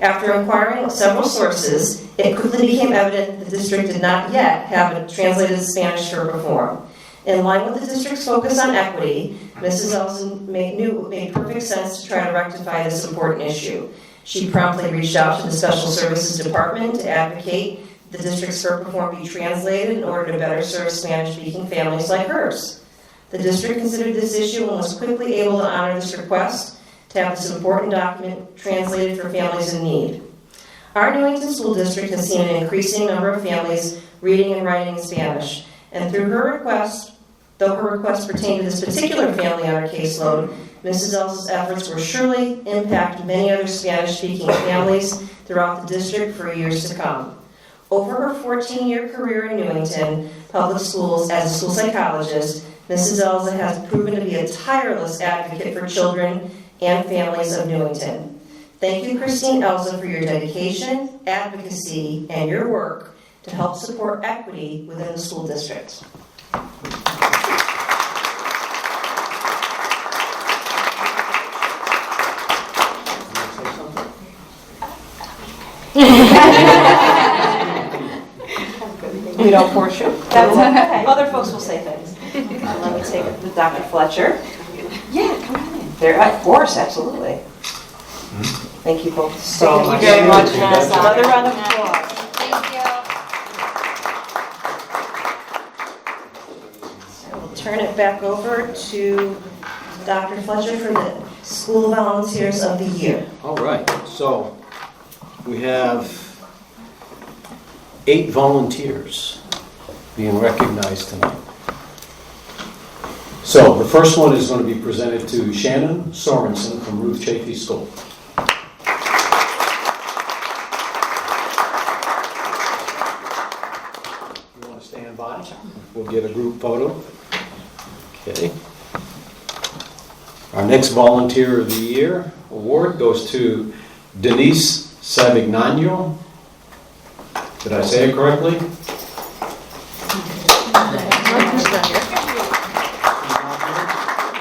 After inquiring with several sources, it quickly became evident that the district did not yet have a translated Spanish for reform. In line with the district's focus on equity, Mrs. Elson made perfect sense to try to rectify this important issue. She promptly reached out to the Special Services Department to advocate the district's FERP reform be translated in order to better serve Spanish-speaking families like hers. The district considered this issue and was quickly able to honor this request to have this important document translated for families in need. Our Newington School District has seen an increasing number of families reading and writing in Spanish, and through her request, though her request pertained to this particular family on her caseload, Mrs. Elsa's efforts will surely impact many other Spanish-speaking families throughout the district for years to come. Over her 14-year career in Newington Public Schools as a school psychologist, Mrs. Elsa has proven to be a tireless advocate for children and families of Newington. Thank you, Christine Elsa, for your dedication, advocacy, and your work to help support equity within the school district. We don't force you. That's okay. Other folks will say things. Let me take it to Dr. Fletcher. Yeah, come on in. There, of course, absolutely. Thank you both so much. Thank you very much. Another round of applause. Thank you. So we'll turn it back over to Dr. Fletcher for the School Volunteers of the Year. All right, so we have 8 volunteers being recognized tonight. So the first one is going to be presented to Shannon Sorensen from Ruth Chafee School. You want to stand by? We'll get a group photo. Okay. Our next Volunteer of the Year award goes to Denise Savignano. Did I say it correctly?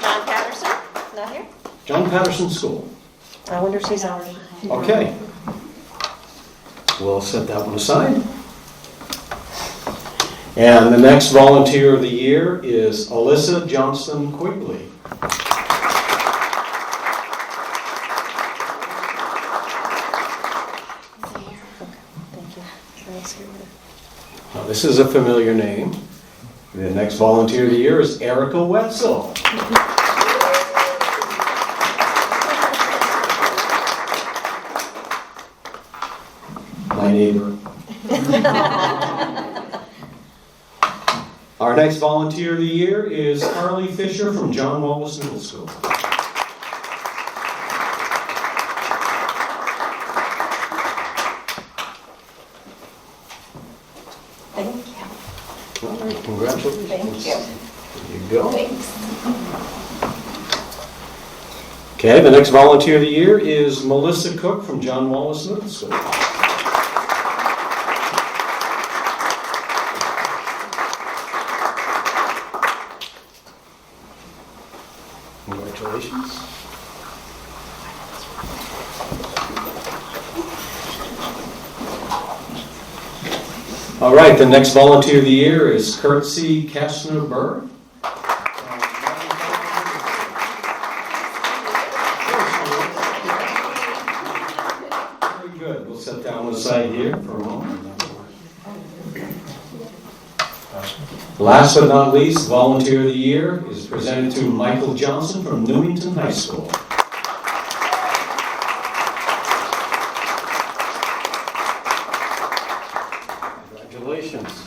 John Patterson, not here? John Patterson School. I wonder if she's on. Okay. We'll set that one aside. And the next Volunteer of the Year is Alyssa Johnston Quigley. Now, this is a familiar name. The next Volunteer of the Year is Erica Wetzel. My neighbor. Our next Volunteer of the Year is Carly Fisher from John Wallace Middle School. Thank you. All right, congratulations. Thank you. There you go. Thanks. Okay, the next Volunteer of the Year is Melissa Cook from John Wallace Middle School. Congratulations. All right, the next Volunteer of the Year is Kurtzy Kastner-Burr. Very good. We'll set that one aside here for a moment. Last but not least, Volunteer of the Year is presented to Michael Johnson from Newington High School. Congratulations.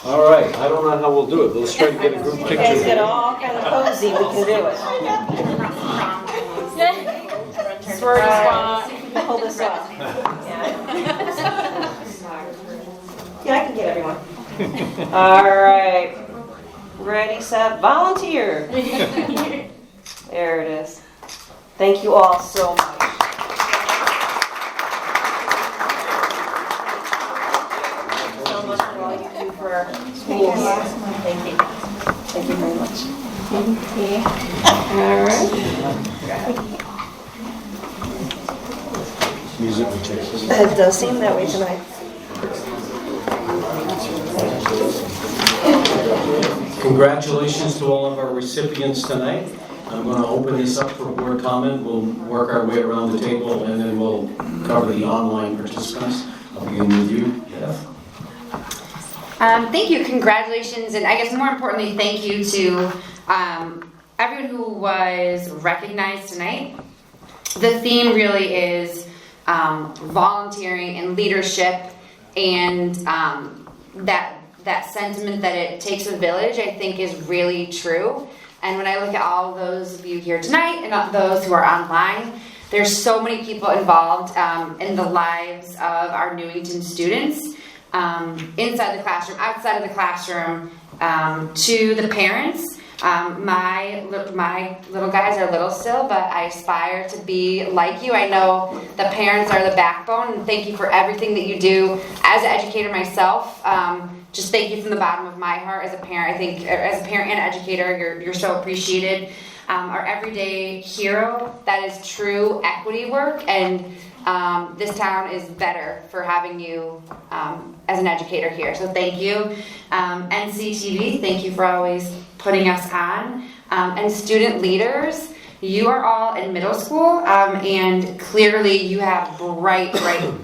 All right, I don't know how we'll do it. Let's try to get a group picture. You guys get all kind of cozy, we can do it. Pull this off. Yeah, I can get everyone. All right. Ready, set, volunteer. There it is. Thank you all so much. So much for all you do for our schools. Thank you. Thank you very much. Thank you. All right. Music will take place. It does seem that way tonight. Congratulations to all of our recipients tonight. I'm going to open this up for board comment. We'll work our way around the table, and then we'll cover the online participants. I'll begin with you, Jeff. Thank you, congratulations, and I guess more importantly, thank you to everyone who was recognized tonight. The theme really is volunteering and leadership, and that sentiment that it takes a village, I think, is really true. And when I look at all those of you here tonight and those who are online, there's so many people involved in the lives of our Newington students, inside the classroom, outside of the classroom, to the parents. My little guys are little still, but I aspire to be like you. I know the parents are the backbone, and thank you for everything that you do. As an educator myself, just thank you from the bottom of my heart as a parent. I think as a parent and educator, you're so appreciated. Our everyday hero, that is true equity work, and this town is better for having you as an educator here. So thank you. NCTV, thank you for always putting us on. And student leaders, you are all in middle school, and clearly you have bright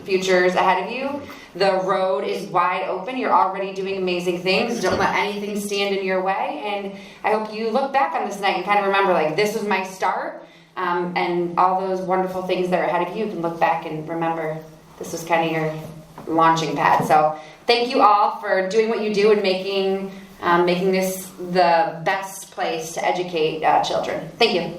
futures ahead of you. The road is wide open. You're already doing amazing things. Don't let anything stand in your way. And I hope you look back on this night and kind of remember, like, this was my start. And all those wonderful things that are ahead of you, you can look back and remember this was kind of your launching pad. So thank you all for doing what you do and making this the best place to educate children. Thank you.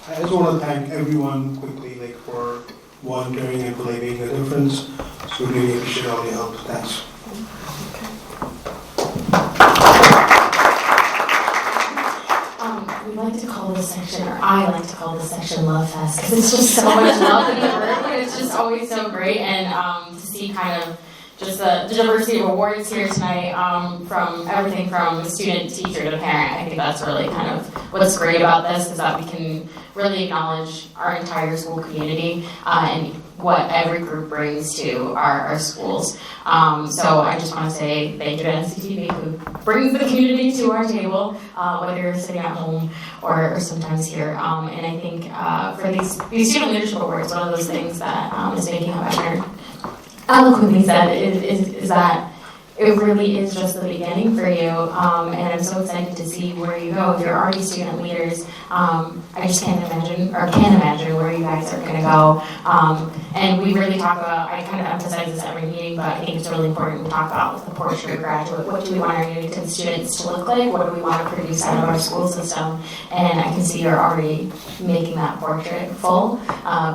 I just want to thank everyone quickly, for volunteering and for making a difference. So really appreciate all your help. Thanks. We like to call this section, or I like to call this section Love Fest, because it's just so much love in the room. It's just always so great, and to see kind of just the diversity of awards here tonight, from everything from student, teacher to parent. I think that's really kind of what's great about this, is that we can really acknowledge our entire school community and what every group brings to our schools. So I just want to say thank you to NCTV, who brings the community to our table, whether you're sitting at home or sometimes here. And I think for these student leadership awards, one of those things that is making up Evan eloquently said is that it really is just the beginning for you, and I'm so excited to see where you go. If you're already student leaders, I just can't imagine where you guys are going to go. And we really talk about, I kind of emphasize this every meeting, but I think it's really important we talk about the portrait of graduate. What do we want our Newington students to look like? What do we want to produce out of our school system? And I can see you're already making that portrait full,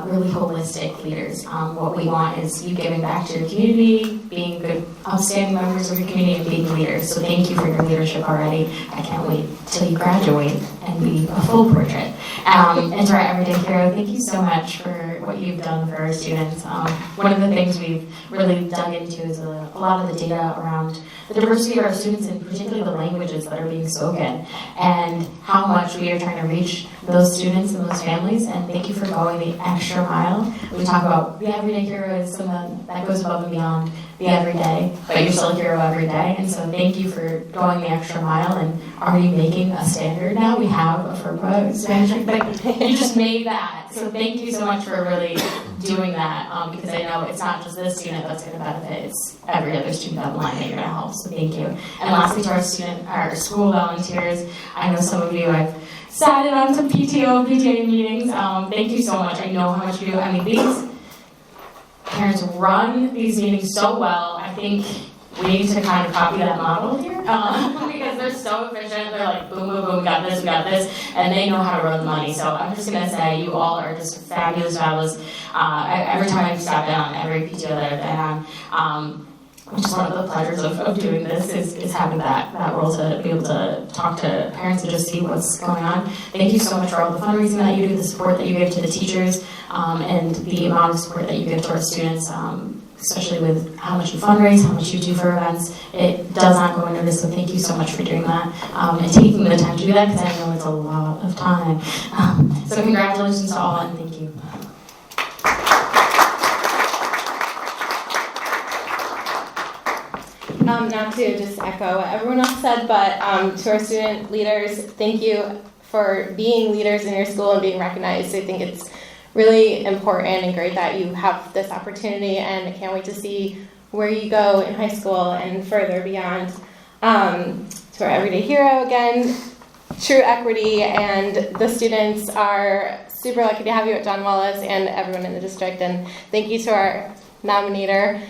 really holistic leaders. What we want is you giving back to your community, being good, upstanding members of your community, and being leaders. So thank you for your leadership already. I can't wait till you graduate and be a full portrait. And to our everyday hero, thank you so much for what you've done for our students. One of the things we've really dug into is a lot of the data around the diversity of our students, and particularly the languages that are being spoken, and how much we are trying to reach those students and those families. And thank you for going the extra mile. We talk about the everyday hero is someone that goes above and beyond the everyday, but you're still a hero every day. And so thank you for going the extra mile and already making a standard now. We have a FERPA Spanish, you just made that. So thank you so much for really doing that, because I know it's not just this student that's going to benefit, it's every other student down the line that you're going to help. So thank you. And lastly, to our school volunteers, I know some of you I've sat in on some PTA meetings. Thank you so much. I know how much you do. I mean, these parents run these meetings so well. I think we need to kind of copy that model here, because they're so efficient. They're like, boom, boom, boom, we got this, and they know how to run the money. So I'm just going to say you all are just fabulous. Every time I've sat down, every PTO that I've been on, just one of the pleasures of doing this is having that role to be able to talk to parents and just see what's going on. Thank you so much for all the fundraising that you do, the support that you give to the teachers, and the amount of support that you give to our students. especially with how much you fundraise, how much you do for events. It does not go unnoticed, so thank you so much for doing that and taking the time to do that, because I know it's a lot of time. So congratulations to all, and thank you. Not to just echo what everyone else said, but to our student leaders, thank you for being leaders in your school and being recognized. I think it's really important and great that you have this opportunity, and I can't wait to see where you go in high school and further beyond. To our everyday hero again, true equity, and the students are super lucky to have you at John Wallace and everyone in the district, and thank you to our nominator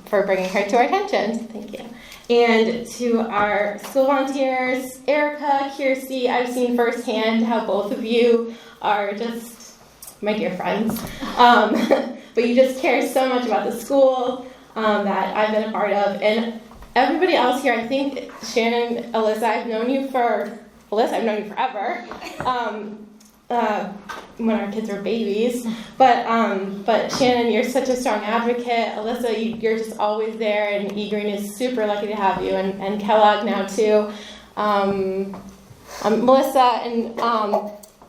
for bringing her to our attention. Thank you. And to our school volunteers, Erica, Kirsty, I've seen firsthand how both of you are just my dear friends. But you just care so much about the school that I've been a part of. And everybody else here, I think Shannon, Alyssa, I've known you forever. When our kids were babies, but Shannon, you're such a strong advocate. Alyssa, you're just always there, and E-Green is super lucky to have you, and Kellogg now too. Melissa and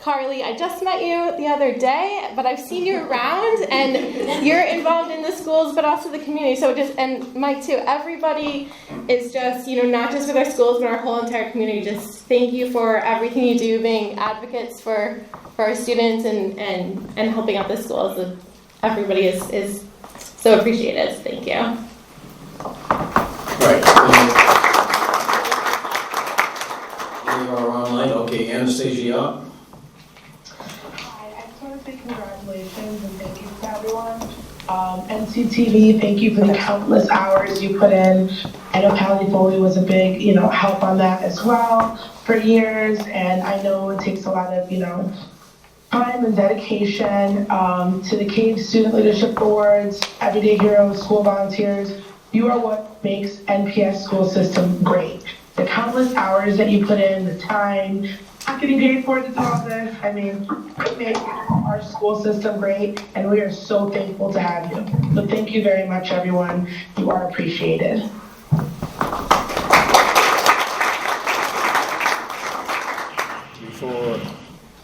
Carly, I just met you the other day, but I've seen you around, and you're involved in the schools, but also the community. So and Mike too. Everybody is just, not just with our schools, but our whole entire community. Just thank you for everything you do, being advocates for our students and helping out the schools. Everybody is so appreciated. Thank you. Right. We are online. Okay, Anastasia. I just want to say congratulations and thank you to everyone. NCTV, thank you for the countless hours you put in. I know Pally Foley was a big, help on that as well for years, and I know it takes a lot of, time and dedication to the Cave Student Leadership Boards, Everyday Heroes, school volunteers. You are what makes NPS school system great. The countless hours that you put in, the time, not getting paid for it to do all this. I mean, it makes our school system great, and we are so thankful to have you. So thank you very much, everyone. You are appreciated.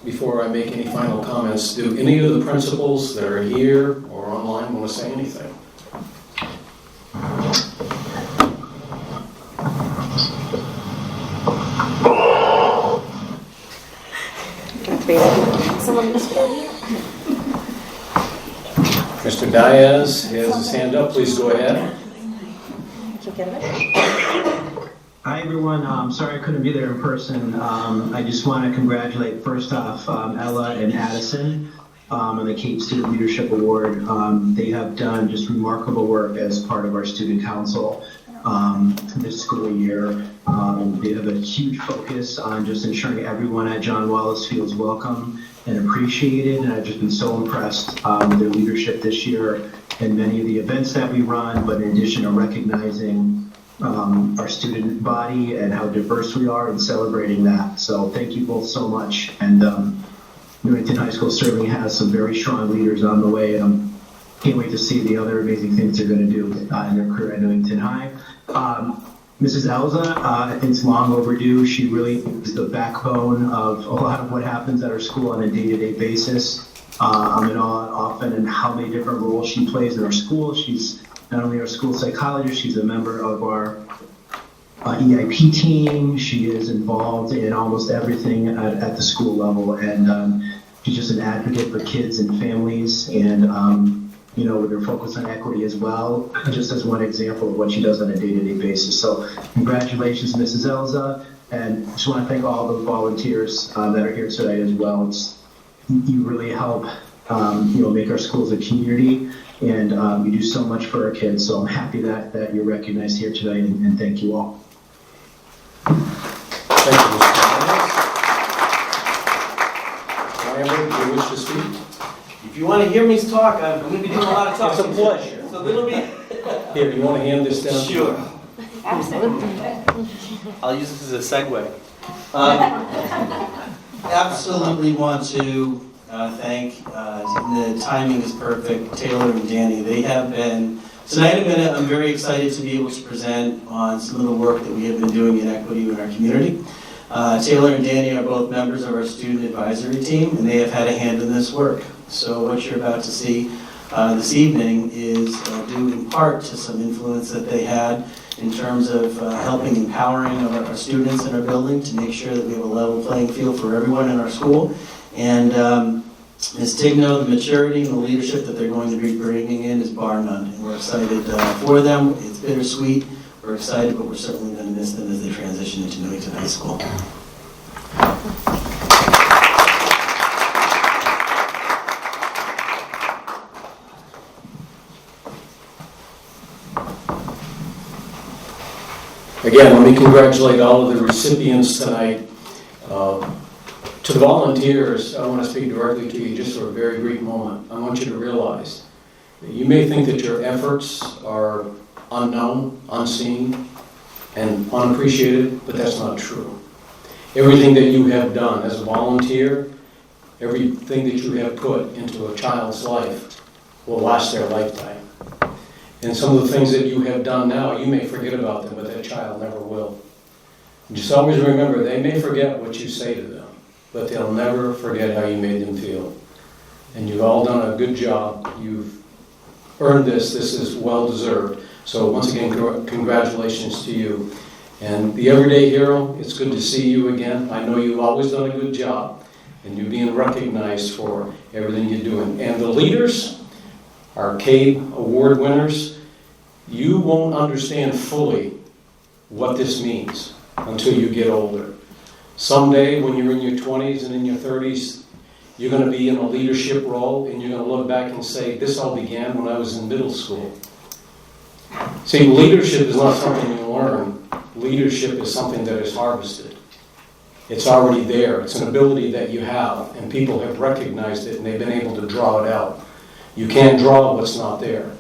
Before I make any final comments, do any of the principals that are here or online want to say anything? Mr. Diaz has his hand up. Please go ahead. Hi everyone, sorry I couldn't be there in person. I just want to congratulate first off Ella and Addison on the Cape Student Leadership Award. They have done just remarkable work as part of our student council this school year. They have a huge focus on just ensuring everyone at John Wallace feels welcome and appreciated, and I've just been so impressed with their leadership this year and many of the events that we run, but in addition to recognizing our student body and how diverse we are and celebrating that. So thank you both so much. And Newington High School certainly has some very strong leaders on the way, and can't wait to see the other amazing things they're going to do in their career at Newington High. Mrs. Elza, I think it's long overdue. She really is the backbone of a lot of what happens at our school on a day-to-day basis. I'm in awe often and how many different roles she plays in our school. She's not only our school psychologist, she's a member of our EIP team. She is involved in almost everything at the school level, and she's just an advocate for kids and families, and with her focus on equity as well, just as one example of what she does on a day-to-day basis. So congratulations, Mrs. Elza, and just want to thank all the volunteers that are here today as well. You really help make our schools a community, and you do so much for our kids. So I'm happy that you're recognized here today, and thank you all. Thank you, Mr. Diaz. Do you wish to speak? If you want to hear me talk, I'm going to be doing a lot of talking. It's a pleasure. It's a little bit. Here, you want to hand this down? Sure. I'll use this as a segue. Absolutely want to thank, the timing is perfect, Taylor and Danny. They have been, tonight I'm very excited to be able to present on some of the work that we have been doing in equity in our community. Taylor and Danny are both members of our student advisory team, and they have had a hand in this work. So what you're about to see this evening is due in part to some influence that they had in terms of helping empowering our students in our building to make sure that we have a level playing field for everyone in our school. And Ms. Tigno, the maturity and the leadership that they're going to be bringing in is bar none. And we're excited for them. It's bittersweet. We're excited, but we're certainly going to miss them as they transition into Newington High School. Again, let me congratulate all of the recipients tonight. To the volunteers, I want to speak directly to you just for a very brief moment. I want you to realize that you may think that your efforts are unknown, unseen, and unappreciated, but that's not true. Everything that you have done as a volunteer, everything that you have put into a child's life will last their lifetime. And some of the things that you have done now, you may forget about them, but that child never will. Just always remember, they may forget what you say to them, but they'll never forget how you made them feel. And you've all done a good job. You've earned this. This is well-deserved. So once again, congratulations to you. And the everyday hero, it's good to see you again. I know you've always done a good job, and you're being recognized for everything you're doing. And the leaders, our CABE award winners, you won't understand fully what this means until you get older. Someday, when you're in your 20s and in your 30s, you're going to be in a leadership role, and you're going to look back and say, this all began when I was in middle school. See, leadership is not something you learn. Leadership is something that is harvested. It's already there. It's an ability that you have, and people have recognized it, and they've been able to draw it out. You can't draw what's not there.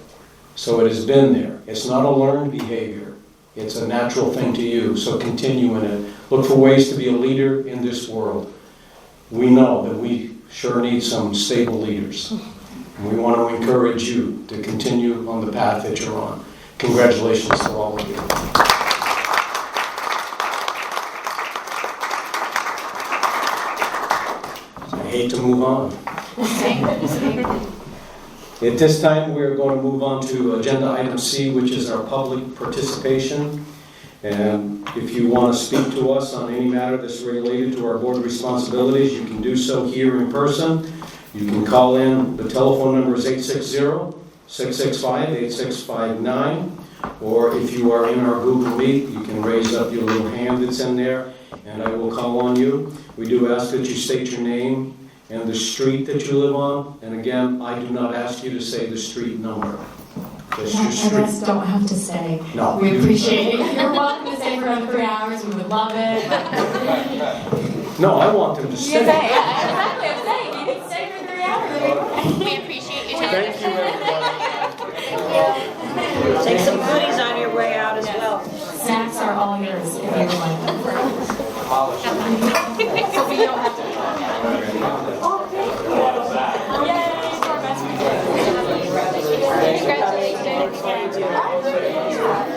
So it has been there. It's not a learned behavior. It's a natural thing to you. So continue in it. Look for ways to be a leader in this world. We know that we sure need some stable leaders. And we want to encourage you to continue on the path that you're on. Congratulations to all of you. I hate to move on. At this time, we're going to move on to agenda item C, which is our public participation. And if you want to speak to us on any matter that's related to our board responsibilities, you can do so here in person. You can call in. The telephone number is 860-665-8659. Or if you are in our Google Meet, you can raise up your little hand that's in there, and I will call on you. We do ask that you state your name and the street that you live on. And again, I do not ask you to say the street number. Just your street. I guess don't have to stay. No. We appreciate it. You're welcome to stay for another 3 hours. We would love it. No, I want them to You stay. can say, yeah, exactly. I'm saying you can stay for 3 hours. We appreciate you. Thank you, everybody. Take some goodies on your way out as well. Snacks are all yours if you would like them. So we don't have to.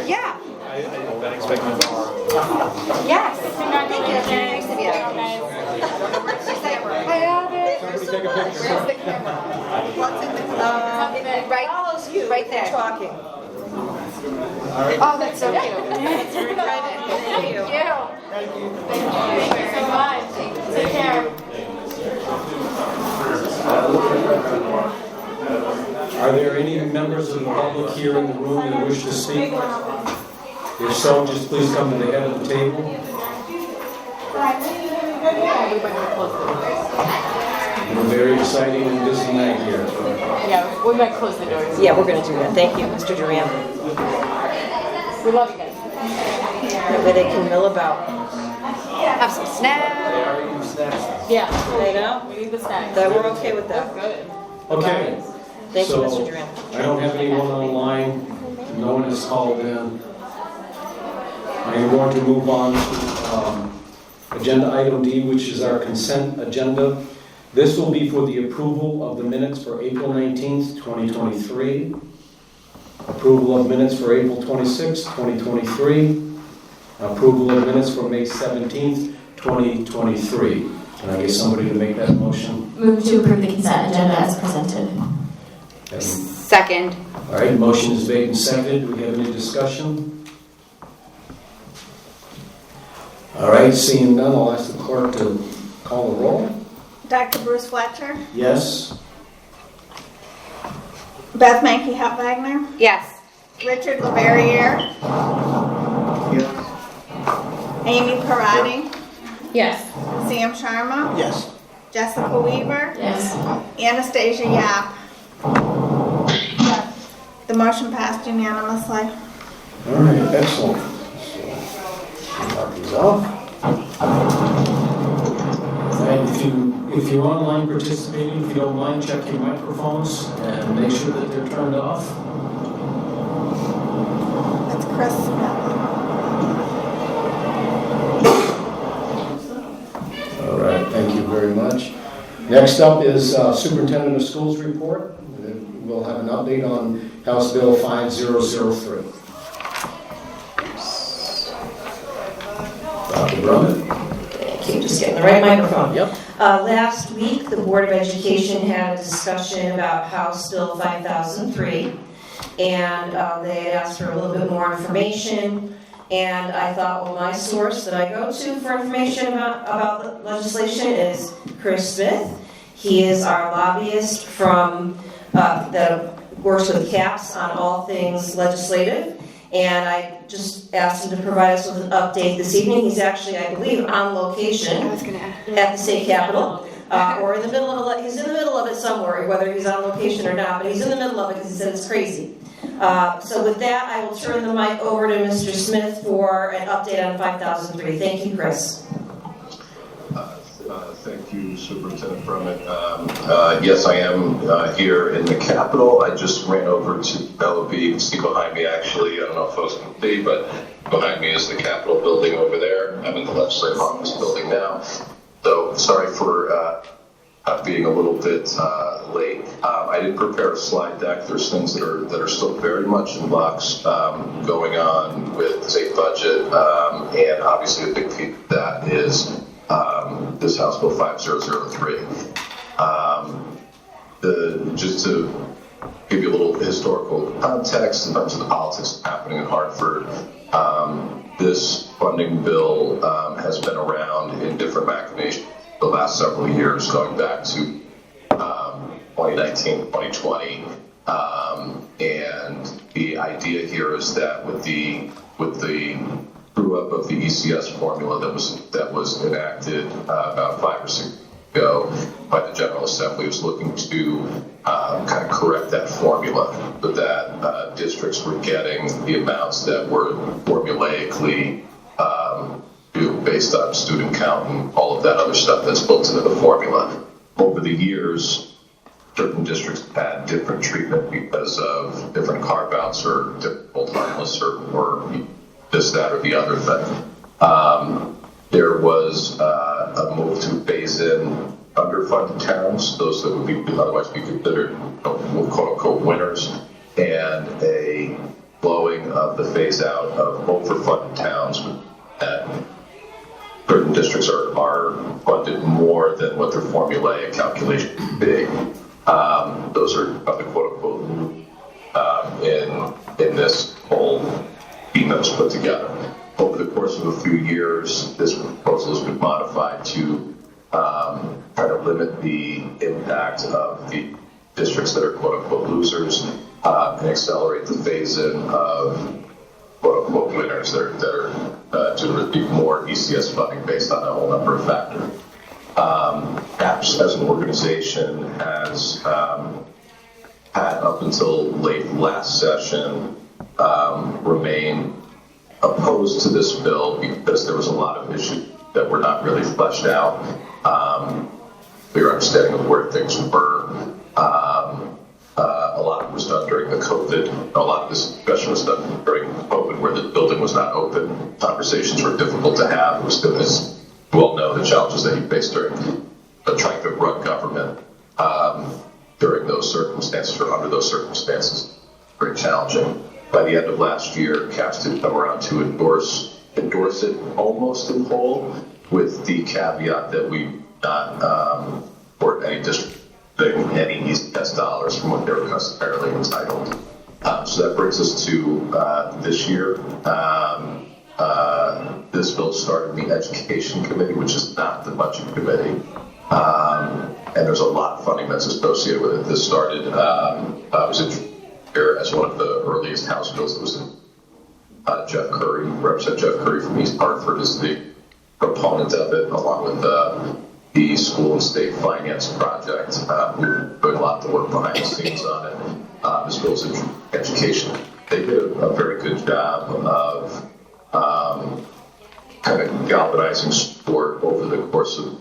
Yeah. I've been expecting Yes. Congratulations. Nice to meet you. I have it. Somebody take a picture. Where's the camera? Right, Follows you. right there. Talking. Oh, that's so cute. It's very private. Thank you. Thank you. Thank you so much. Take care. Are there any members of the public here in the room that wish to speak? If so, just please come to the head of the table. It's a very exciting and busy night here. Yeah, we might close the doors. Yeah, we're going to do that. Thank you, Mr. Duran. We love you guys. That way they can mill about. Have some snacks. Yeah. You know? We need the snacks. That we're okay with that. Good. Okay. Thank you, So, Mr. Duran. I don't have anyone online. No one has called in. I am going to move on to agenda item D, which is our consent agenda. This will be for the approval of the minutes for April 19th, 2023. Approval of minutes for April 26th, 2023. Approval of minutes for May 17th, 2023. Can I get somebody to make that motion? Move to approve the consent agenda as presented. Second. All right, motion is made and seconded. Do we have any discussion? All right, seeing none, I'll ask the clerk to call the roll. Dr. Bruce Fletcher, Yes? Beth Mankey Wagner, Yes. Richard LeBarriere, Yes. Amy Parati, Yes. Sam Sharma, Yes. Jessica Weaver, Yes. Anastasia Yap. The motion passed unanimously. All right, excellent. So, mark these off. And if you're online participating, if you don't mind, check your microphones and make sure that they're turned off. That's Chris Smith. All right, thank you very much. Next up is Superintendent of Schools report. We'll have an update on House Bill 5003. Dr. Drummond? Thank you. Just getting the right microphone. Yep. Last week, the Board of Education had a discussion about House Bill 5003, and they had asked for a little bit more information. And I thought, well, my source that I go to for information about the legislation is Chris Smith. He is our lobbyist from that works with CAPS on all things legislative. And I just asked him to provide us with an update this evening. He's actually, I believe, on location at the state capitol, or in the middle of it. He's in the middle of it somewhere, whether he's on location or not. But he's in the middle of it because he said it's crazy. So with that, I will turn the mic over to Mr. Smith for an update on 5003. Thank you, Chris. Thank you, Superintendent Drummond. Yes, I am here in the Capitol. I just ran over to LOB. You can see behind me, actually. I don't know if folks can see, but behind me is the Capitol building over there. I'm in the legislative office building now. So sorry for being a little bit late. I didn't prepare a slide deck. There's things that are still very much in flux going on with the state budget, and obviously a big piece of that is this House Bill 5003. Just to give you a little historical context in terms of the politics happening in Hartford, this funding bill has been around in different machinations the last several years, going back to 2019, 2020, and the idea here is that with the true up of the ECS formula that was enacted about 5 or 6 years ago by the General Assembly, was looking to kind of correct that formula so that districts were getting the amounts that were formulaically based on student count and all of that other stuff that's built into the formula. Over the years, certain districts had different treatment because of different carve-outs or different harmless or this, that, or the other thing. There was a move to phase in underfunded towns, those that would be otherwise be considered quote-unquote winners, and a blowing of the phase-out of overfunded towns that certain districts are funded more than what their formulaic calculation would be. Those are the quote-unquote in this whole scheme that was put together. Over the course of a few years, this proposal has been modified to try to limit the impact of the districts that are quote-unquote losers and accelerate the phase-in of quote-unquote winners that are to receive more ECS funding based on a whole number of factors. CAPS as an organization has had up until late last session remained opposed to this bill because there was a lot of issues that were not really fleshed out. Clear understanding of where things were. A lot of it was done during the COVID. A lot of this discussion was done during COVID where the building was not open. Conversations were difficult to have. It was, as you all know, the challenges that you faced during trying to run government during those circumstances or under those circumstances, very challenging. By the end of last year, CAPS did come around to endorse it almost in whole, with the caveat that we not support any district any ECS dollars from what they were customarily entitled. So that brings us to this year. This bill started in the Education Committee, which is not the Budget Committee. And there's a lot of funding that's associated with it. This started, was in here as one of the earliest House bills that was in. Jeff Curry, Representative Jeff Curry from East Hartford is the proponent of it, along with the School and State Finance Project, who doing a lot of the work behind the scenes on it. This bill's in education. They did a very good job of kind of galvanizing support over the course of the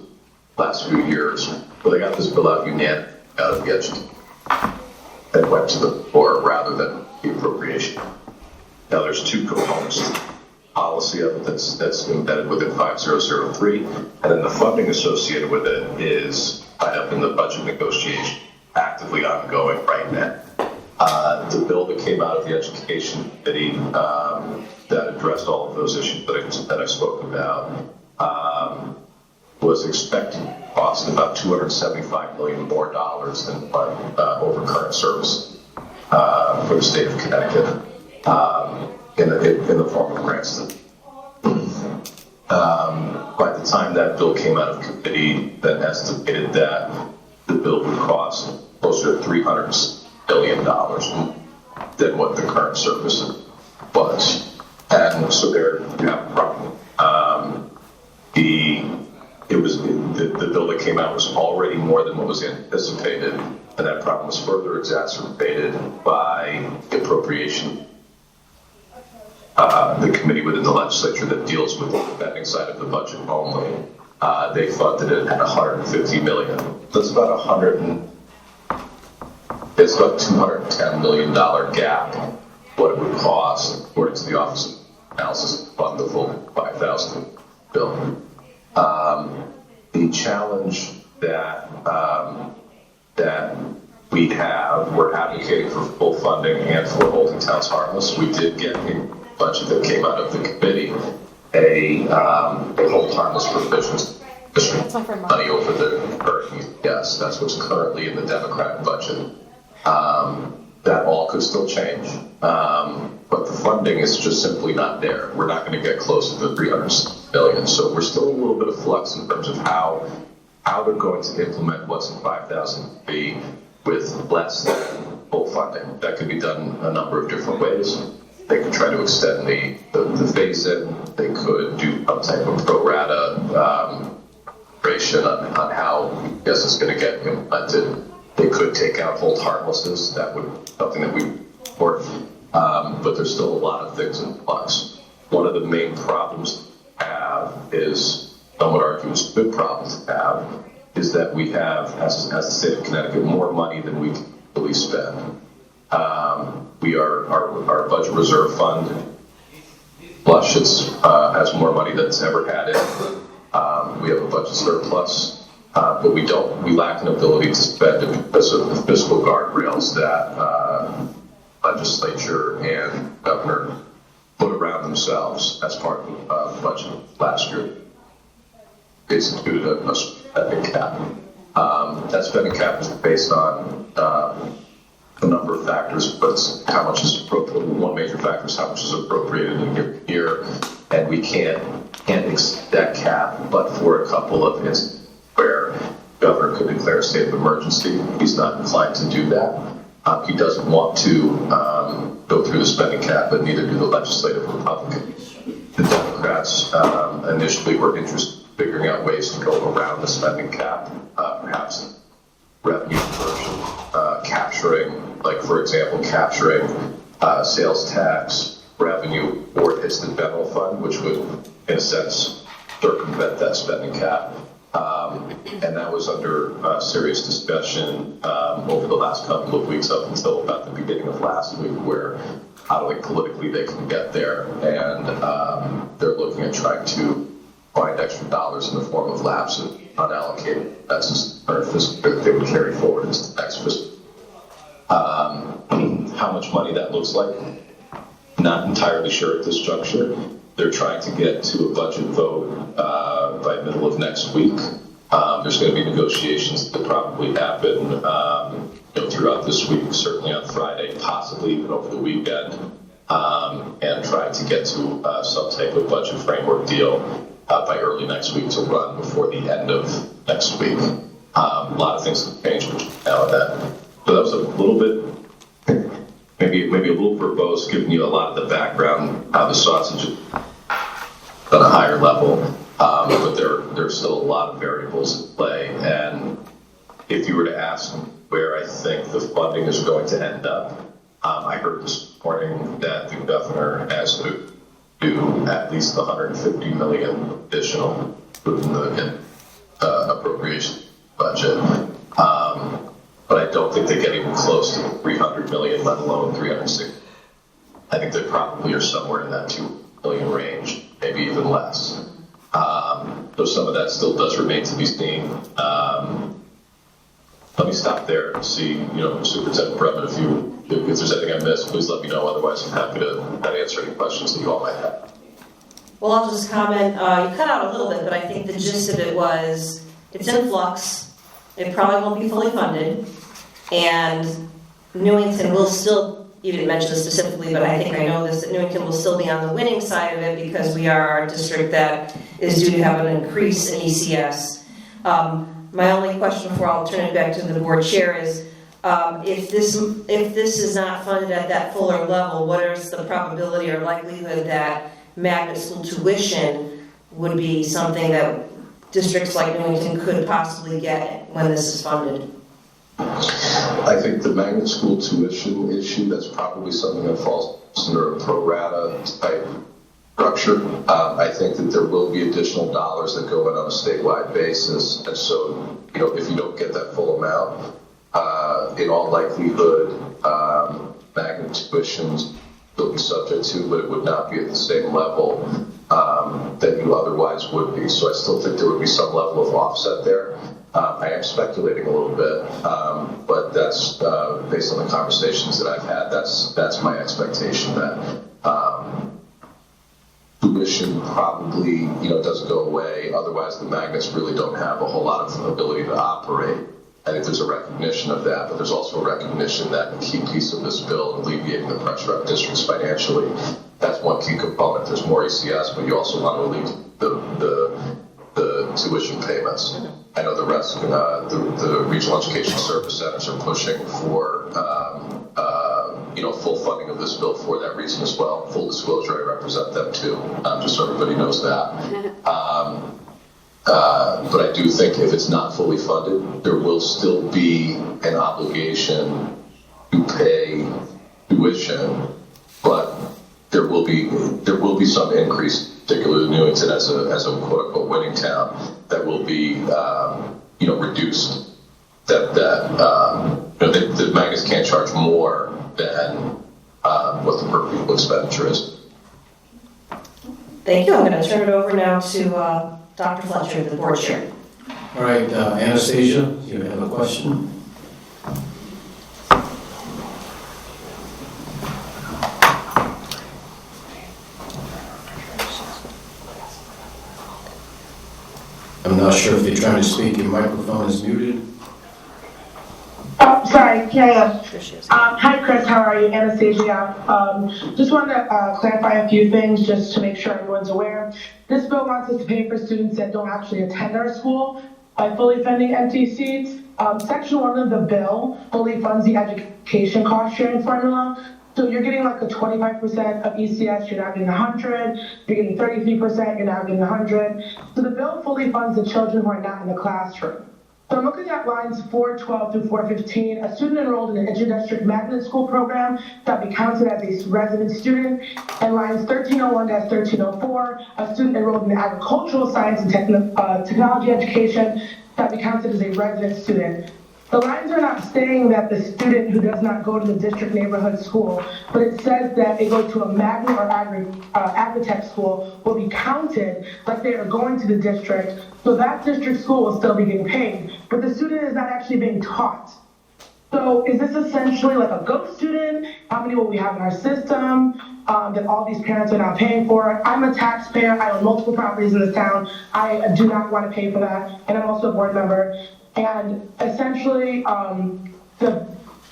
last few years. But they got this bill out unanimously out of the education and went to the floor rather than the appropriation. Now there's two components to the policy of it that's embedded within 5003, and then the funding associated with it is tied up in the budget negotiation, actively ongoing right now. The bill that came out of the Education Committee that addressed all of those issues that I spoke about was expected to cost about $275 million more dollars than over current service for the state of Connecticut. In the form of grants. By the time that bill came out of committee, then estimated that the bill would cost closer to $300 billion than what the current service was. And so there you have a problem. The bill that came out was already more than what was anticipated, and that problem was further exacerbated by the appropriation. The committee within the legislature that deals with the spending side of the budget only, they funded it at $150 million. That's about it's about $210 million gap, what it would cost, according to the Office of Analysis, to fund the full 5,000 bill. The challenge that we have, we're advocating for full funding and for holding towns harmless. We did get a budget that came out of the committee, a hold harmless provisions money over the current. Yes, that's what's currently in the Democrat budget. That all could still change, but the funding is just simply not there. We're not going to get close to the $300 billion, so we're still a little bit of flux in terms of how they're going to implement what's in 5,000B with less than full funding. That could be done a number of different ways. They could try to extend the phase-in. They could do some type of pro rata ratio on how this is going to get implemented. They could take out hold harmlessness. That would be something that we support. But there's still a lot of things in flux. One of the main problems we have is, some would argue is a good problem to have, is that we have, as the state of Connecticut, more money than we can really spend. Our budget reserve fund flush has more money than it's ever had in. We have a budget surplus, but we lack an ability to spend it because of the fiscal guardrails that legislature and governor put around themselves as part of the budget last year. They instituted a spending cap. That spending cap is based on a number of factors, but it's how much is appropriated. One major factor is how much is appropriated in a given year, and we can't exceed that cap, but for a couple of instances where the governor could declare a state of emergency. He's not inclined to do that. He doesn't want to go through the spending cap, but neither do the legislative Republicans. The Democrats initially were interested in figuring out ways to go around the spending cap, perhaps revenue conversion, capturing, like for example, capturing sales tax revenue or hits the general fund, which would, in a sense, circumvent that spending cap. And that was under serious discussion over the last couple of weeks up until about the beginning of last week, where I don't think politically they can get there, and they're looking at trying to find extra dollars in the form of lapses unallocated. That's just current fiscal year that they would carry forward into the next fiscal. How much money that looks like, not entirely sure at this juncture. They're trying to get to a budget vote by middle of next week. There's going to be negotiations that probably happen throughout this week, certainly on Friday, possibly even over the weekend, and trying to get to some type of budget framework deal by early next week to run before the end of next week. A lot of things have changed between now and then. So that was a little bit, maybe a little verbose, giving you a lot of the background, how the sausage is on a higher level, but there's still a lot of variables at play. And if you were to ask where I think the funding is going to end up, I heard this morning that the governor has to do at least $150 million additional in the appropriation budget. But I don't think they get even close to $300 million, let alone $360. I think they probably are somewhere in that $2 billion range, maybe even less. So some of that still does remain to be seen. Let me stop there and see, Superintendent Brevin, if there's anything I missed, please let me know. Otherwise, I'm happy to answer any questions that you all might have. Well, I'll just comment. You cut out a little bit, but I think the gist of it was it's in flux. It probably won't be fully funded. And Newington will still, you didn't mention this specifically, but I think I know this, that Newington will still be on the winning side of it because we are our district that is due to have an increase in ECS. My only question before I'll turn it back to the board chair is, if this is not funded at that fuller level, what is the probability or likelihood that magnet school tuition would be something that districts like Newington could possibly get when this is funded? I think the magnet school tuition issue, that's probably something that falls under a pro rata type structure. I think that there will be additional dollars that go in on a statewide basis. And so, if you don't get that full amount, in all likelihood, magnet tuitions will be subject to, but it would not be at the same level that you otherwise would be. So I still think there would be some level of offset there. I am speculating a little bit, but that's based on the conversations that I've had. That's my expectation that tuition probably doesn't go away. Otherwise, the magnets really don't have a whole lot of ability to operate. I think there's a recognition of that, but there's also a recognition that the key piece of this bill, alleviating the pressure on districts financially, that's one key component. There's more ECS, but you also want to alleviate the tuition payments. I know the rest, the regional education service centers are pushing for full funding of this bill for that reason as well. Full disclosure, I represent them too, just so everybody knows that. But I do think if it's not fully funded, there will still be an obligation to pay tuition, but there will be some increase, particularly in Newington as a quote unquote winning town, that will be reduced. The magnets can't charge more than what the per pupil expenditure is. Thank you. I'm going to turn it over now to Dr. Fletcher, the board chair. All right, Anastasia, you have a question? I'm not sure if you're trying to speak, your microphone is muted. Oh, sorry, here I am. Hi, Chris, how are you? Anastasia. Just wanted to clarify a few things just to make sure everyone's aware. This bill wants us to pay for students that don't actually attend our school by fully funding empty seats. Section 1 of the bill fully funds the education cost sharing formula. So you're getting like a 25% of ECS, you're now getting 100, you're getting 33%, you're now getting 100. So the bill fully funds the children who are not in the classroom. So I'm looking at lines 412 through 415. A student enrolled in an interdistrict magnet school program shall be counted as a resident student. And lines 1301-1304, a student enrolled in agricultural science and technology education shall be counted as a resident student. The lines are not saying that the student who does not go to the district neighborhood school, but it says that they go to a magnet or agri-tech school will be counted like they are going to the district, so that district school will still be getting paid, but the student is not actually being taught. So is this essentially like a ghost student? How many will we have in our system that all these parents are now paying for? I'm a taxpayer, I own multiple properties in this town, I do not want to pay for that, and I'm also a board member. And essentially, the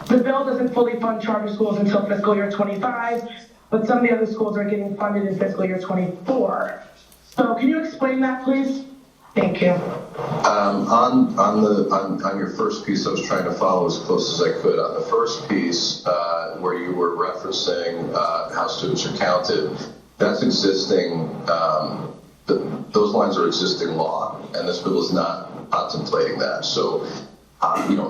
bill doesn't fully fund charter schools until fiscal year 25, but some of the other schools are getting funded in fiscal year 24. So can you explain that, please? Thank you. On your first piece, I was trying to follow as close as I could. On the first piece, where you were referencing how students are counted, that's existing. Those lines are existing law, and this bill is not contemplating that. So,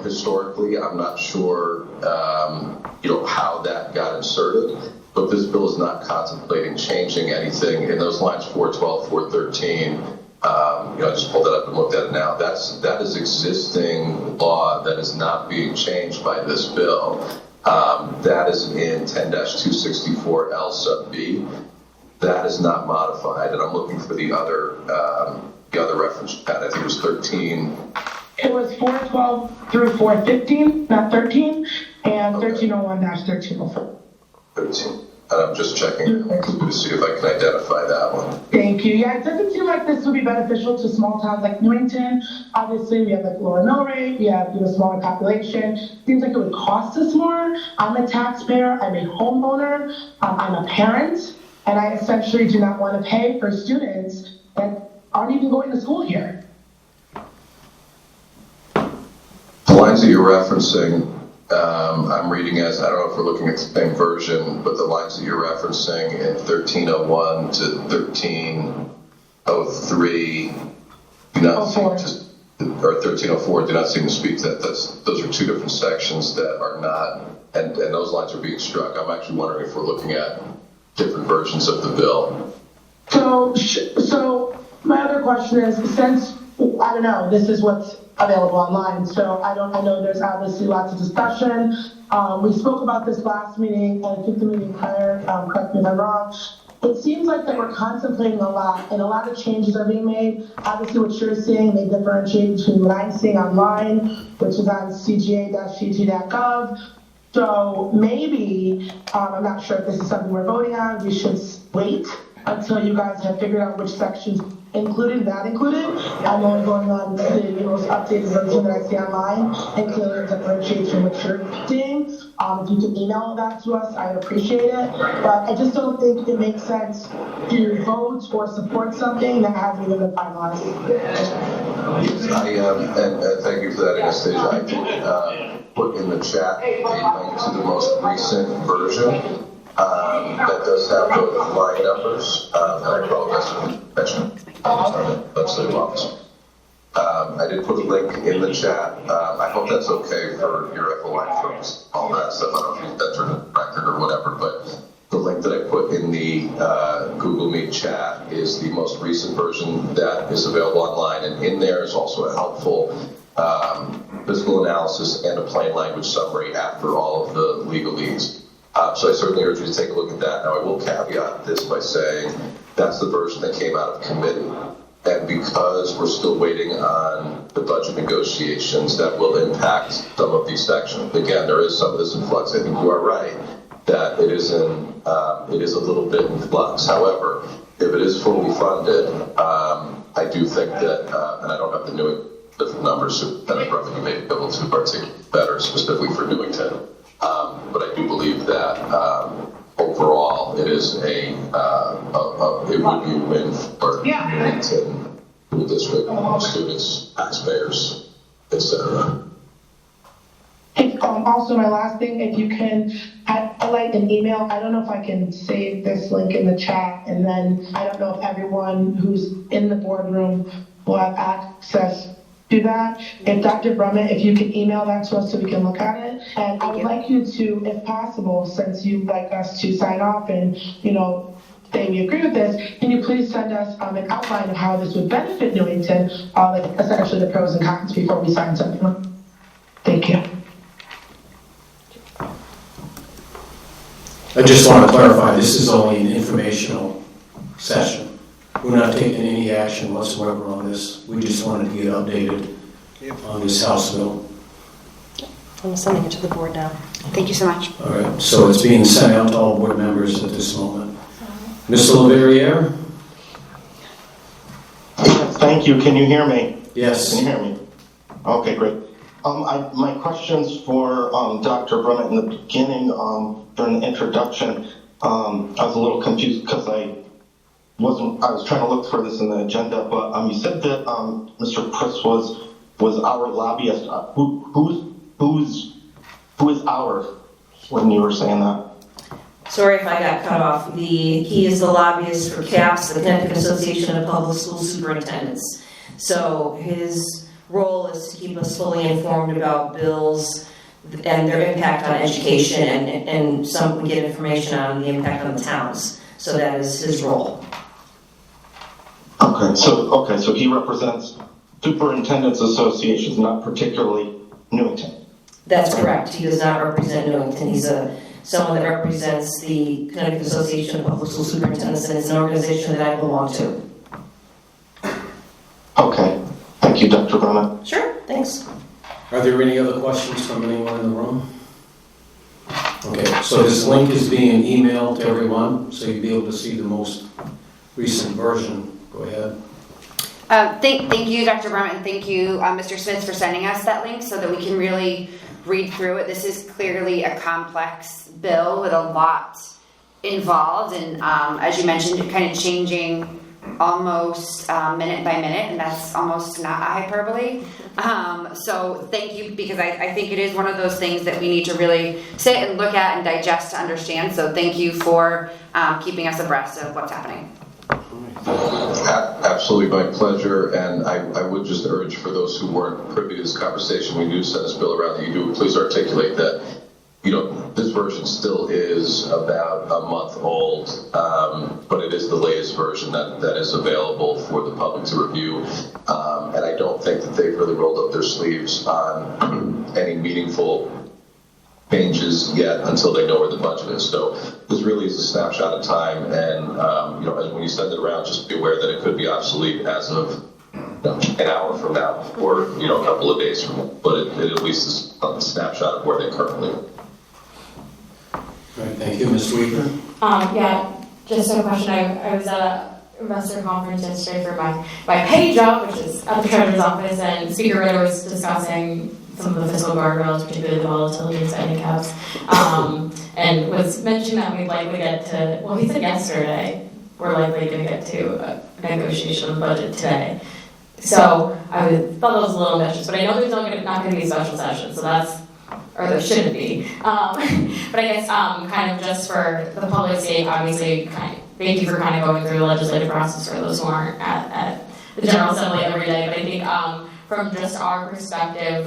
historically, I'm not sure, how that got inserted, but this bill is not contemplating changing anything in those lines 412, 413. I just pulled that up and looked at it now. That is existing law that is not being changed by this bill. That is in 10-264 L sub B. That is not modified, and I'm looking for the other reference pad. I think it was 13. It was 412 through 415, not 13, and 1301-1304. 13. And I'm just checking to see if I can identify that one. Thank you. Yeah, it doesn't seem like this would be beneficial to small towns like Newington. Obviously, we have like lower mill rate, we have smaller population. Seems like it would cost us more. I'm a taxpayer, I'm a homeowner, I'm a parent, and I essentially do not want to pay for students that aren't even going to school here. The lines that you're referencing, I'm reading as, I don't know if we're looking at the same version, but the lines that you're referencing in 1301 to 1303 do not seem to, or 1304 do not seem to speak to that. Those are two different sections that are not, and those lines are being struck. I'm actually wondering if we're looking at different versions of the bill. So my other question is, since, I don't know, this is what's available online, so I know there's obviously lots of discussion. We spoke about this last meeting, and I think the meeting prior, correct me if I'm wrong. It seems like that we're contemplating a lot, and a lot of changes are being made. Obviously, what you're seeing may differentiate between what I'm seeing online, which is on cga-gt.gov. So maybe, I'm not sure if this is something we're voting on, we should wait until you guys have figured out which sections included, not included. I'm only going on the most updated version that I see online, and clearly it differentiates from what you're seeing. If you can email that to us, I'd appreciate it. But I just don't think it makes sense to vote or support something that hasn't even been finalized. Yes, and thank you for that, Anastasia. I did put in the chat a link to the most recent version. That does have the line numbers, and I apologize for the mention. Legislative office. I did put a link in the chat. I hope that's okay for your FOI folks, all that stuff. I don't know if that's a record or whatever, but the link that I put in the Google Meet chat is the most recent version that is available online, and in there is also a helpful fiscal analysis and a plain language summary after all of the legalese. So I certainly urge you to take a look at that. Now, I will caveat this by saying that's the version that came out of committee. And because we're still waiting on the budget negotiations, that will impact some of these sections. Again, there is some of this in flux. I think you are right that it is a little bit in flux. However, if it is fully funded, I do think that, and I don't have the different numbers, so Lieutenant Ruffin, you may be able to articulate better specifically for Newington. But I do believe that overall it is it would be a win for Newington, the district, students, taxpayers, etc. Also, my last thing, if you can, I like an email. I don't know if I can save this link in the chat, and then I don't know if everyone who's in the boardroom will have access to that. If Dr. Brummett, if you can email that to us so we can look at it. And I would like you to, if possible, since you'd like us to sign off and, say we agree with this, can you please send us an outline of how this would benefit Newington, like essentially the pros and cons before we sign something? Thank you. I just want to clarify, this is only an informational session. We're not taking any action whatsoever on this. We just wanted to get updated on this House bill. I'm sending it to the board now. Thank you so much. All right, so it's being sent out to all board members at this moment. Mr. LaVerriere? Thank you. Can you hear me? Yes. Can you hear me? Okay, great. My question's for Dr. Brummett in the beginning. During the introduction, I was a little confused because I was trying to look for this in the agenda, but you said that Mr. Chris was our lobbyist. Who is our when you were saying that? Sorry if I got cut off. He is the lobbyist for CAPS, the Connecticut Association of Public School Superintendents. So his role is to keep us fully informed about bills and their impact on education, and some we get information on the impact on the towns. So that is his role. Okay, so he represents superintendents associations, not particularly Newington. That's correct. He does not represent Newington. He's someone that represents the Connecticut Association of Public School Superintendents, and it's an organization that I belong to. Okay. Thank you, Dr. Brummett. Sure, thanks. Are there any other questions from anyone in the room? Okay, so this link is being emailed to everyone, so you'll be able to see the most recent version. Go ahead. Thank you, Dr. Brummett, and thank you, Mr. Smith, for sending us that link so that we can really read through it. This is clearly a complex bill with a lot involved, and as you mentioned, kind of changing almost minute by minute, and that's almost not a hyperbole. So thank you, because I think it is one of those things that we need to really sit and look at and digest to understand. So thank you for keeping us abreast of what's happening. Absolutely, my pleasure. And I would just urge for those who weren't privy to this conversation, we do send this bill around, that you do please articulate that, this version still is about a month old, but it is the latest version that is available for the public to review. And I don't think that they've really rolled up their sleeves on any meaningful changes yet until they know where the budget is. So this really is a snapshot of time, and as when you send it around, just be aware that it could be obsolete as of an hour from now, or a couple of days from now. But it at least is a snapshot of where they currently are. All right, thank you, Ms. Weaver. Yeah, just a question. I was at an investor conference yesterday for my paid job, which is at the treasurer's office, and Speaker Ritter was discussing some of the fiscal guardrails, particularly the volatility and spending caps, and was mentioning that we'd likely get to, well, he said yesterday, we're likely going to get to a negotiation of the budget today. So I thought that was a little ambitious, but I know there's not going to be a special session, so that's, or there shouldn't be. But I guess kind of just for the public's sake, obviously, thank you for kind of going through the legislative process for those who aren't at the General Assembly every day. But I think from just our perspective,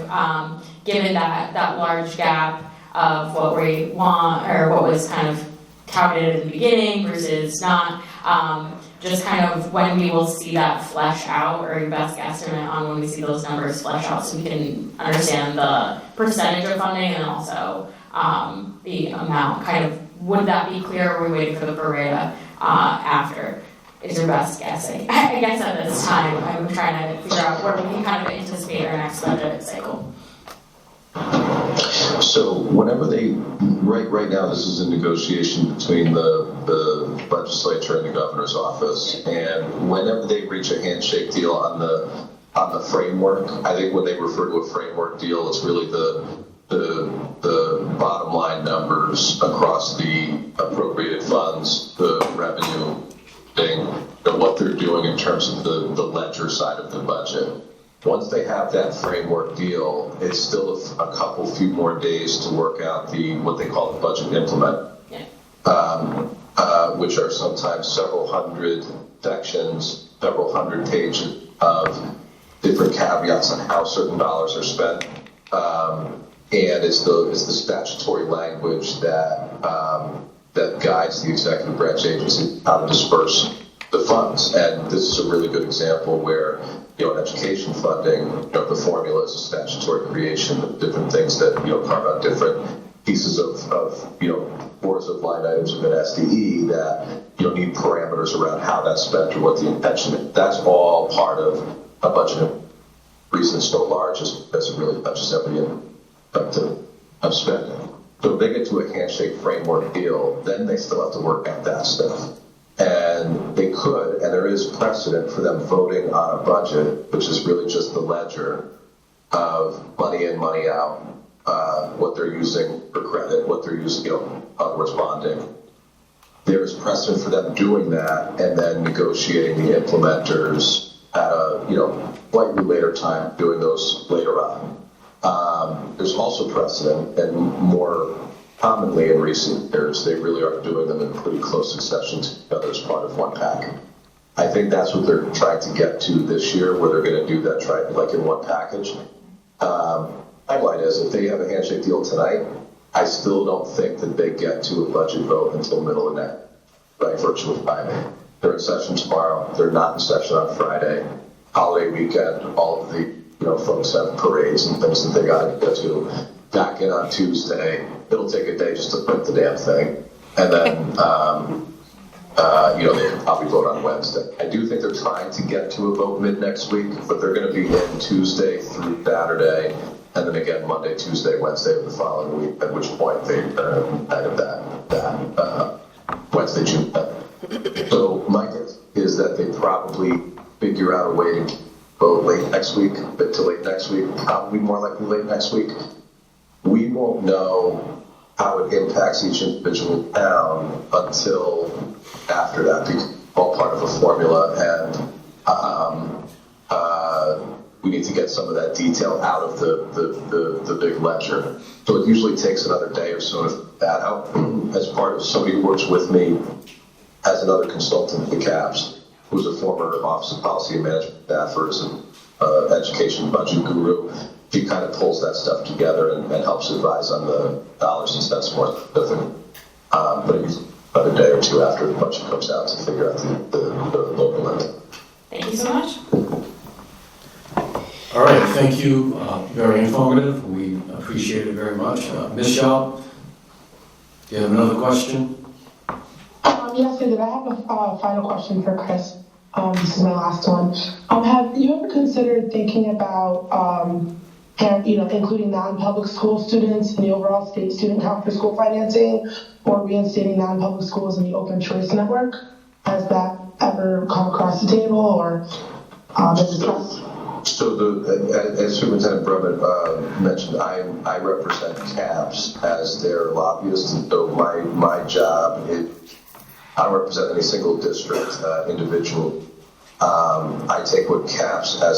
given that large gap of what we want, or what was kind of touted at the beginning versus not, just kind of when we will see that flesh out, or your best guesstimate on when we see those numbers flesh out, so we can understand the percentage of funding and also the amount. Kind of, would that be clear, or are we waiting for the Beretta after? Is your best guessing? I guess at this time, I'm trying to figure out where we can kind of anticipate our next budget cycle. So whenever right now, this is a negotiation between the legislature and the governor's office, and whenever they reach a handshake deal on the framework, I think when they refer to a framework deal, it's really the bottom line numbers across the appropriated funds, the revenue thing, what they're doing in terms of the ledger side of the budget. Once they have that framework deal, it's still a few more days to work out what they call the budget implement, which are sometimes several hundred sections, several hundred pages of different caveats on how certain dollars are spent, and it's the statutory language that guides the executive branch agency how to disperse the funds. And this is a really good example where, education funding, the formula is a statutory creation of different things that, carve out different pieces of boards of line items of an SDE that need parameters around how that's spent or what the intention is. That's all part of a budget. Reason it's so large is because it really touches every aspect of spending. So if they get to a handshake framework deal, then they still have to work at that stuff. And they could, and there is precedent for them voting on a budget, which is really just the ledger of money in, money out, what they're using for credit, what they're using, towards bonding. There is precedent for them doing that and then negotiating the implementers at a, slightly later time, doing those later on. There's also precedent, and more commonly in recent years, they really are doing them in pretty close succession together as part of one pack. I think that's what they're trying to get to this year, where they're going to do that, like in one package. Highlight is, if they have a handshake deal tonight, I still don't think that they get to a budget vote until middle of next, by virtue of timing. They're in session tomorrow. They're not in session on Friday. Holiday weekend, all of the folks have parades and things that they got to get to. Back in on Tuesday. It'll take a day just to print the damn thing, and then they can probably vote on Wednesday. I do think they're trying to get to a vote mid next week, but they're going to be in Tuesday through Saturday, and then again Monday, Tuesday, Wednesday of the following week. At which point they that Wednesday, June 7th. So my guess is that they probably figure out a way to vote late next week, but to late next week, probably more likely late next week. We won't know how it impacts each individual town until after that, because it's all part of a formula, and we need to get some of that detail out of the big ledger. So it usually takes another day or so to figure that out. As part of somebody who works with me as another consultant at the CAPS, who's a former Office of Policy and Management staffer, is an education budget guru. He kind of pulls that stuff together and helps advise on the dollars and cents more specific. But it usually about a day or two after the budget comes out to figure out the local limit. Thank you so much. All right, thank you. Very informative. We appreciate it very much. Ms. Shaw, do you have another question? Yes, I did. I have a final question for Chris. This is my last one. Have you ever considered thinking about, including non-public school students in the overall state student count for school financing, or reinstating non-public schools in the open choice network? Has that ever come across the table, or been discussed? So as Superintendent Brummett mentioned, I represent CAPS as their lobbyist, and so my job is, I don't represent any single district individual. I take what CAPS they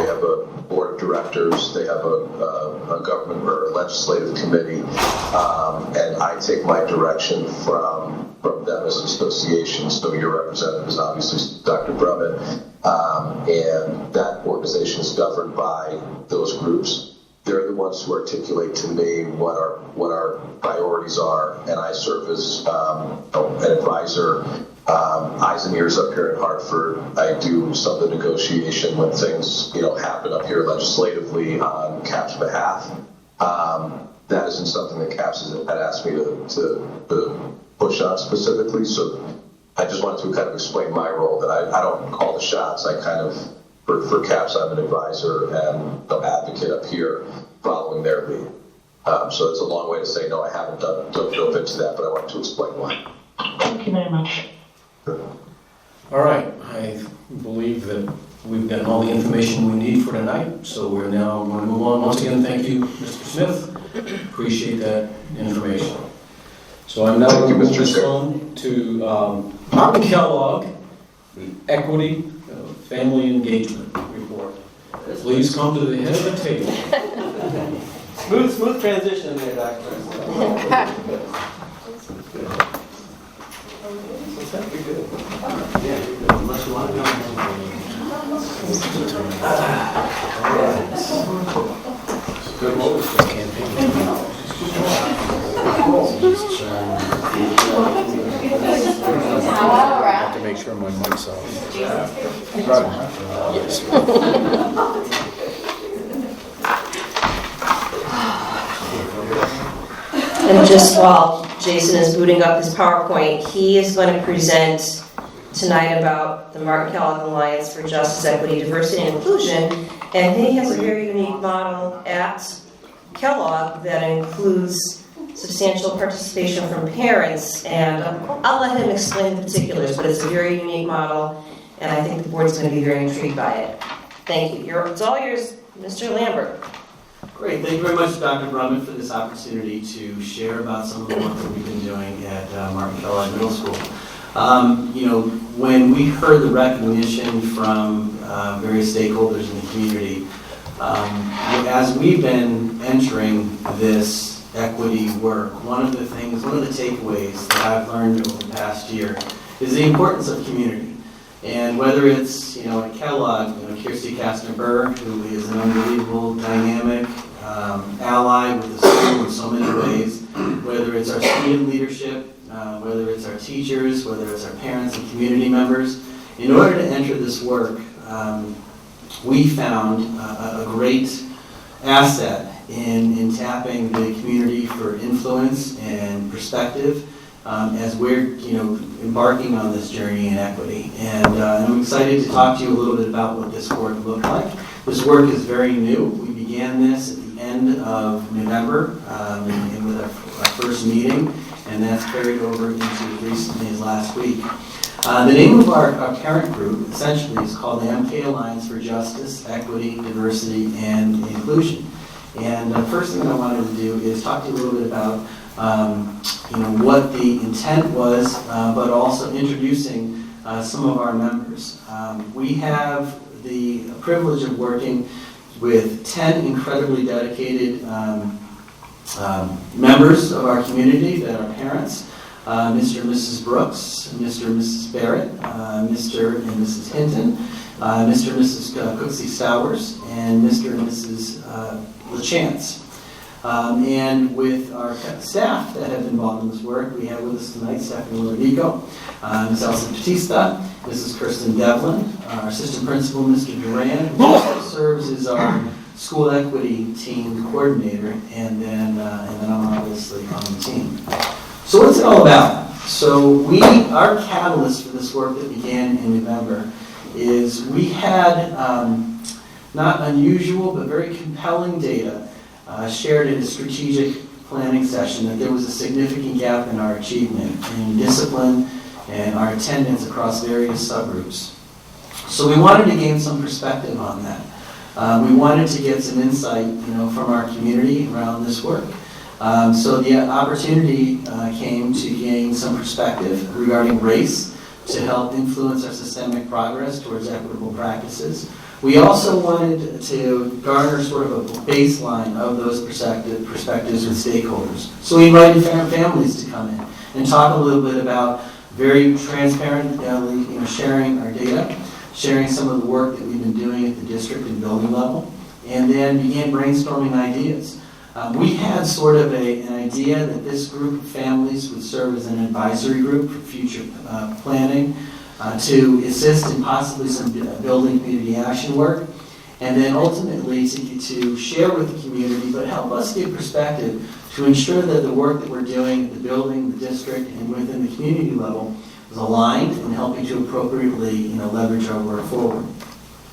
have a board of directors, they have a government or a legislative committee, and I take my direction from them as an association. So your representative is obviously Dr. Brummett, and that organization is governed by those groups. They're the ones who articulate to me what our priorities are, and I serve as an advisor, eyes and ears up here in Hartford. I do some of the negotiation when things happen up here legislatively on CAP's behalf. That isn't something that CAPS had asked me to push on specifically, so I just wanted to kind of explain my role, that I don't call the shots. I kind of, for CAPS, I'm an advisor and an advocate up here following their lead. So it's a long way to say, no, I haven't dove into that, but I wanted to explain why. Thank you very much. Sure. All right, I believe that we've gotten all the information we need for tonight, so we're now going to move on. Once again, thank you, Mr. Smith. Appreciate that information. So I'm now going to move this on to Martin Kellogg, the Equity Family Engagement Report. Please come to the head of the table. Smooth transition there, Doctor. You're good. Yeah, you're good. Unless you want to Good move. I have to make sure my mic's off. Yes. And just while Jason is booting up his PowerPoint, he is going to present tonight about the Martin Kellogg Alliance for Justice, Equity, Diversity, and Inclusion. And he has a very unique model at Kellogg that includes substantial participation from parents. And I'll let him explain the particulars, but it's a very unique model, and I think the board's going to be very intrigued by it. Thank you. It's all yours, Mr. Lambert. Great, thank you very much, Dr. Brumman, for this opportunity to share about some of the work that we've been doing at Martin Kellogg Middle School. When we heard the recognition from various stakeholders in the community, as we've been entering this equity work, one of the takeaways that I've learned over the past year is the importance of community. And whether it's, at Kellogg, Kirsty Kastner-Burr, who is an unbelievable, dynamic ally with the school in so many ways, whether it's our student leadership, whether it's our teachers, whether it's our parents and community members, in order to enter this work, we found a great asset in tapping the community for influence and perspective as we're embarking on this journey in equity. And I'm excited to talk to you a little bit about what this work looked like. This work is very new. We began this at the end of November and with our first meeting, and that's carried over into as recently as last week. The name of our parent group essentially is called the MK Alliance for Justice, Equity, Diversity, and Inclusion. And the first thing I wanted to do is talk to you a little bit about what the intent was, but also introducing some of our members. We have the privilege of working with 10 incredibly dedicated members of our community that are parents. Mr. and Mrs. Brooks, Mr. and Mrs. Barrett, Mr. and Mrs. Hinton, Mr. and Mrs. Cooksey Stowers, and Mr. and Mrs. LaChance. And with our staff that have been involved in this work, we have with us tonight Stephanie Lorico, Ms. Elsa Batista, Mrs. Kirsten Devlin, our assistant principal, Mr. Duran, who also serves as our school equity team coordinator, and then I'm obviously on the team. So what's it all about? So our catalyst for this work that began in November is we had not unusual but very compelling data shared in a strategic planning session that there was a significant gap in our achievement in discipline and our attendance across various subgroups. So we wanted to gain some perspective on that. We wanted to get some insight, from our community around this work. So the opportunity came to gain some perspective regarding race to help influence our systemic progress towards equitable practices. We also wanted to garner sort of a baseline of those perspectives with stakeholders. So we invited families to come in and talk a little bit about very transparently, sharing our data, sharing some of the work that we've been doing at the district and building level, and then began brainstorming ideas. We had sort of an idea that this group of families would serve as an advisory group for future planning to assist in possibly some building community action work, and then ultimately to share with the community, but help us give perspective to ensure that the work that we're doing at the building, the district, and within the community level is aligned and helping to appropriately leverage our work forward.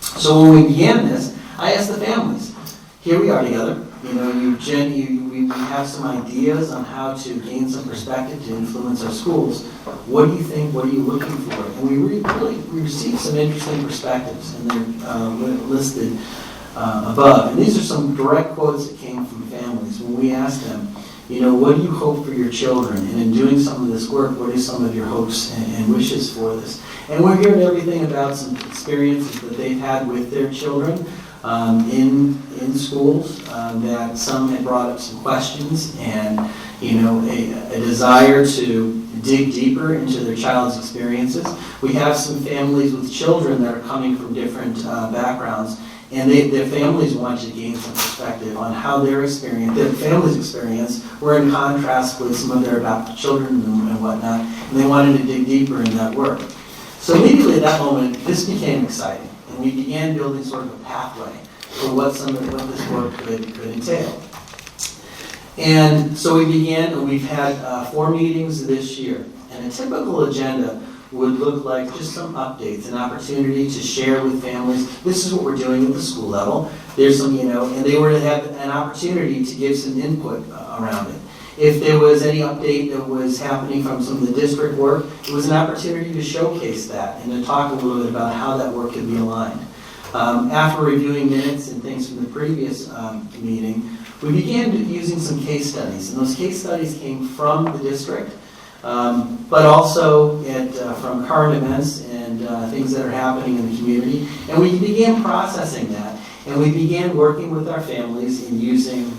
So when we began this, I asked the families, here we are together. We have some ideas on how to gain some perspective to influence our schools. What do you think? What are you looking for? And we received some interesting perspectives, and they're listed above. And these are some direct quotes that came from families when we asked them, what do you hope for your children? And in doing some of this work, what are some of your hopes and wishes for this? And we're hearing everything about some experiences that they've had with their children in schools, that some had brought up some questions and a desire to dig deeper into their child's experiences. We have some families with children that are coming from different backgrounds, and their families want to gain some perspective on how their family's experience were in contrast with some of their adopted children and whatnot, and they wanted to dig deeper in that work. So immediately at that moment, this became exciting. And we began building sort of a pathway for what this work could entail. And so we began, and we've had 4 meetings this year. And a typical agenda would look like just some updates, an opportunity to share with families, this is what we're doing at the school level. There's some, and they were to have an opportunity to give some input around it. If there was any update that was happening from some of the district work, it was an opportunity to showcase that and to talk a little bit about how that work could be aligned. After reviewing minutes and things from the previous meeting, we began using some case studies. And those case studies came from the district, but also from current events and things that are happening in the community. And we began processing that. And we began working with our families in using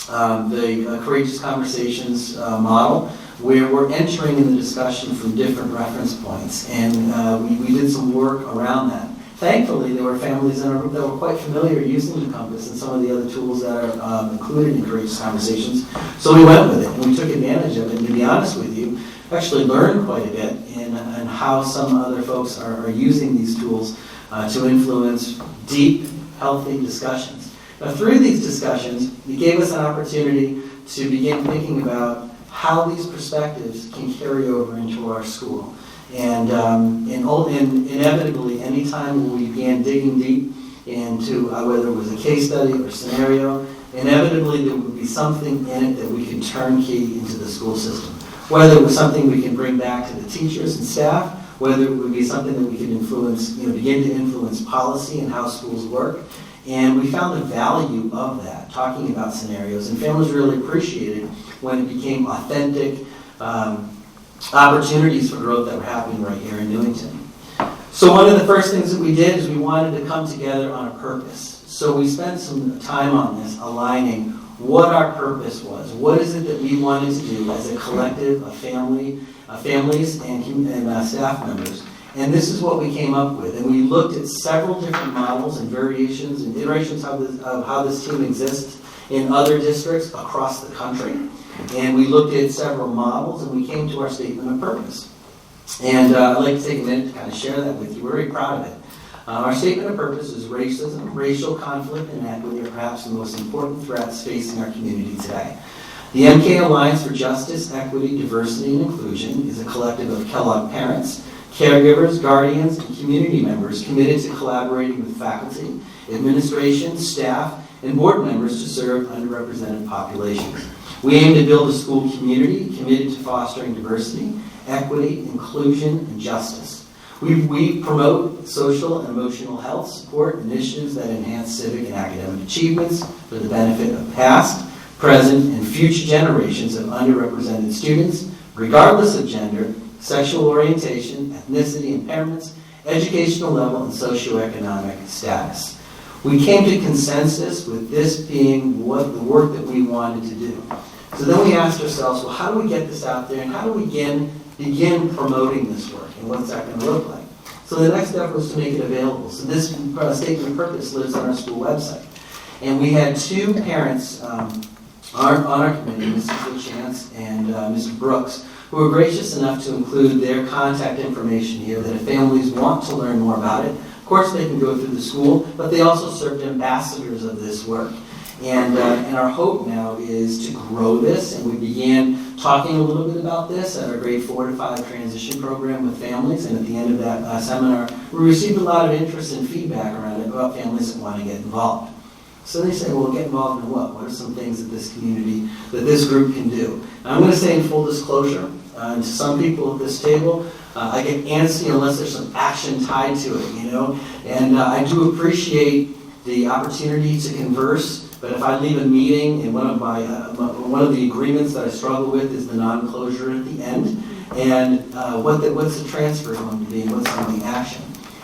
the Courageous Conversations model, where we're entering in the discussion from different reference points. And we did some work around that. Thankfully, there were families that were quite familiar using the compass and some of the other tools that are included in Courageous Conversations. So we went with it, and we took advantage of it. And to be honest with you, actually learned quite a bit in how some other folks are using these tools to influence deep, healthy discussions. Now, through these discussions, it gave us an opportunity to begin thinking about how these perspectives can carry over into our school. And inevitably, anytime we began digging deep into whether it was a case study or scenario, inevitably there would be something in it that we could turnkey into the school system. Whether it was something we can bring back to the teachers and staff, whether it would be something that we could influence, begin to influence policy and how schools work. And we found the value of that, talking about scenarios. And families really appreciated when it became authentic opportunities for growth that were happening right here in Newington. So one of the first things that we did is we wanted to come together on a purpose. So we spent some time on this, aligning what our purpose was. What is it that we wanted to do as a collective, families and staff members. And this is what we came up with. And we looked at several different models and variations and iterations of how this team exists in other districts across the country. And we looked at several models, and we came to our statement of purpose. And I'd like to take a minute to kind of share that with you. We're very proud of it. Our statement of purpose is racism, racial conflict, and inequity are perhaps the most important threats facing our community today. The MK Alliance for Justice, Equity, Diversity, and Inclusion is a collective of Kellogg parents, caregivers, guardians, and community members committed to collaborating with faculty, administration, staff, and board members to serve underrepresented populations. We aim to build a school community committed to fostering diversity, equity, inclusion, and justice. We promote social and emotional health support initiatives that enhance civic and academic achievements for the benefit of past, present, and future generations of underrepresented students, regardless of gender, sexual orientation, ethnicity, impairments, educational level, and socioeconomic status. We came to consensus with this being what the work that we wanted to do. So then we asked ourselves, well, how do we get this out there, and how do we begin promoting this work, and what's that going to look like? So the next step was to make it available. So this statement of purpose lives on our school website. And we had 2 parents on our committee, Mrs. LaChance and Mr. Brooks, who were gracious enough to include their contact information here, that if families want to learn more about it, of course they can go through the school, but they also served ambassadors of this work. And our hope now is to grow this, and we began talking a little bit about this at our grade 4 to 5 transition program with families, and at the end of that seminar, we received a lot of interest and feedback around it about families that want to get involved. So they say, well, get involved in what? What are some things that this community, that this group can do? And I'm going to say in full disclosure, to some people at this table, I get antsy unless there's some action tied to it, And I do appreciate the opportunity to converse, but if I leave a meeting, and one of the agreements that I struggle with is the non-closure at the end, and what's the transfer going to be, and what's some of the action.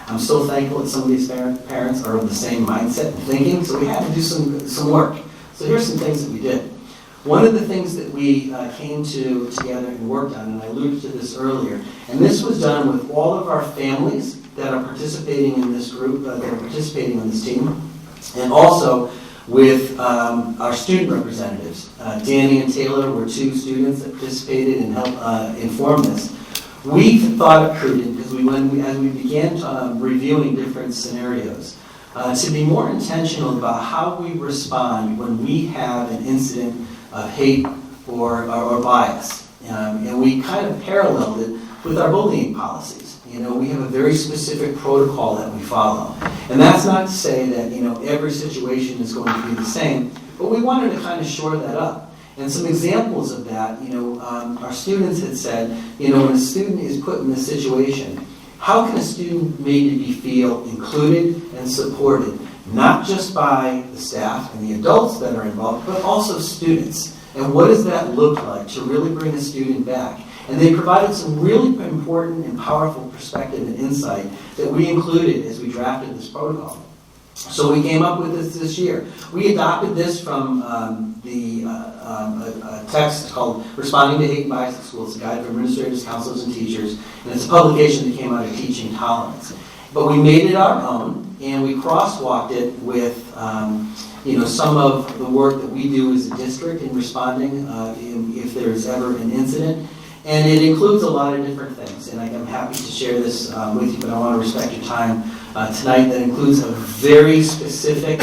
I'm so thankful that some of these parents are of the same mindset and thinking, so we had to do some work. So here's some things that we did. One of the things that we came together and worked on, and I alluded to this earlier, and this was done with all of our families that are participating in this group, that are participating on this team, and also with our student representatives. Danny and Taylor were 2 students that participated and helped inform this. We thought it prudent, because as we began reviewing different scenarios, to be more intentional about how we respond when we have an incident of hate or bias. And we kind of paralleled it with our bullying policies. You know, we have a very specific protocol that we follow. And that's not to say that, you know, every situation is going to be the same, but we wanted to kind of shore that up. And some examples of that, you know, our students had said, you know, when a student is put in this situation, how can a student maybe feel included and supported, not just by the staff and the adults that are involved, but also students? And what does that look like to really bring a student back? And they provided some really important and powerful perspective and insight that we included as we drafted this protocol. So we came up with this year. We adopted this from a text called Responding to Hate and Bias in Schools, a guide for administrators, counselors, and teachers. And it's a publication that came out of Teaching Tolerance. But we made it our own, and we crosswalked it with you know, some of the work that we do as a district in responding if there's ever an incident. And it includes a lot of different things. And I'm happy to share this with you, but I want to respect your time tonight. That includes a very specific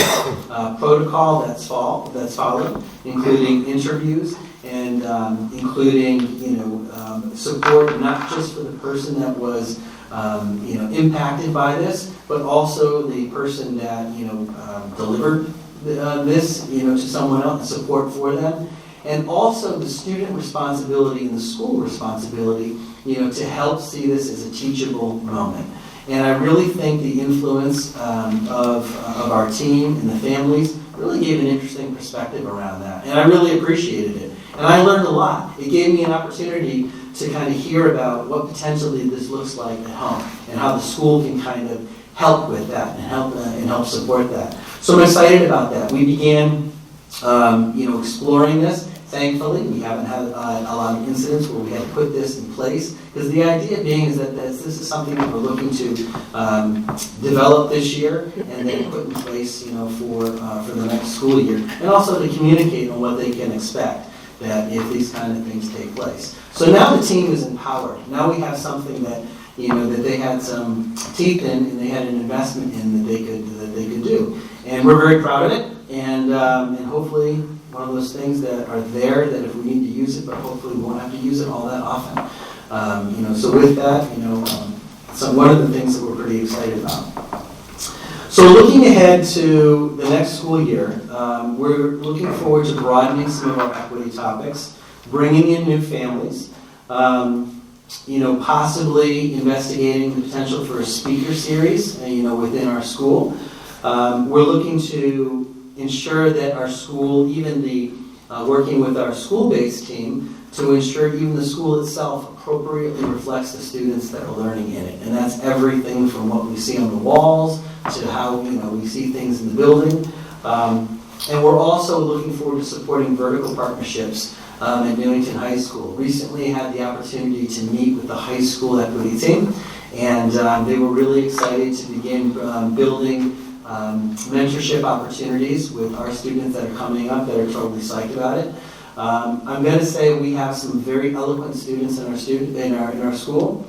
protocol that's followed, including interviews and including, you know, support not just for the person that was you know, impacted by this, but also the person that, you know, delivered this, you know, to someone else, support for them. And also the student responsibility and the school responsibility, you know, to help see this as a teachable moment. And I really think the influence of our team and the families really gave an interesting perspective around that. And I really appreciated it. And I learned a lot. It gave me an opportunity to kind of hear about what potentially this looks like at home and how the school can kind of help with that and help support that. So I'm excited about that. We began you know, exploring this. Thankfully, we haven't had a lot of incidents where we had to put this in place, because the idea being is that this is something that we're looking to develop this year and then put in place, you know, for the next school year, and also to communicate on what they can expect that if these kind of things take place. So now the team is empowered. Now we have something that, you know, that they had some teeth in and they had an investment in that they could do, and we're very proud of it. And hopefully one of those things that are there that if we need to use it, but hopefully we won't have to use it all that often. You know, so with that, you know, so one of the things that we're pretty excited about. So looking ahead to the next school year, we're looking forward to broadening some of our equity topics, bringing in new families, you know, possibly investigating the potential for a speaker series, you know, within our school. We're looking to ensure that our school, even the working with our school-based team, to ensure even the school itself appropriately reflects the students that are learning in it. And that's everything from what we see on the walls to how, you know, we see things in the building. And we're also looking forward to supporting vertical partnerships at Newington High School. Recently had the opportunity to meet with the high school equity team, and they were really excited to begin building mentorship opportunities with our students that are coming up that are totally psyched about it. I'm going to say we have some very eloquent students in our school.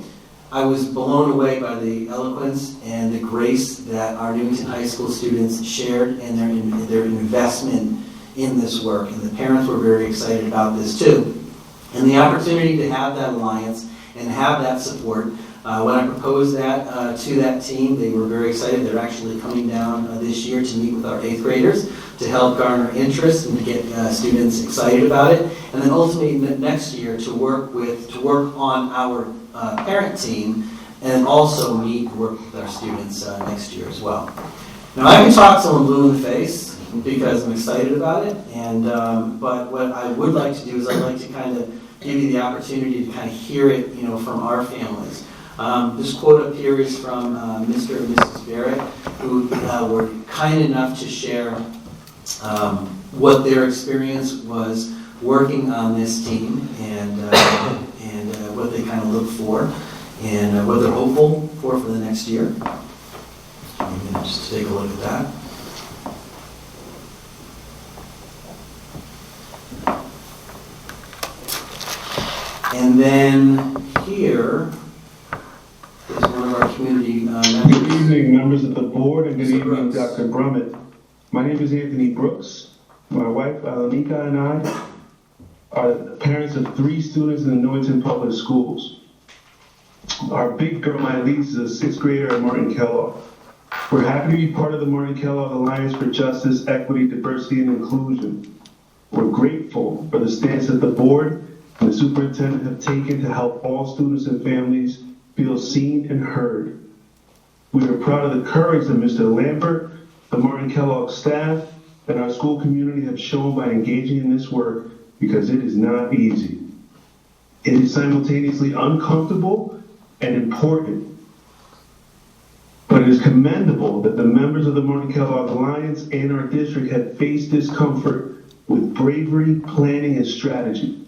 I was blown away by the eloquence and the grace that our Newington High School students shared and their investment in this work. And the parents were very excited about this too. And the opportunity to have that alliance and have that support. When I proposed that to that team, they were very excited. They're actually coming down this year to meet with our 8th graders to help garner interest and to get students excited about it. And then ultimately next year to work on our parent team and also work with our students next year as well. Now I can talk someone blue in the face because I'm excited about it. And but what I would like to do is I'd like to kind of give you the opportunity to kind of hear it, you know, from our families. This quote up here is from Mr. and Mrs. Barrett, who were kind enough to share what their experience was working on this team and what they kind of look for and what they're hopeful for the next year. Just take a look at that. And then here is one of our community members. evening, members of the board, and good Mr. evening, Brooks. Dr. Brummett. My name is Anthony Brooks. My wife, Alanika, and I are the parents of 3 students in the Newington Public Schools. Our big girl, Elise, is a 6th grader at Martin Kellogg. We're happy to be part of the Martin Kellogg Alliance for Justice, Equity, Diversity, and Inclusion. We're grateful for the stance that the board and the superintendent have taken to help all students and families feel seen and heard. We are proud of the courage that Mr. Lambert, the Martin Kellogg staff, and our school community have shown by engaging in this work, because it is not easy. It is simultaneously uncomfortable and important. But it is commendable that the members of the Martin Kellogg Alliance and our district have faced discomfort with bravery, planning, and strategy.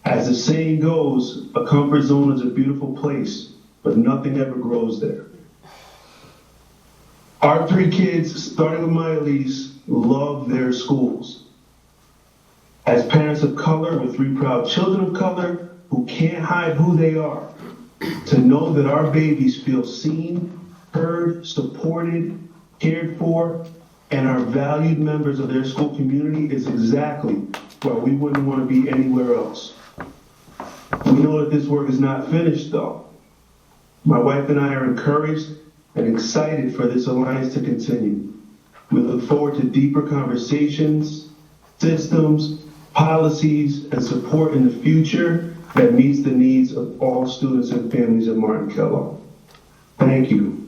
As the saying goes, a comfort zone is a beautiful place, but nothing ever grows there. Our 3 kids, starting with my Elise, love their schools. As parents of color with 3 proud children of color who can't hide who they are, to know that our babies feel seen, heard, supported, cared for, and are valued members of their school community is exactly why we wouldn't want to be anywhere else. We know that this work is not finished, though. My wife and I are encouraged and excited for this alliance to continue. We look forward to deeper conversations, systems, policies, and support in the future that meets the needs of all students and families at Martin Kellogg. Thank you.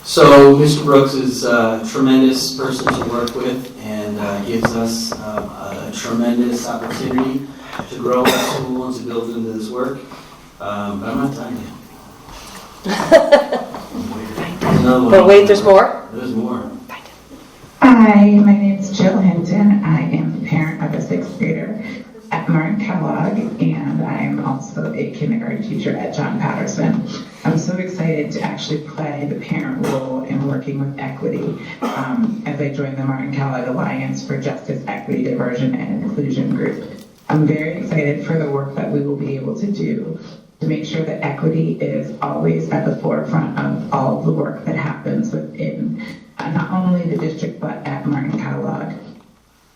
So Mr. Brooks is a tremendous person to work with and gives us a tremendous opportunity to grow our school and to build into this work. But I'm not done yet. But wait, there's more? There's more. Hi, my name is Jill Hinton. I am the parent of a 6th grader at Martin Kellogg, and I'm also a kindergarten teacher at John Patterson. I'm so excited to actually play the parent role in working with equity as I join the Martin Kellogg Alliance for Justice, Equity, Diversion, and Inclusion group. I'm very excited for the work that we will be able to do to make sure that equity is always at the forefront of all the work that happens within not only the district but at Martin Kellogg.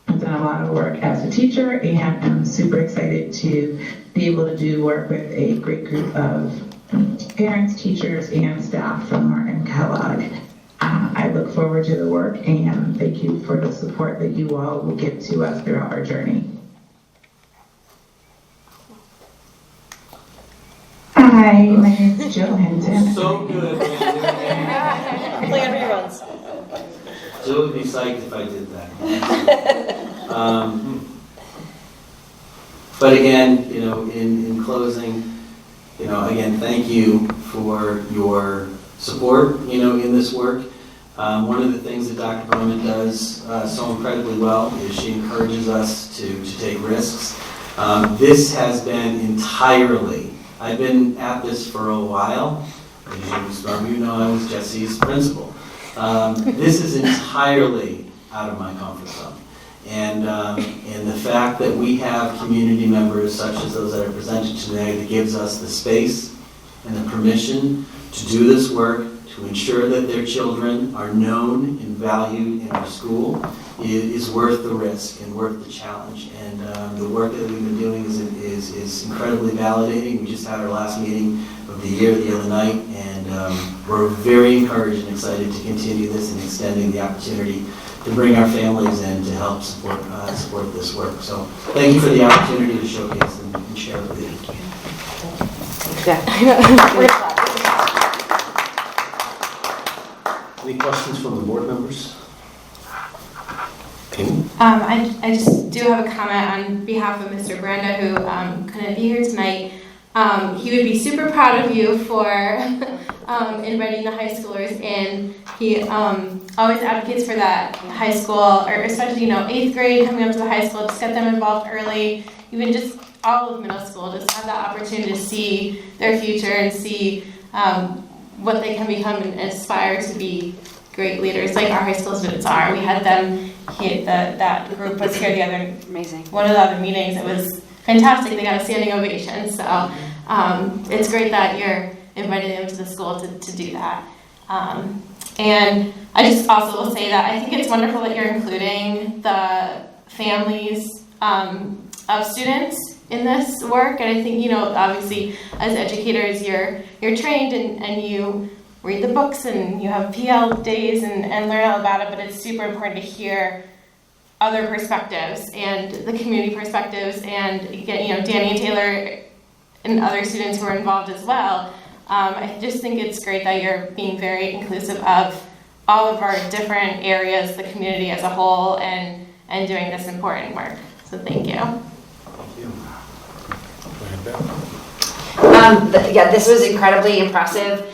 I've done a lot of work as a teacher, and I'm super excited to be able to do work with a great group of parents, teachers, and staff from Martin Kellogg. I look forward to the work, and thank you for the support that you all will give to us throughout our journey. Hi, my name is Jill Hinton. So good. Play on reruns. Jill would be psyched if I did that. But again, in closing, again, thank you for your support, in this work. One of the things that Dr. Brummett does so incredibly well is she encourages us to take risks. This has been entirely, I've been at this for a while. As some of you know, I was Jesse's principal. This is entirely out of my comfort zone. And the fact that we have community members such as those that are presented today that gives us the space and the permission to do this work, to ensure that their children are known and valued in our school is worth the risk and worth the challenge. And the work that we've been doing is incredibly validating. We just had our last meeting of the year the other night, and we're very encouraged and excited to continue this and extending the opportunity to bring our families in to help support this work. So thank you for the opportunity to showcase and share it with you. Any questions from the board members? I just do have a comment on behalf of Mr. Branda, who couldn't be here tonight. He would be super proud of you for inviting the high schoolers in. He always advocates for that high school, or especially 8th grade coming up to the high school, just get them involved early. Even just all of middle school, just have that opportunity to see their future and see what they can become and aspire to be great leaders like our high school students are. We had them here, that group was here the other, amazing. One of the other meetings. It was fantastic. They got a standing ovation. So it's great that you're inviting them to the school to do that. And I just also will say that I think it's wonderful that you're including the families of students in this work. And I think, obviously as educators, you're trained and you read the books and you have PL days and learn all about it, but it's super important to hear other perspectives and the community perspectives and Danny and Taylor and other students who are involved as well. I just think it's great that you're being very inclusive of all of our different areas, the community as a whole, and doing this important work. So thank you. This was incredibly impressive.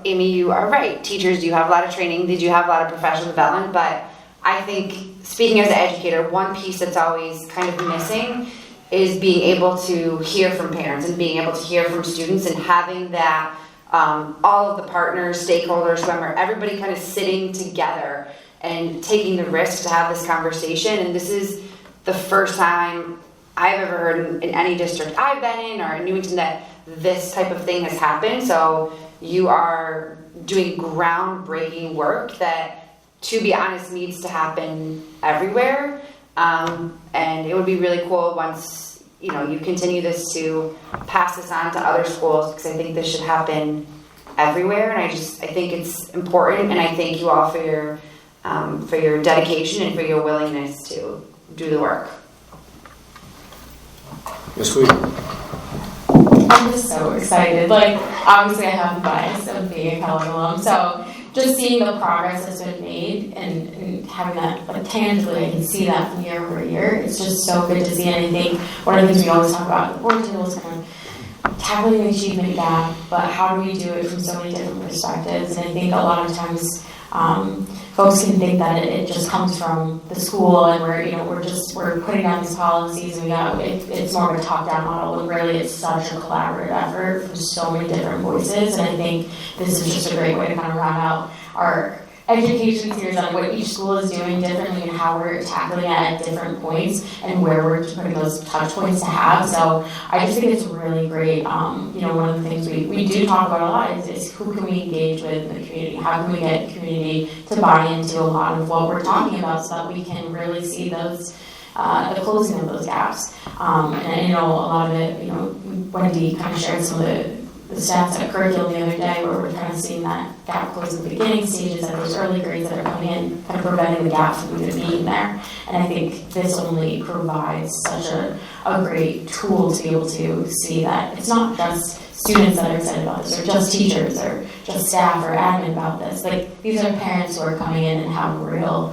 Amy, you are right. Teachers do have a lot of training. They do have a lot of professional development, but I think, speaking as an educator, one piece that's always kind of missing is being able to hear from parents and being able to hear from students and having that, all of the partners, stakeholders, whoever, everybody kind of sitting together and taking the risk to have this conversation. And this is the first time I've ever heard in any district I've been in or in Newington that this type of thing has happened. So you are doing groundbreaking work that, to be honest, needs to happen everywhere. And it would be really cool once you continue this to pass this on to other schools, because I think this should happen everywhere. And I think it's important, and I thank you all for your dedication and for your willingness to do the work. Yes, we. I'm just so excited. Obviously I have the bias of being a Kellogg alum, so just seeing the progress that's been made and having that tangibly, I can see that from year over year. It's just so good to see. And I think one of the things we always talk about at the board table is kind of tackling the achievement gap, but how do we do it from so many different perspectives? And I think a lot of times folks can think that it just comes from the school and we're putting down these policies and it's more of a top-down model, when really it's such a collaborative effort from so many different voices. And I think this is just a great way to kind of round out our education series on what each school is doing differently and how we're tackling it at different points and where we're putting those touch points to have. So I just think it's really great. One of the things we do talk about a lot is who can we engage with in the community? How can we get the community to buy into a lot of what we're talking about so that we can really see those the closing of those gaps. And I know a lot of it, Wendy kind of shared some of the stats at curriculum the other day, where we're kind of seeing that gap close in the beginning stages at those early grades that are coming in, kind of preventing the gaps from even being there. And I think this only provides such a great tool to be able to see that it's not just students that are excited about this, or just teachers, or just staff or admin about this. These are parents who are coming in and have a real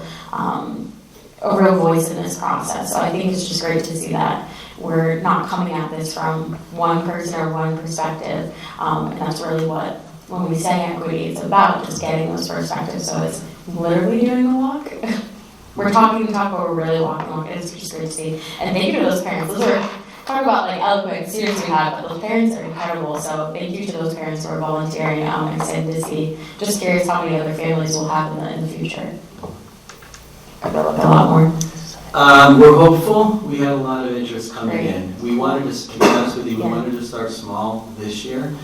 voice in this process. So I think it's just great to see that we're not coming at this from one person or one perspective, and that's really what, when we say equity, it's about just getting those perspectives. So it's literally doing the walk. We're talking the talk, but we're really walking the walk. It's just great to see. And thank you to those parents. Those are, talk about eloquent students we have, but those parents are incredible. So thank you to those parents who are volunteering. I'm excited to see. Just curious how many other families we'll have in the future. A lot more. We're hopeful. We had a lot of interest coming in. We wanted to, be honest with you, we wanted to start small this year,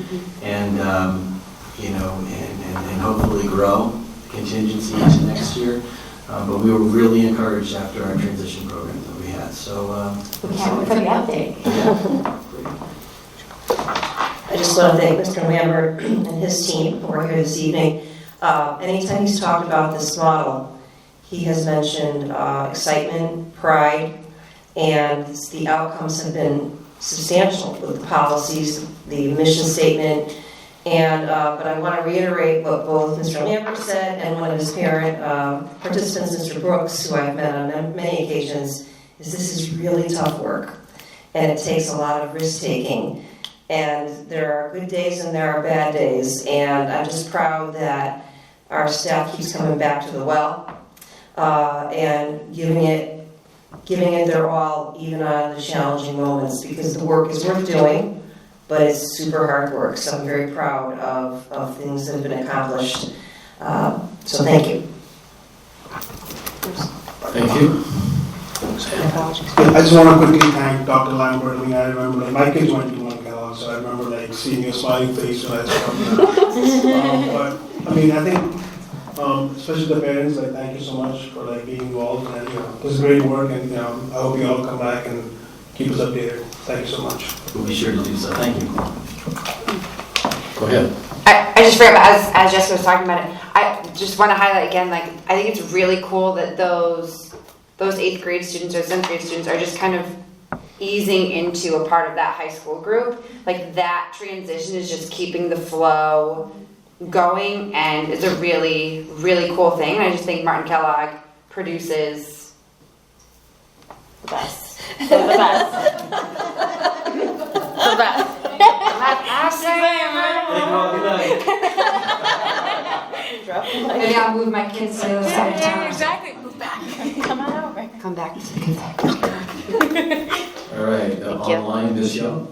and and hopefully grow contingency into next year. But we were really encouraged after our transition program that we had. So we can't wait for the update. I just want to thank Mr. Lambert and his team who are here this evening. Anytime he's talked about this model, he has mentioned excitement, pride, and the outcomes have been substantial with the policies, the mission statement, and but I want to reiterate what both Mr. Lambert said and one of his parent participants, Mr. Brooks, who I've met on many occasions, is this is really tough work, and it takes a lot of risk-taking, and there are good days and there are bad days, and I'm just proud that our staff keeps coming back to the well. And giving it their all, even on the challenging moments, because the work is worth doing, but it's super hard work. So I'm very proud of things that have been accomplished. So thank you. Thank you. I just want to quickly thank Dr. Lambert. I remember my kids went to one Kellogg, so I remember like seeing your smiling face when I saw you. But I mean, I think, especially the parents, like thank you so much for like being involved, and this is great work, and I hope you all come back and keep us updated. Thank you so much. We'll be sure to do so. Thank you. Go ahead. I just forgot, as Jessica was talking about it, I just want to highlight again, like, I think it's really cool that those 8th grade students or 7th grade students are just kind of easing into a part of that high school group. Like, that transition is just keeping the flow going, and it's a really, really cool thing. And I just think Martin Kellogg produces the best. The best. The best. Maybe I'll move my kids to the other side of town. Exactly. Move back. Come on over. Come back. All right, online, Ms. Young.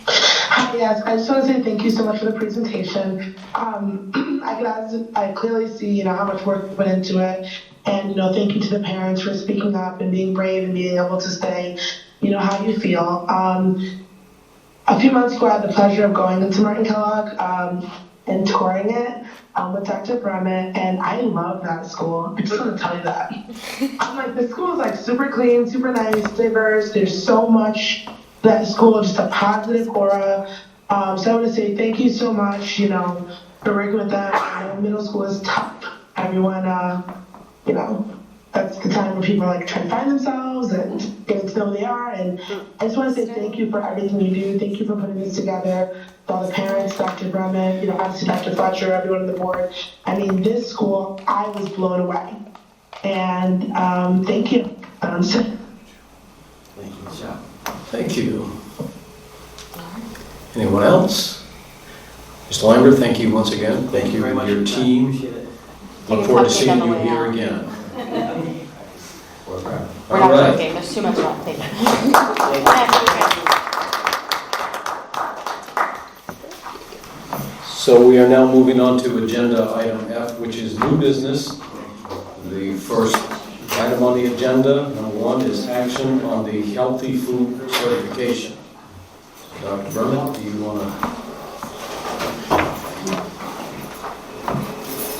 Hi, yes, I just want to say thank you so much for the presentation. I clearly see, how much work went into it, and thank you to the parents for speaking up and being brave and being able to say, how you feel. A few months ago, I had the pleasure of going into Martin Kellogg and touring it with Dr. Brummett, and I love that school. I just want to tell you that. I'm like, the school is like super clean, super nice, diverse. There's so much that school, just a positive aura. So I want to say thank you so much, for working with them. Middle school is tough. Everyone, that's the time where people are like trying to find themselves and getting to know who they are. And I just want to say thank you for everything you do. Thank you for putting this together. To all the parents, Dr. Brummett, obviously Dr. Fletcher, everyone on the board. I mean, this school, I was blown away. And thank you. Thank you, Michelle. Thank you. Anyone else? Mr. Lambert, thank you once again. Thank you very much. Your team. Appreciate it. Look forward to seeing you here again. We're All not right. joking. There's too much left. Thank you. So we are now moving on to agenda item F, which is new business. The first item on the agenda, number 1, is action on the healthy food certification. Dr. Brummett, do you want to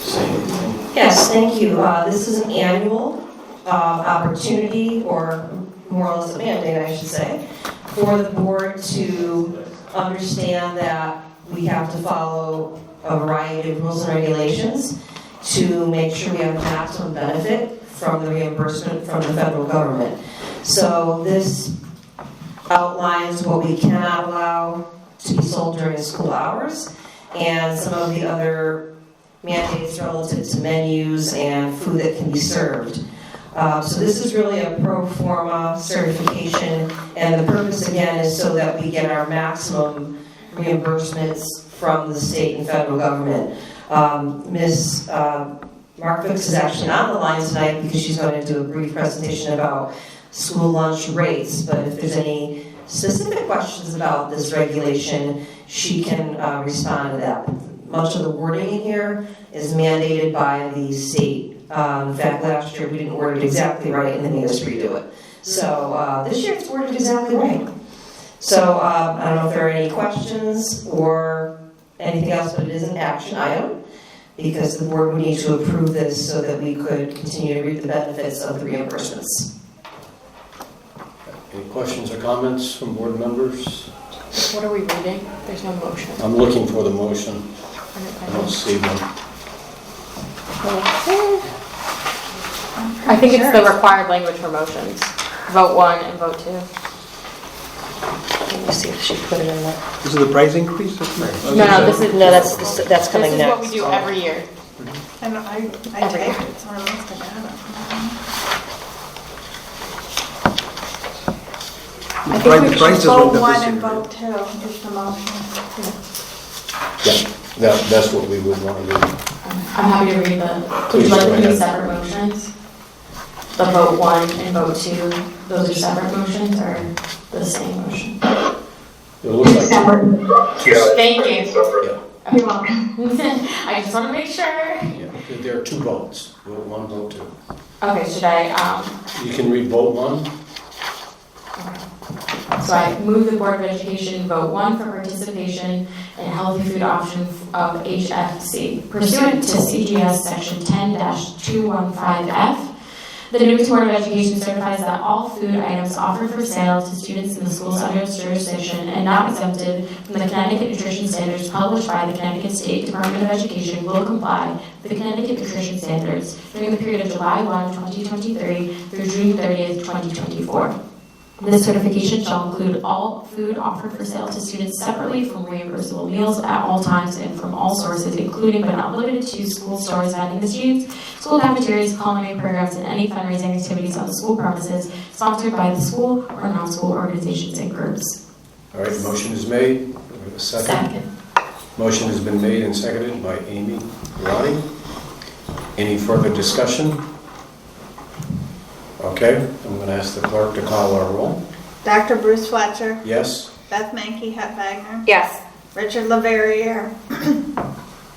say anything? Yes, thank you. This is an annual opportunity, or more or less a mandate, I should say, for the board to understand that we have to follow a variety of rules and regulations to make sure we have maximum benefit from the reimbursement from the federal government. So this outlines what we cannot allow to be sold during school hours and some of the other mandates relative to menus and food that can be served. So this is really a pro forma certification, and the purpose again is so that we get our maximum reimbursements from the state and federal government. Ms. Markovix is actually on the line tonight because she's going to do a brief presentation about school lunch rates, but if there's any specific questions about this regulation, she can respond to that. Much of the wording in here is mandated by the state. In fact, last year we didn't word it exactly right and then they just redo it. So this year it's worded exactly right. So I don't know if there are any questions or anything else, but it is an action item because the board would need to approve this so that we could continue to reap the benefits of the reimbursements. Any questions or comments from board members? What are we reading? There's no motion. I'm looking for the motion. I don't see one. I think it's the required language for motions. Vote 1 and vote 2. Let me see if she put it in there. This is the price increase? That's coming This is next. what we do every year. And I typed it, so I must have got it. I think we should Vote 1 and vote 2 is the motion. Yeah, that's what we would want to do. I'm happy to read would you like to do separate motions? The vote 1 and vote 2, those are separate motions or the same motion? It looks like Thank you. Yeah. You're welcome. I just want to make sure. Yeah, there are 2 votes. Vote 1, vote 2. Okay, should I, You can read vote 1. So I move the Board of Education vote 1 for participation in a healthy food option of HFC. Pursuant to CGS Section 10-215F, the Newington Board of Education certifies that all food items offered for sale to students in the schools under its jurisdiction and not exempted from the Connecticut Nutrition Standards published by the Connecticut State Department of Education will comply with the Connecticut Nutrition Standards during the period of July 1, 2023 through June 30th, 2024. This certification shall include all food offered for sale to students separately from reimbursable meals at all times and from all sources, including but not limited to school stores, vending machines, school cafeterias, culinary programs, and any fundraising activities on the school premises sponsored by the school or non-school organizations and groups. All right, the motion is made. Do we have a second? Motion has been made and seconded by Amy Roddy. Any further discussion? Okay, I'm going to ask the clerk to call our roll. Dr. Bruce Fletcher. Yes. Beth Mankey Wagner. Yes. Richard LaVerriere.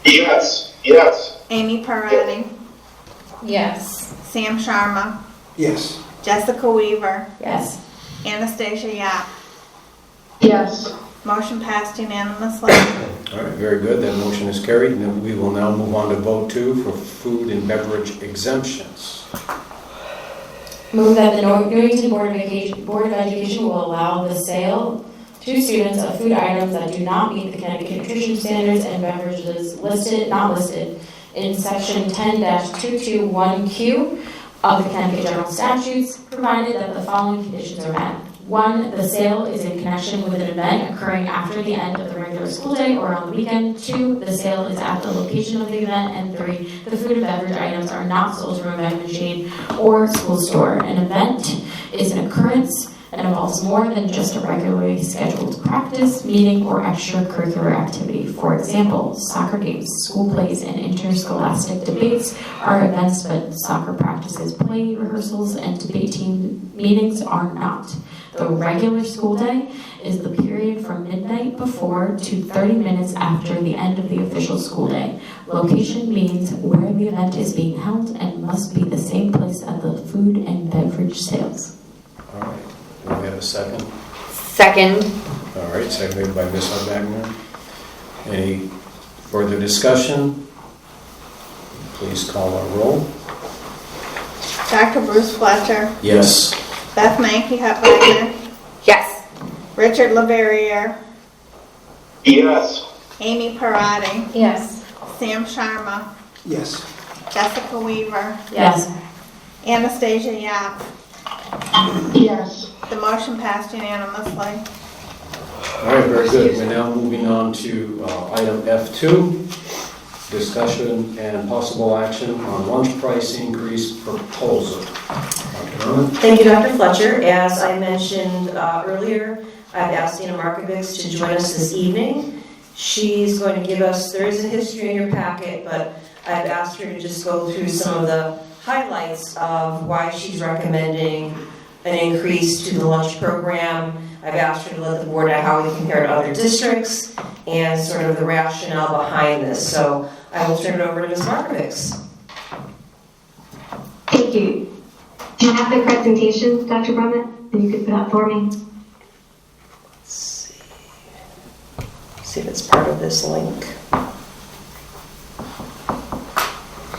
Yes. Yes. Amy Parati. Yes. Sam Sharma. Yes. Jessica Weaver. Yes. Anastasia Yap. Yes. Motion passed unanimously. All right, very good. That motion is carried. And then we will now move on to vote 2 for food and beverage exemptions. Move that the Newington Board of Education will allow the sale to students of food items that do not meet the Connecticut Nutrition Standards and beverages not listed in Section 10-221Q of the Connecticut General Statutes, provided that the following conditions are met. 1, the sale is in connection with an event occurring after the end of the regular school day or on the weekend. 2, the sale is at the location of the event. And 3, the food and beverage items are not sold from a vending machine or school store. An event is an occurrence that involves more than just a regularly scheduled practice, meeting, or extracurricular activity. For example, soccer games, school plays, and interscholastic debates are events, but soccer practices, play rehearsals, and debate team meetings are not. The regular school day is the period from midnight before to 30 minutes after the end of the official school day. Location means where the event is being held and must be the same place as the food and beverage sales. All right. Do we have a second? Second. All right, seconded by Ms. Wagner. Any further discussion? Please call our roll. Dr. Bruce Fletcher. Yes. Beth Mankey Wagner. Yes. Richard LaVerriere. Yes. Amy Parati. Yes. Sam Sharma. Yes. Jessica Weaver. Yes. Anastasia Yap. Yes. The motion passed unanimously. All right, very good. We're now moving on to item F2, discussion and possible action on lunch price increase proposal. Dr. Herman? Thank you, Dr. Fletcher. As I mentioned earlier, I've asked Dina Markovics to join us this evening. She's going to give us, there is a history in your packet, but I've asked her to just go through some of the highlights of why she's recommending an increase to the lunch program. I've asked her to let the board know how we compare to other districts and sort of the rationale behind this. So I will turn it over to Ms. Markovics. Thank you. Do you have the presentation, Dr. Brummett, that you could put up for me? Let's see if it's part of this link.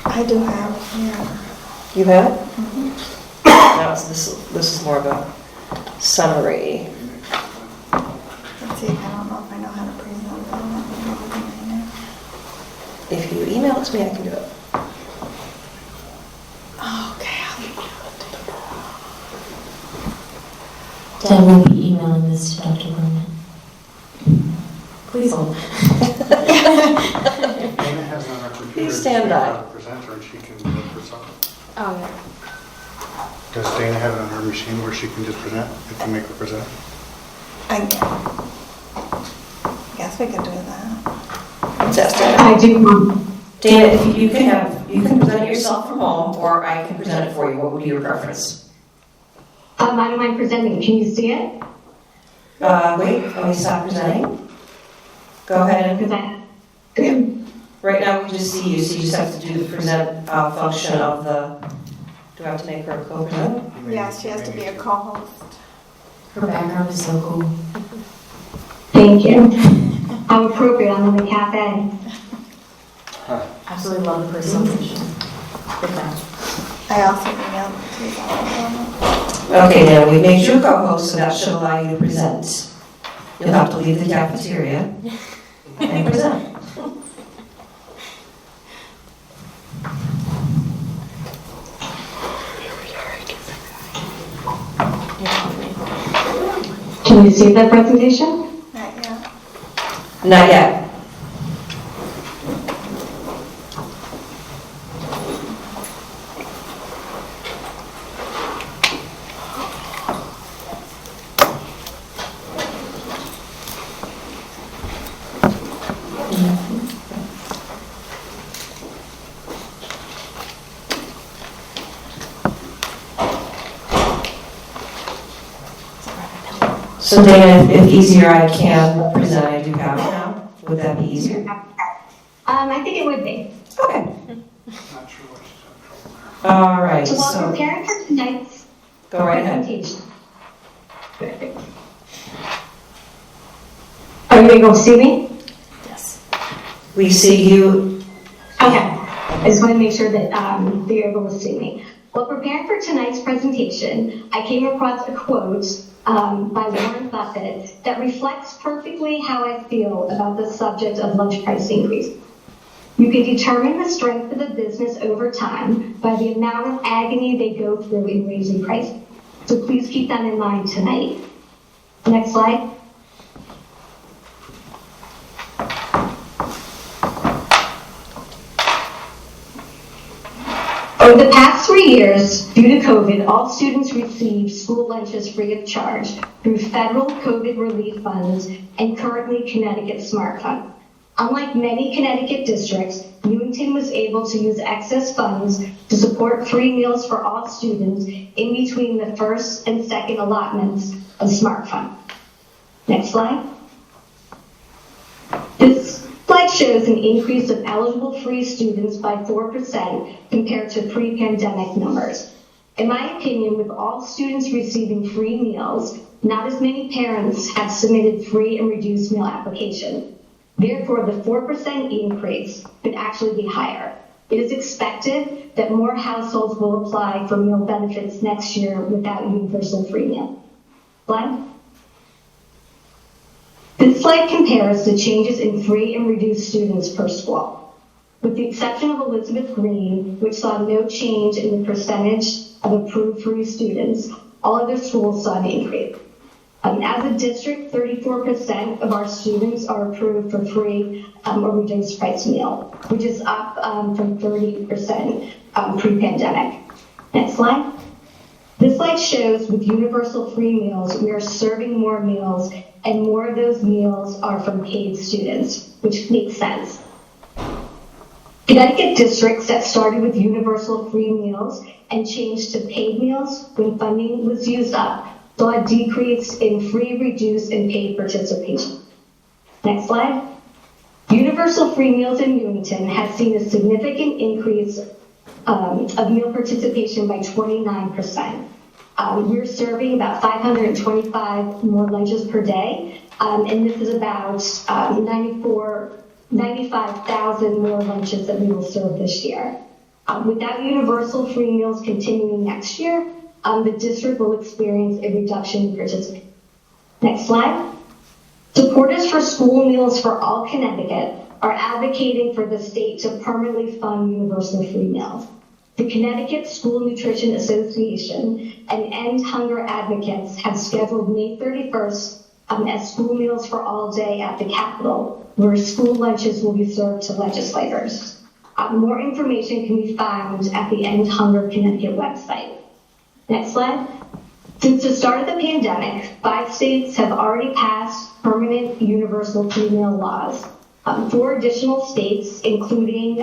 I do have it here. You have it? Mm-hmm. No, this is more of a summary. Let's see, I don't know if I know how to present it. If you email it to me, I can do it. Okay, I'll Deb will be emailing this to Dr. Brummett. Please hold. Dana has it on her computer. Please stand by. Presenter and she can do it herself. Oh, yeah. Does Dana have it on her machine where she can just present? If you make her present? I guess we could do that. Let's ask Dana. I do. Dana, if you can present it yourself from home, or I can present it for you. What would be your preference? I don't mind presenting. Can you see it? Wait, let me stop presenting. Go ahead and present. Right now we just see you, so you just have to do the present function of the. Do I have to make her a co-presenter? Yeah, she has to be a co-host. Her background is so cool. Thank you. How appropriate, I'm in the cafe. Absolutely love the personalization. Good job. I also emailed to you. Okay, now we made you a co-host, so that should allow you to present. You'll have to leave the cafeteria and present. Can you see that presentation? Not yet. Not yet. So Dana, if easier, I can present. I do have it now. Would that be easier? I think it would be. Okay. All right. So while So preparing for tonight's go right ahead. presentation. Are you able to see me? Yes. We see you. Okay. I just want to make sure that you're able to see me. While preparing for tonight's presentation, I came across a quote by Warren Buffett that reflects perfectly how I feel about the subject of lunch price increase. You can determine the strength of a business over time by the amount of agony they go through in raising prices. So please keep that in mind tonight. Next slide. Over the past 3 years, due to COVID, all students received school lunches free of charge through federal COVID relief funds and currently Connecticut Smart Fund. Unlike many Connecticut districts, Newington was able to use excess funds to support free meals for all students in between the first and second allotments of Smart Fund. Next slide. This slide shows an increase of eligible free students by 4% compared to pre-pandemic numbers. In my opinion, with all students receiving free meals, not as many parents have submitted free and reduced meal applications. Therefore, the 4% increase could actually be higher. It is expected that more households will apply for meal benefits next year without universal free meal. Slide. This slide compares the changes in free and reduced students per school. With the exception of Elizabeth Green, which saw no change in the percentage of approved free students, all other schools saw an increase. As a district, 34% of our students are approved for free or reduced price meal, which is up from 30% pre-pandemic. Next slide. This slide shows with universal free meals, we are serving more meals, and more of those meals are from paid students, which makes sense. Connecticut districts that started with universal free meals and changed to paid meals when funding was used up saw a decrease in free, reduced, and paid participation. Next slide. Universal free meals in Newington has seen a significant increase of meal participation by 29%. We're serving about 525 more lunches per day, and this is about 95,000 more lunches that we will serve this year. Without universal free meals continuing next year, the district will experience a reduction in participation. Next slide. Supporters for school meals for all Connecticut are advocating for the state to permanently fund universal free meals. The Connecticut School Nutrition Association and End Hunger Advocates have scheduled May 31st as school meals for all day at the Capitol, where school lunches will be served to legislators. More information can be found at the End Hunger Connecticut website. Next slide. Since the start of the pandemic, 5 states have already passed permanent universal free meal laws. 4 additional states, including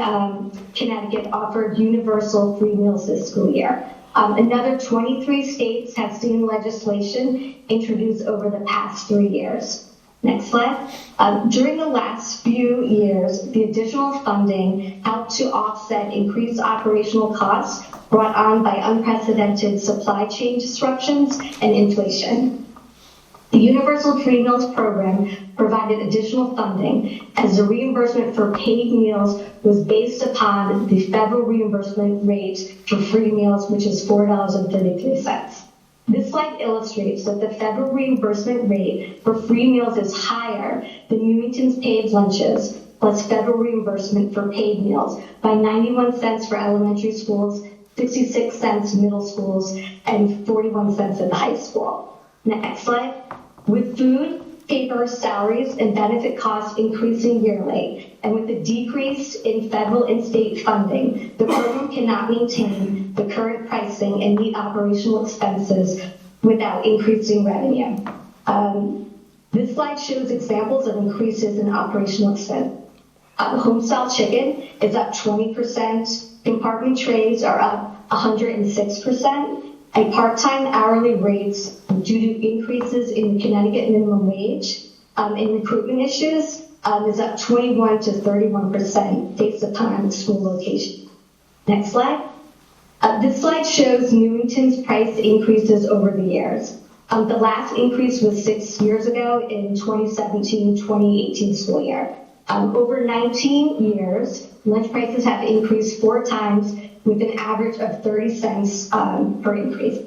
Connecticut, offered universal free meals this school year. Another 23 states have seen legislation introduced over the past 3 years. Next slide. During the last few years, the additional funding helped to offset increased operational costs brought on by unprecedented supply chain disruptions and inflation. The Universal Free Meals Program provided additional funding as the reimbursement for paid meals was based upon the federal reimbursement rate for free meals, which is $4.33. This slide illustrates that the federal reimbursement rate for free meals is higher than Newington's paid lunches plus federal reimbursement for paid meals by 91 cents for elementary schools, 66 cents middle schools, and 41 cents at the high school. Next slide. With food, paper, salaries, and benefit costs increasing yearly, and with the decrease in federal and state funding, the program cannot maintain the current pricing and meet operational expenses without increasing revenue. This slide shows examples of increases in operational expense. Homestyle chicken is up 20%, compartment trays are up 106%, and part-time hourly rates due to increases in the Connecticut minimum wage and recruitment issues is up 21 to 31% based upon school location. Next slide. This slide shows Newington's price increases over the years. The last increase was 6 years ago in 2017-2018 school year. Over 19 years, lunch prices have increased 4 times with an average of 30 cents per increase.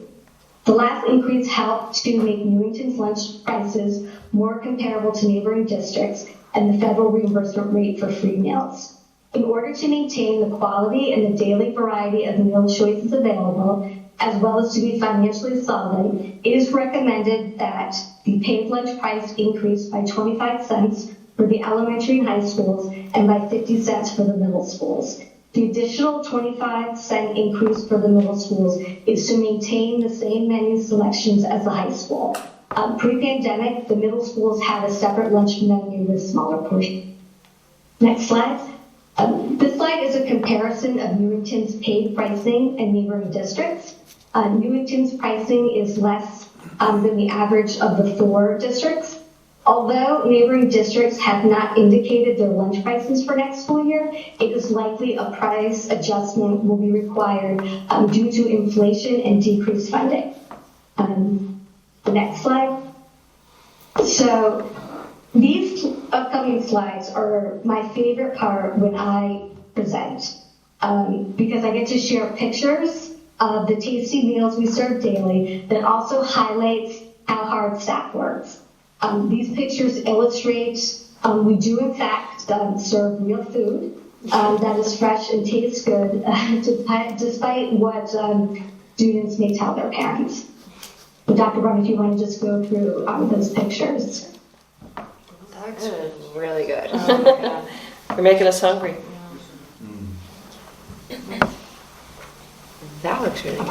The last increase helped to make Newington's lunch prices more comparable to neighboring districts and the federal reimbursement rate for free meals. In order to maintain the quality and the daily variety of meal choices available, as well as to be financially solvent, it is recommended that the paid lunch price increase by 25 cents for the elementary and high schools and by 50 cents for the middle schools. The additional 25-cent increase for the middle schools is to maintain the same menu selections as the high school. Pre-pandemic, the middle schools had a separate lunch menu with smaller portions. Next slide. This slide is a comparison of Newington's paid pricing and neighboring districts. Newington's pricing is less than the average of the 4 districts. Although neighboring districts have not indicated their lunch prices for next school year, it is likely a price adjustment will be required due to inflation and decreased funding. The next slide. So these upcoming slides are my favorite part when I present because I get to share pictures of the tasty meals we serve daily that also highlights how hard staff works. These pictures illustrate we do in fact serve real food that is fresh and tastes good despite what students may tell their parents. But Dr. Brown, if you want to just go through those pictures. That looks really good. You're making us hungry. That looks really good.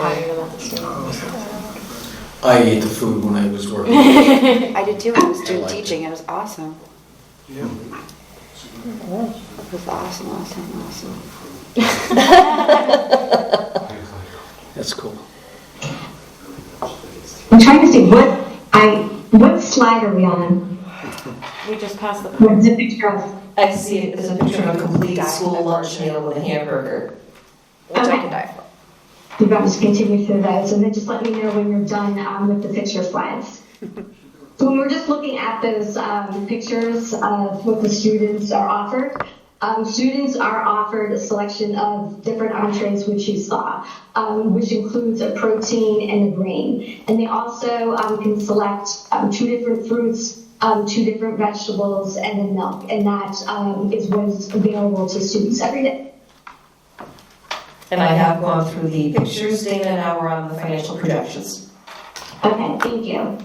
I ate the food when I was working. I did too when I was doing teaching. It was awesome. Yeah. It was awesome. That's cool. I'm trying to see what slide are we on? We just passed the. What's the picture of? I see it as a picture of a complete school lunch meal with a hamburger. Which I can die for. You guys continue through those, and then just let me know when you're done with the picture slides. So when we're just looking at those pictures of what the students are offered, students are offered a selection of different entrees, which you saw, which includes a protein and a grain. And they also can select 2 different fruits, 2 different vegetables, and a milk. And that is what's available to students every day. And I have gone through the pictures, Dana, now we're on the financial projections. Okay, thank you.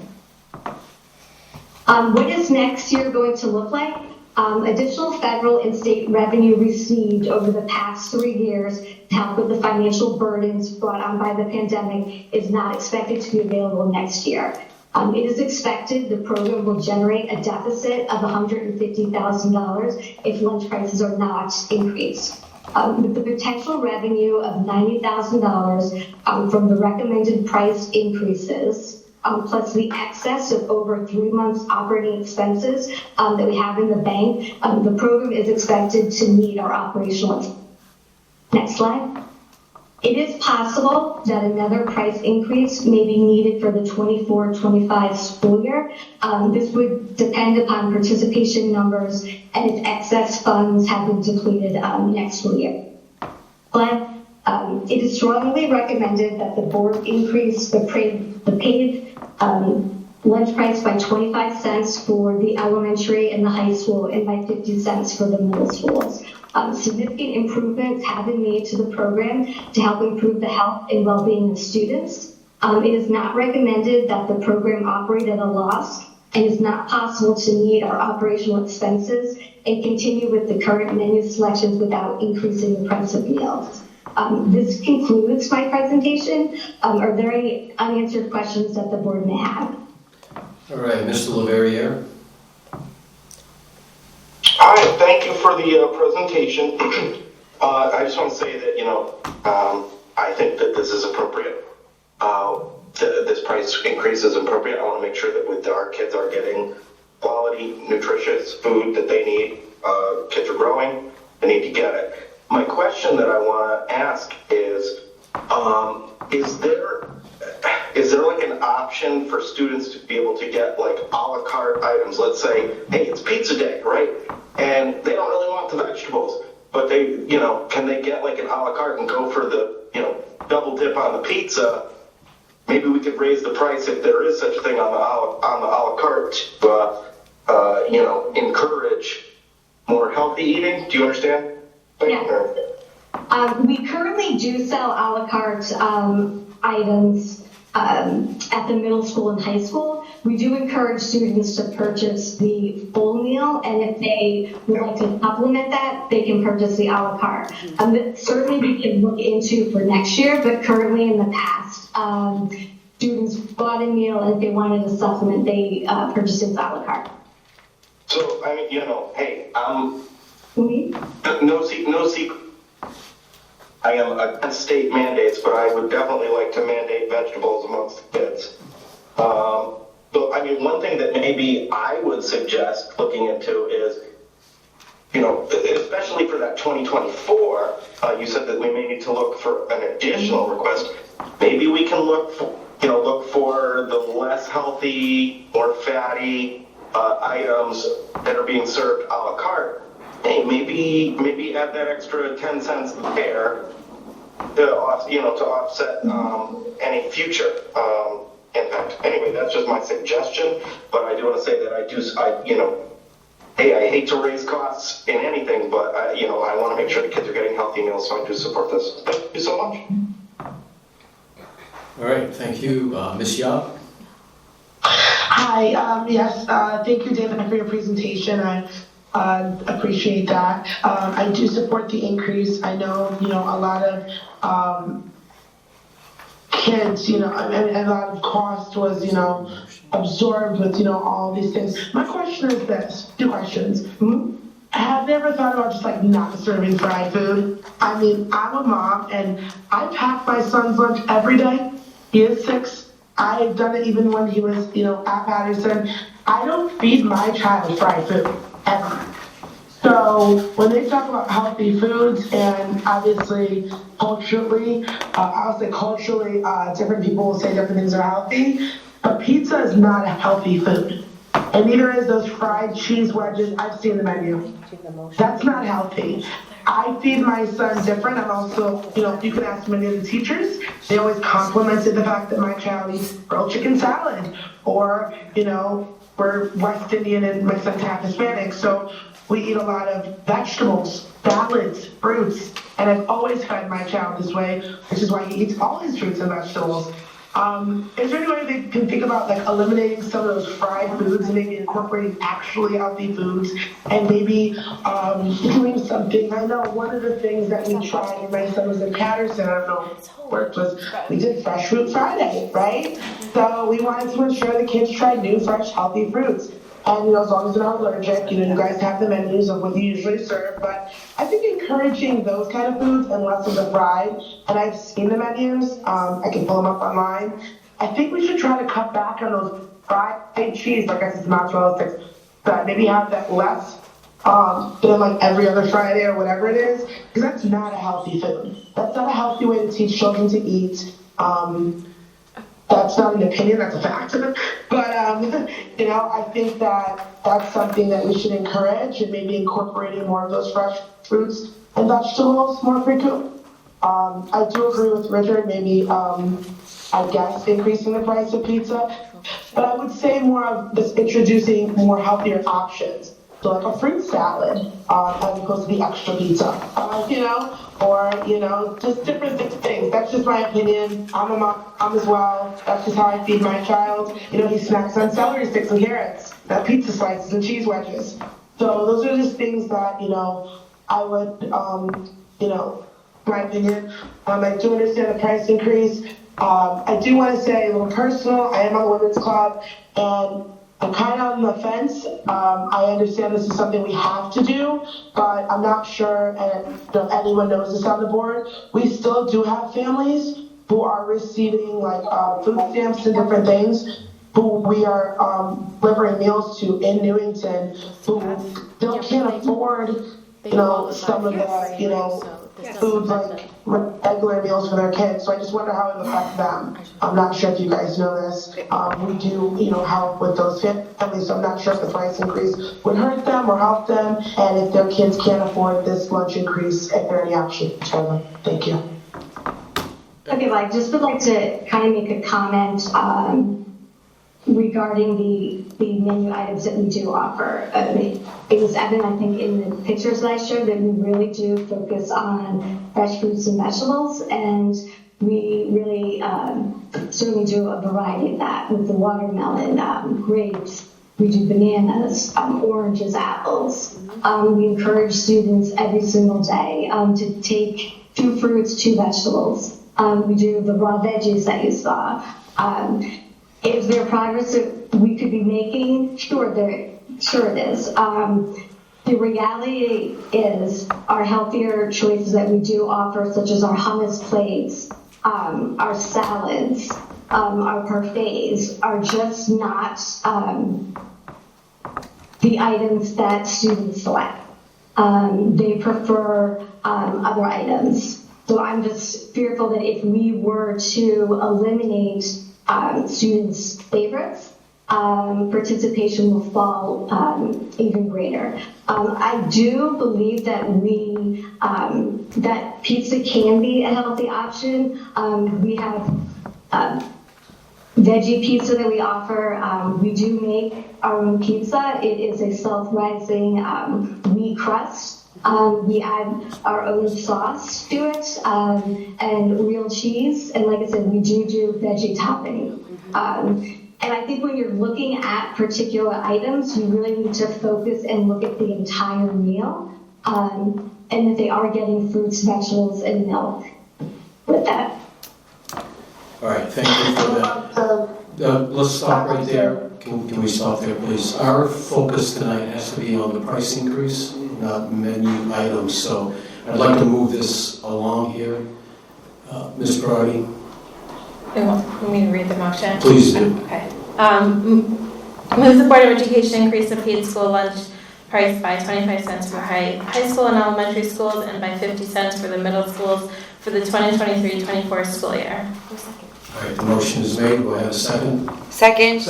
What is next year going to look like? Additional federal and state revenue received over the past 3 years to help with the financial burdens brought on by the pandemic is not expected to be available next year. It is expected the program will generate a deficit of $150,000 if lunch prices are not increased. With the potential revenue of $90,000 from the recommended price increases, plus the excess of over 3 months operating expenses that we have in the bank, the program is expected to meet our operational. Next slide. It is possible that another price increase may be needed for the 24-25 school year. This would depend upon participation numbers and if excess funds have been depleted next school year. But it is strongly recommended that the board increase the paid lunch price by 25 cents for the elementary and the high school and by 50 cents for the middle schools. Significant improvements have been made to the program to help improve the health and well-being of students. It is not recommended that the program operate at a loss, and it's not possible to meet our operational expenses and continue with the current menu selections without increasing the price of meals. This concludes my presentation. Are there any unanswered questions that the board may have? All right, Mr. LaVerriere. Hi, thank you for the presentation. I just want to say that, I think that this is appropriate. This price increase is appropriate. I want to make sure that our kids are getting quality, nutritious food that they need. Kids are growing, they need to get it. My question that I want to ask is there like an option for students to be able to get like a la carte items? Let's say, hey, it's pizza day, right? And they don't really want the vegetables, but they, can they get like an a la carte and go for the, double dip on the pizza? Maybe we could raise the price if there is such a thing on the a la carte to, encourage more healthy eating. Do you understand? Yeah. We currently do sell a la carte items at the middle school and high school. We do encourage students to purchase the full meal, and if they would like to supplement that, they can purchase the a la carte. Certainly we can look into for next year, but currently in the past, students bought a meal, and if they wanted a supplement, they purchased it a la carte. So, hey, no secret. I am against state mandates, but I would definitely like to mandate vegetables amongst the kids. So, one thing that maybe I would suggest looking into is, especially for that 2024, you said that we may need to look for an additional request. Maybe we can look for the less healthy, more fatty items that are being served a la carte. Hey, maybe add that extra 10 cents there to offset any future impact. Anyway, that's just my suggestion, but I do want to say that I hate to raise costs in anything, but I want to make sure the kids are getting healthy meals, so I do support this. Thank you so much. All right, thank you. Ms. Yap? Hi, yes, thank you, David, for your presentation. I appreciate that. I do support the increase. I know, a lot of kids, and a lot of cost was, absorbed with, all these things. My question is this, 2 questions. Have they ever thought about just like not serving fried food? I'm a mom and I pack my son's lunch every day. He is 6. I have done it even when he was, at Patterson. I don't feed my child fried food, ever. So when they talk about healthy foods, and obviously culturally, different people will say different things are healthy, but pizza is not a healthy food. And neither is those fried cheese wedges I've seen the menu. That's not healthy. I feed my son different. I'm also, you can ask many of the teachers, they always complimented the fact that my child eats grilled chicken salad, or, we're West Indian and my son's half Hispanic, so we eat a lot of vegetables, salads, fruits, and I've always fed my child this way, which is why he eats all his fruits and vegetables. Is there any way they can think about like eliminating some of those fried foods and maybe incorporating actually healthy foods, and maybe doing something? I know one of the things that we tried when my son was in Patterson, I don't know if it worked, was we did Fresh Fruit Friday, right? So we wanted to ensure the kids tried new, fresh, healthy fruits. And, as long as they're not allergic, you guys have the menus of what you usually serve. But I think encouraging those kind of foods and less of the fried, and I've seen the menus, I can pull them up online. I think we should try to cut back on those fried cheese, like I said, mozzarella sticks, but maybe have that less than like every other Friday or whatever it is, because that's not a healthy food. That's not a healthy way to teach children to eat. That's not an opinion, that's a fact. But, I think that that's something that we should encourage, and maybe incorporating more of those fresh fruits and vegetables more frequently. I do agree with Richard, maybe, I guess, increasing the price of pizza. But I would say more of this introducing more healthier options. So like a fruit salad, as opposed to the extra pizza, or, just different things. That's just my opinion. I'm a mom as well. That's just how I feed my child. He snacks on celery sticks and carrots, not pizza slices and cheese wedges. So those are just things that, I would, my opinion. I do understand the price increase. I do want to say a little personal. I am on the women's club, and I'm kind of on the fence. I understand this is something we have to do, but I'm not sure, and if anyone knows this on the board, we still do have families who are receiving food stamps and different things, who we are delivering meals to in Newington, who still can't afford, some of the, foods like regular meals for their kids. So I just wonder how it will affect them. I'm not sure if you guys know this. We do, help with those families. So I'm not sure if the price increase would hurt them or help them, and if their kids can't afford this lunch increase, if there are any options for them. Thank you. Okay, well, I just would like to kind of make a comment regarding the menu items that we do offer. It was evident, I think, in the pictures that I showed that we really do focus on fresh fruits and vegetables, and we really certainly do a variety of that with the watermelon, grapes, we do bananas, oranges, apples. We encourage students every single day to take 2 fruits, 2 vegetables. We do the raw veggies that you saw. Is there progress that we could be making? Sure it is. The reality is our healthier choices that we do offer, such as our hummus plates, our salads, our parfaits, are just not the items that students select. They prefer other items. So I'm just fearful that if we were to eliminate students' favorites, participation will fall even greater. I do believe that that pizza can be a healthy option. We have veggie pizza that we offer. We do make our own pizza. It is a self-rising wheat crust. We add our own sauce to it, and real cheese. And like I said, we do veggie topping. And I think when you're looking at particular items, you really need to focus and look at the entire meal, and that they are getting fruits, vegetables, and milk with that. All right, thank you for that. Let's stop right there. Can we stop there, please? Our focus tonight has to be on the price increase, not menu items. So I'd like to move this along here. Ms. Brody. You want me to read the motion? Please do. Okay. Move the Board of Education increase the paid school lunch price by 25 cents for high school and elementary schools, and by 50 cents for the middle schools for the 2023-24 school year. All right, the motion is made. Do I have a second? Second.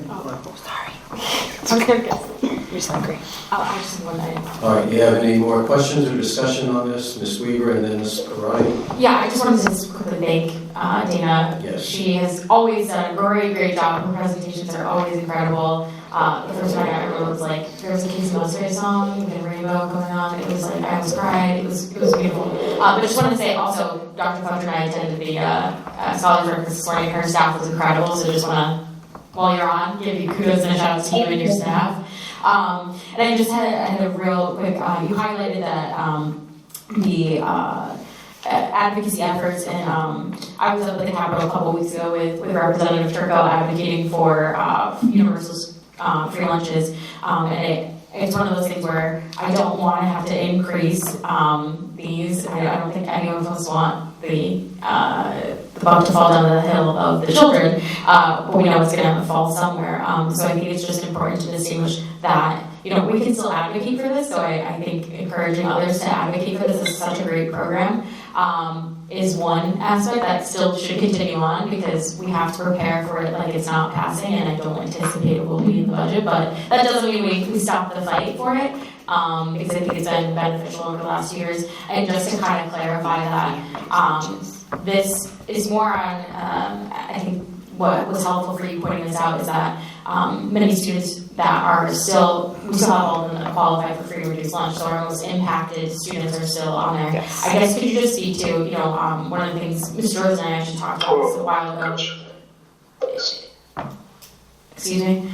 Oh, sorry. You're so great. I just have one item. All right, do you have any more questions or discussion on this? Ms. Weaver and then Ms. Karati? Yeah, I just wanted to just quickly thank Dana. Yes. She has always done a great job. Her presentations are always incredible. The first time I remember was like, there was a Casey Musgrave song, and Rainbow going on. It was like, I almost cried. It was beautiful. But I just wanted to say also, Dr. Fletcher and I attended the Scholars Breakfast this morning. Her staff was incredible, so just want to, while you're on, give you kudos and a shout out to you and your staff. And I just had a real quick, you highlighted that the advocacy efforts, and I was up at the Capitol a couple weeks ago with Representative Turco advocating for universal free lunches, and it's one of those things where I don't want to have to increase these. I don't think any of us want the bump to fall down the hill of the children, but we know it's going to fall somewhere. So I think it's just important to distinguish that we can still advocate for this. So I think encouraging others to advocate for this is such a great program. Is one aspect that still should continue on, because we have to prepare for it like it's not passing, and I don't anticipate it will be in the budget, but that doesn't mean we stop the fight for it, because I think it's been beneficial over the last years. And just to kind of clarify that, this is more on, I think what was helpful for you pointing this out is that many students that are we still have all of them that qualify for free or reduced lunch, so our most impacted students are still on there. Yes. I guess could you just speak to, one of the things Mr. Rose and I actually talked about this a while ago. Excuse me.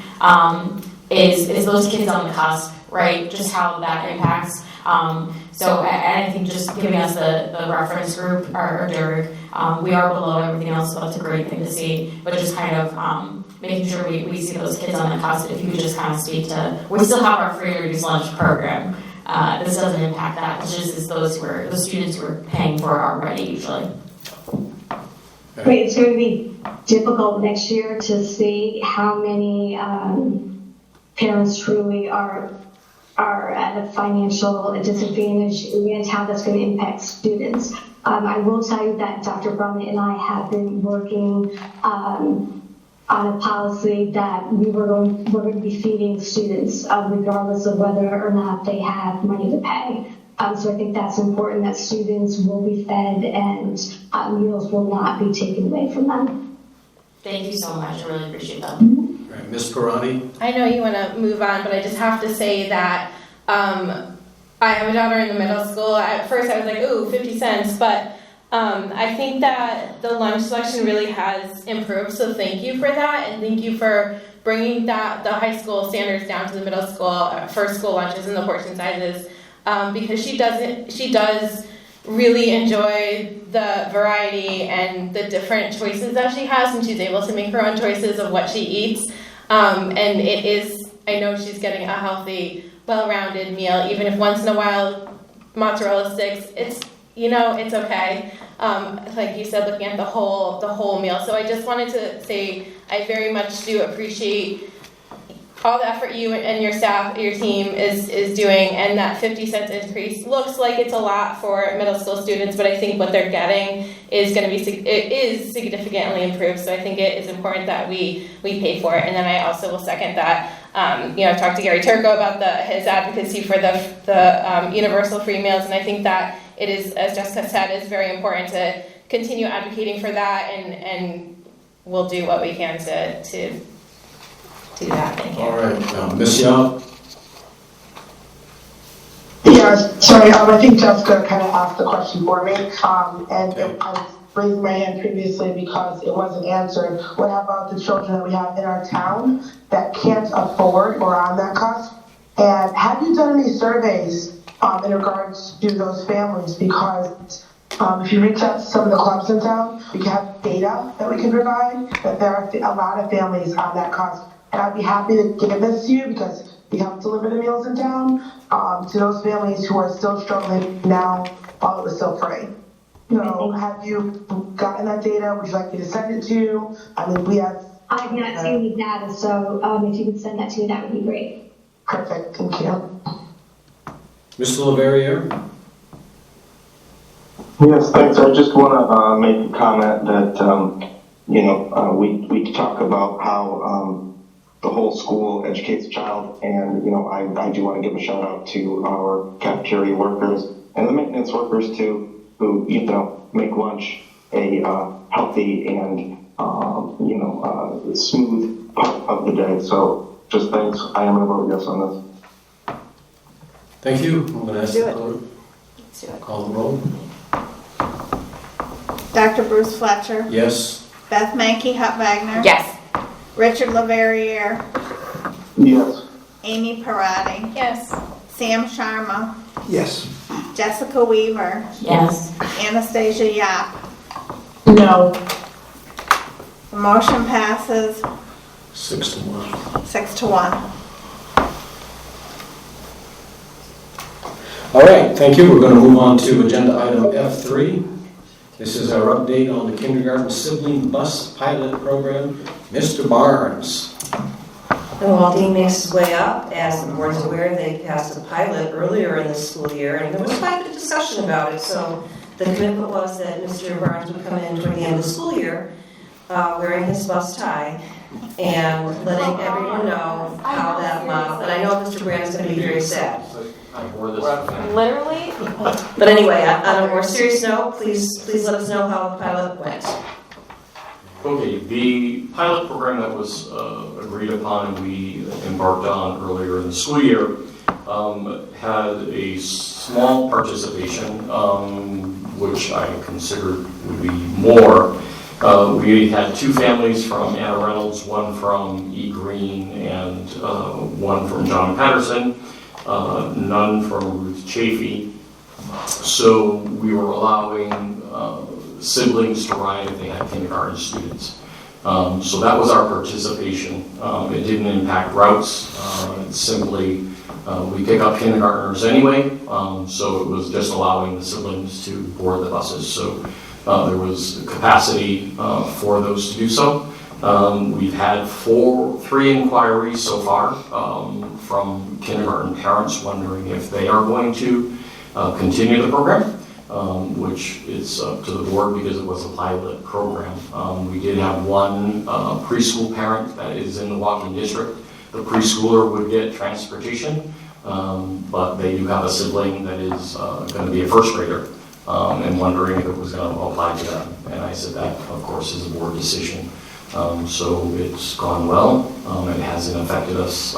Is those kids on the cusp, right? Just how that impacts. So I think just giving us the reference group or DIRG, we are below everything else, so that's a great thing to see. But just kind of making sure we see those kids on the cusp. If you could just kind of speak to, we still have our free or reduced lunch program. This doesn't impact that. It's just the students who are paying for it already usually. Right, it's going to be difficult next year to see how many parents truly are at a financial disadvantage and how that's going to impact students. I will tell you that Dr. Brummett and I have been working on a policy that we're going to be feeding students regardless of whether or not they have money to pay. So I think that's important, that students will be fed and meals will not be taken away from them. Thank you so much. I really appreciate that. All right, Ms. Pirani? I know you want to move on, but I just have to say that I have a daughter in the middle school. At first I was like, ooh, 50 cents, but I think that the lunch selection really has improved, so thank you for that, and thank you for bringing the high school standards down to the middle school for school lunches and the portion sizes, because she does really enjoy the variety and the different choices that she has, and she's able to make her own choices of what she eats, and I know she's getting a healthy, well-rounded meal, even if once in a while mozzarella sticks, it's okay. Like you said, looking at the whole meal. So I just wanted to say I very much do appreciate all the effort you and your staff, your team is doing, and that 50 cents increase looks like it's a lot for middle school students, but I think what they're getting is going to be significantly improved. So I think it is important that we pay for it. And then I also will second that. I've talked to Gary Turco about his advocacy for the universal free meals, and I think that it is, as Jessica said, is very important to continue advocating for that, and we'll do what we can to do that. Thank you. All right, Ms. Young? Yeah, sorry, I think Jessica kind of asked the question for me, and I was raising my hand previously because it wasn't answered. What about the children that we have in our town that can't afford or are on that cusp? And have you done any surveys in regards to those families? Because if you reach out to some of the clubs in town, we have data that we can provide that there are a lot of families on that cusp. And I'd be happy to give this to you because we help deliver the meals in town to those families who are still struggling now while it was still free. Have you gotten that data? Would you like me to send it to you? I've not seen the data, so if you could send that to me, that would be great. Perfect, thank you. Mr. LaVerriere? Yes, thanks. I just want to make a comment that, we talk about how the whole school educates the child, and, I do want to give a shout out to our cafeteria workers and the maintenance workers too, who, make lunch a healthy and, smooth part of the day. So just thanks. I am going to vote yes on this. Thank you. I'm going to ask the clerk. Let's do it. Call the roll. Dr. Bruce Fletcher. Yes. Beth Mankey Hutt-Wagner. Yes. Richard LaVerriere. Yes. Amy Parati. Yes. Sam Sharma. Yes. Jessica Weaver. Yes. Anastasia Yap. No. The motion passes 6-1. 6-1. All right, thank you. We're going to move on to agenda item F3. This is our update on the kindergarten sibling bus pilot program. Mr. Barnes. And while Dean makes his way up, as the board's aware, they passed a pilot earlier in the school year, and there was quite a bit of discussion about it. So the commitment was that Mr. Barnes would come in toward the end of the school year wearing his bus tie and letting everyone know how that model, and I know Mr. Brand is going to be very sad. Literally? But anyway, on a more serious note, please let us know how the pilot went. Okay, the pilot program that was agreed upon and we embarked on earlier in the school year had a small participation, which I considered would be more. We had 2 families from Anna Reynolds, one from E. Green and one from John Patterson, none from Ruth Chafee. So we were allowing siblings to ride if they had kindergarten students. So that was our participation. It didn't impact routes. Simply, we pick up kindergartners anyway, so it was just allowing the siblings to board the buses. So there was capacity for those to do so. We've had 3 inquiries so far from kindergarten parents wondering if they are going to continue the program, which is up to the board because it was a pilot program. We did have one preschool parent that is in the walking district. The preschooler would get transportation, but they do have a sibling that is going to be a first grader and wondering if it was going to apply to them. And I said that, of course, is a board decision. So it's gone well. It hasn't affected us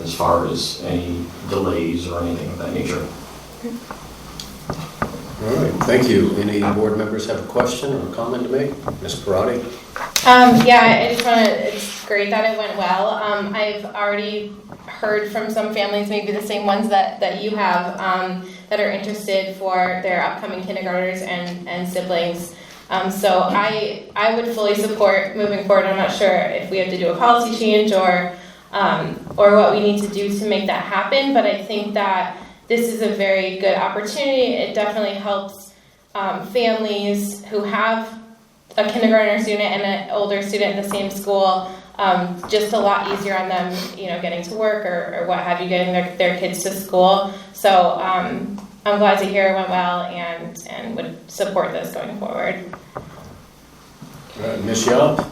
as far as any delays or anything of that nature. All right, thank you. Any board members have a question or a comment to make? Ms. Parati? Yeah, I just want to, it's great that it went well. I've already heard from some families, maybe the same ones that you have, that are interested for their upcoming kindergartners and siblings. So I would fully support moving forward. I'm not sure if we have to do a policy change or what we need to do to make that happen, but I think that this is a very good opportunity. It definitely helps families who have a kindergartner student and an older student in the same school, just a lot easier on them, getting to work or what have you, getting their kids to school. So I'm glad to hear it went well and would support this going forward. Ms. Yap?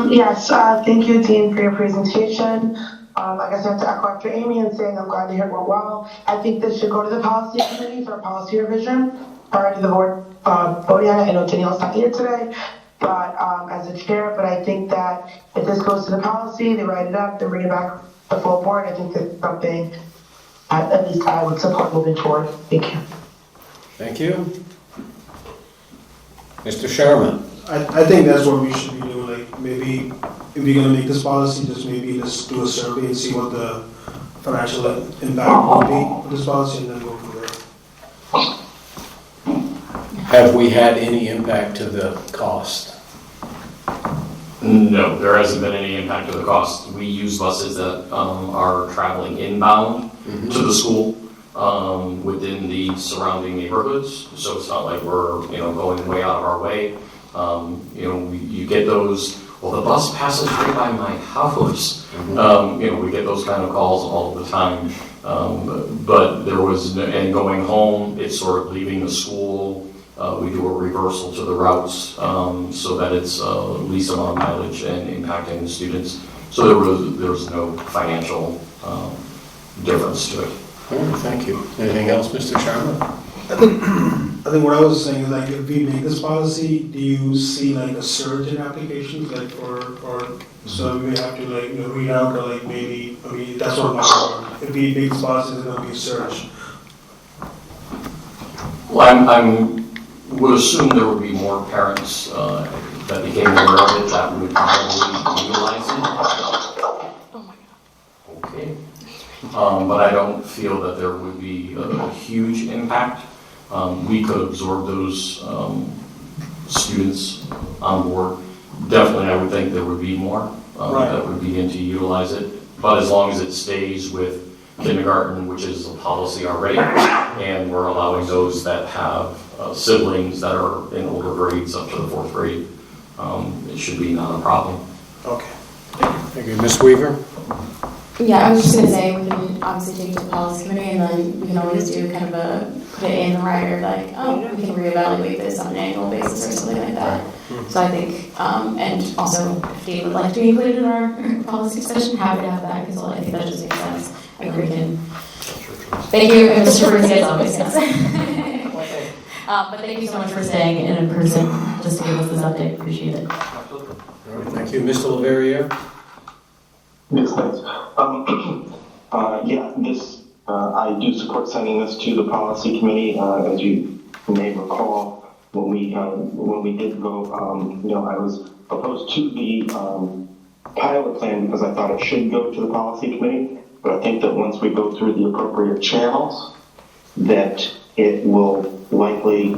Yes, thank you, Dean, for your presentation. I guess I have to echo after Amy and saying I'm glad to hear it went well. I think this should go to the policy committee for a policy revision prior to the board voting on it. I know Danielle's not here today, but as a chair, but I think that if this goes to the policy, they write it up, they bring it back to the full board, I think that's something at least I would support moving forward. Thank you. Thank you. Mr. Sherman? I think that's what we should be doing, like maybe if we're gonna make this policy, just maybe let's do a survey and see what the financial impact will be of this policy and then go from there. Have we had any impact to the cost? No, there hasn't been any impact to the cost. We use buses that are traveling inbound to the school within the surrounding neighborhoods. So it's not like we're going way out of our way. You get those. Well, the bus passes right by my house. We get those kind of calls all the time. But there was, and going home, it's sort of leaving the school. We do a reversal to the routes so that it's least amount of mileage and impacting the students. So there was no financial difference to it. Thank you. Anything else, Mr. Sharma? I think what I was saying is like if we make this policy, do you see like a surge in applications like or so we have to read out or maybe that's what my if we make this policy, there's going to be a surge. Well, I would assume there would be more parents that became aware of it that would probably utilize it. Okay. But I don't feel that there would be a huge impact. We could absorb those students on board. Definitely, I would think there would be more that would begin to utilize it. But as long as it stays with kindergarten, which is a policy already, and we're allowing those that have siblings that are in older grades up to the 4th grade, it should be not a problem. Okay. Thank you. Ms. Weaver? Yeah, I was just gonna say, we can obviously take it to the policy committee, and then we can always do kind of put it in the rider, like, oh, we can reevaluate this on an annual basis or something like that. So I think, and also, if Dave would like to be included in our policy session, happy to have that, because I think that just makes sense. And we can, thank you, and Mr. Bruce, as always, yes. But thank you so much for staying in person, just to give us this update, appreciate it. All right, thank you. Mr. Leverrier? Yes, thanks. Yeah, I do support sending this to the policy committee. As you may recall, when we did go, I was opposed to the pilot plan because I thought it should go to the policy committee. But I think that once we go through the appropriate channels, that it will likely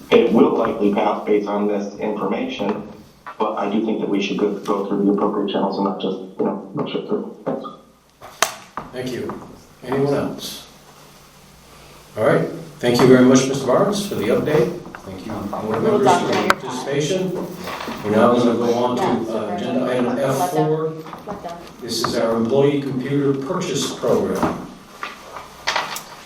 pass based on this information. But I do think that we should go through the appropriate channels and not just, rush it through. Thanks. Thank you. Anyone else? All right. Thank you very much, Mr. Barnes, for the update. Thank you, board members, for your participation. We're now going to go on to agenda item F4. This is our employee computer purchase program.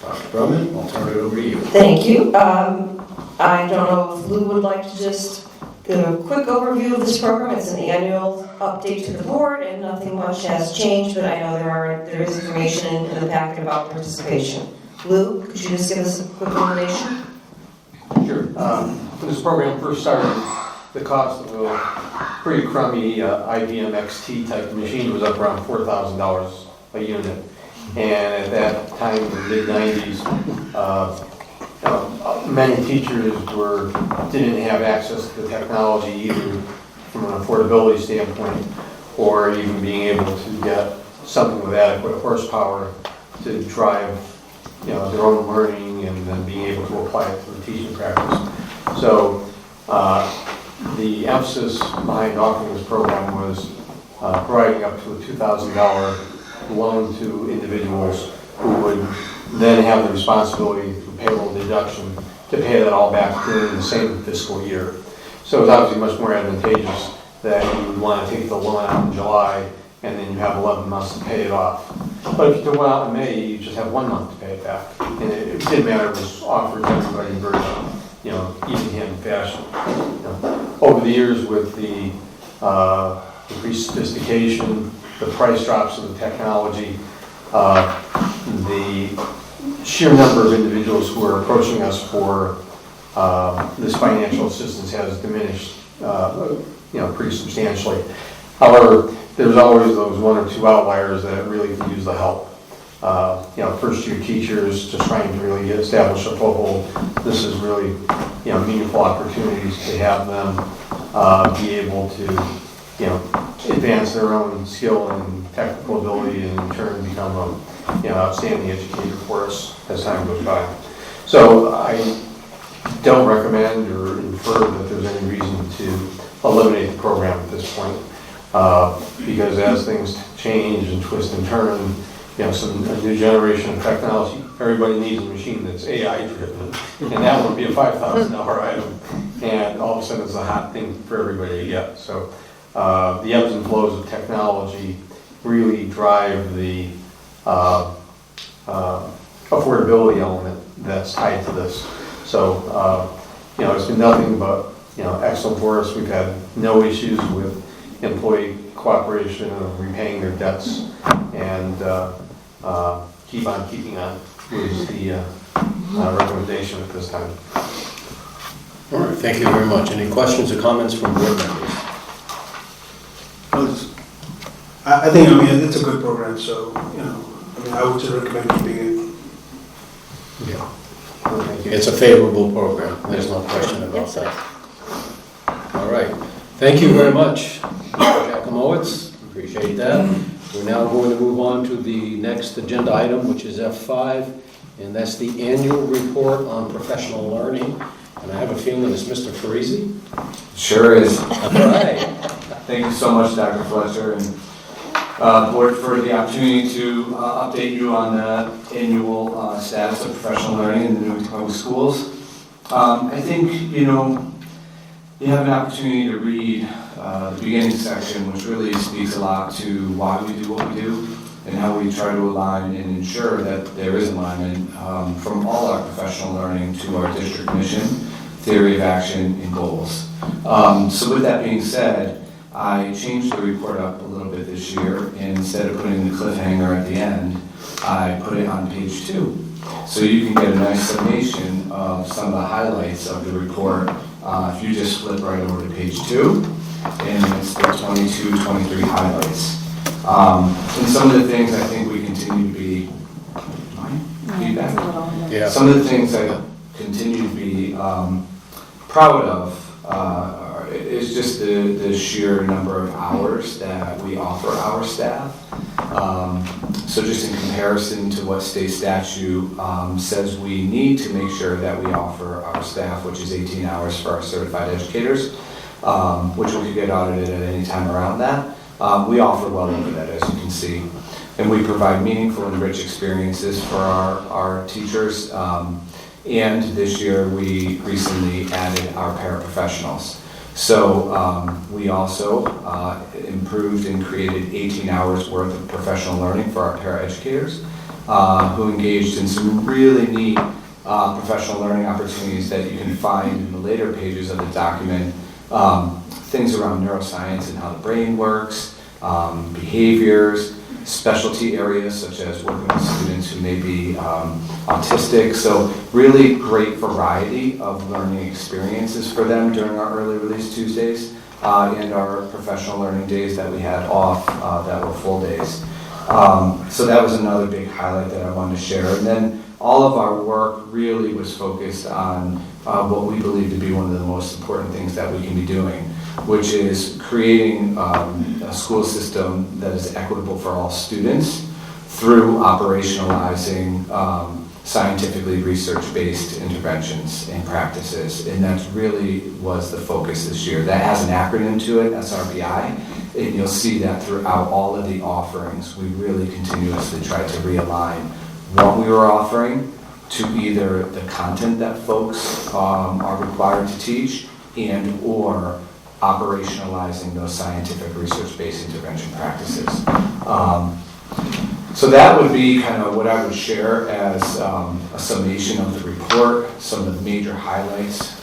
Dr. Drummond, I'll turn it over to you. Thank you. I don't know if Lou would like to just give a quick overview of this program. It's an annual update to the board, and nothing much has changed, but I know there is information in the packet about participation. Lou, could you just give us a quick information? Sure. When this program first started, the cost of a pretty crummy IBM XT type machine was up around $4,000 a unit. And at that time, in the mid-90s, many teachers didn't have access to the technology either from an affordability standpoint or even being able to get something with adequate horsepower to drive their own learning and then being able to apply it to the teaching practice. So the emphasis behind offering this program was providing up to a $2,000 loan to individuals who would then have the responsibility through payroll deduction to pay that all back during the same fiscal year. So it's obviously much more advantageous that you would want to take the loan out in July and then you have 11 months to pay it off. But if you took one out in May, you just have 1 month to pay it back. And it didn't matter, it was offered to everybody in very, even-handed fashion. Over the years with the increased sophistication, the price drops of the technology, the sheer number of individuals who are approaching us for this financial assistance has diminished, pretty substantially. However, there's always those 1 or 2 outliers that really can use the help. First-year teachers just trying to really establish a foothold. This is really, meaningful opportunities to have them be able to, advance their own skill and technical ability and in turn become a, outstanding educator for us as time goes by. So I don't recommend or infer that there's any reason to eliminate the program at this point. Because as things change and twist and turn, a new generation of technology, everybody needs a machine that's AI driven, and that would be a $5,000 item, and all of a sudden it's a hot thing for everybody to get. So the ebbs and flows of technology really drive the affordability element that's tied to this. So it's been nothing but excellent for us. We've had no issues with employee cooperation of repaying their debts, and keep on keeping on is the recommendation at this time. All right, thank you very much. Any questions or comments from board members? I think, it's a good program, so, I would just recommend keeping it. Yeah. It's a favorable program. There's no question about that. All right. Thank you very much, Mr. Jakimowicz. Appreciate that. We're now going to move on to the next agenda item, which is F5, and that's the annual report on professional learning. And I have a feeling it's Mr. Parisi. Sure is. All right. Thank you so much, Dr. Fletcher, and board for the opportunity to update you on the annual status of professional learning in the Newington Public Schools. I think, you have an opportunity to read the beginning section, which really speaks a lot to why we do what we do and how we try to align and ensure that there is alignment from all our professional learning to our district mission, theory of action, and goals. So with that being said, I changed the report up a little bit this year, and instead of putting the cliffhanger at the end, I put it on page 2. So you can get a nice summation of some of the highlights of the report if you just flip right over to page 2, and it's the 22-23 highlights. And some of the things I think we continue to be, feedback? Yeah. Some of the things I continue to be proud of is just the sheer number of hours that we offer our staff. So just in comparison to what state statute says we need to make sure that we offer our staff, which is 18 hours for our certified educators, which we could get audited at any time around that. We offer well over that, as you can see. And we provide meaningful and rich experiences for our teachers. And this year we recently added our paraprofessionals. So we also improved and created 18 hours worth of professional learning for our paraeducators who engaged in some really neat professional learning opportunities that you can find in the later pages of the document. Things around neuroscience and how the brain works, behaviors, specialty areas such as working with students who may be autistic. So really great variety of learning experiences for them during our early release Tuesdays and our professional learning days that we had off that were full days. So that was another big highlight that I wanted to share. And then all of our work really was focused on what we believe to be one of the most important things that we can be doing, which is creating a school system that is equitable for all students through operationalizing scientifically research-based interventions and practices. And that really was the focus this year. That has an acronym to it, SRBI. And you'll see that throughout all of the offerings. We really continuously tried to realign what we were offering to either the content that folks are required to teach and or operationalizing those scientific research-based intervention practices. So that would be kind of what I would share as a summation of the report, some of the major highlights.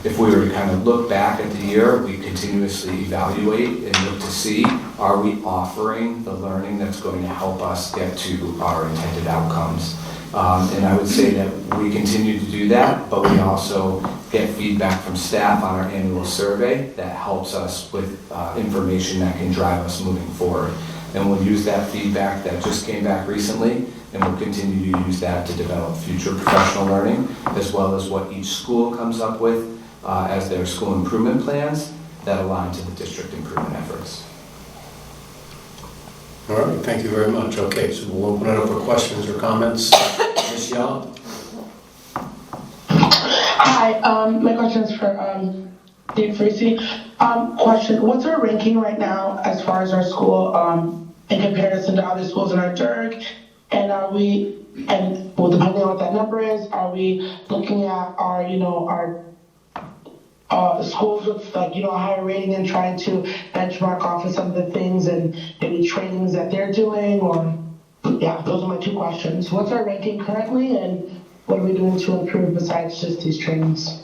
If we were to kind of look back at the year, we continuously evaluate and look to see, are we offering the learning that's going to help us get to our intended outcomes? And I would say that we continue to do that, but we also get feedback from staff on our annual survey that helps us with information that can drive us moving forward. And we'll use that feedback that just came back recently, and we'll continue to use that to develop future professional learning, as well as what each school comes up with as their school improvement plans that align to the district improvement efforts. All right, thank you very much. Okay, so we'll open it up for questions or comments. Ms. Young? Hi, my question is for Dave Freese. Question, what's our ranking right now as far as our school in comparison to other schools in our district? And are we, and well, depending on what that number is, are we looking at our, our schools with like, a higher rating and trying to benchmark off of some of the things and any trainings that they're doing? Or, yeah, those are my two questions. What's our ranking currently, and what are we doing to improve besides just these trainings?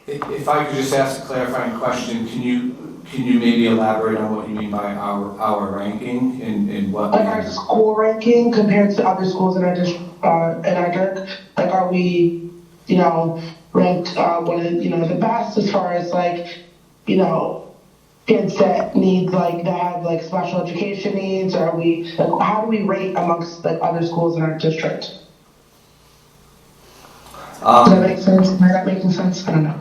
If I could just ask a clarifying question, can you maybe elaborate on what you mean by our ranking and what? Like our school ranking compared to other schools in our district, like are we, ranked one of the best as far as kids that need that have special education needs? Or are we how do we rate amongst other schools in our district? Does that make sense? Am I not making sense? I don't know.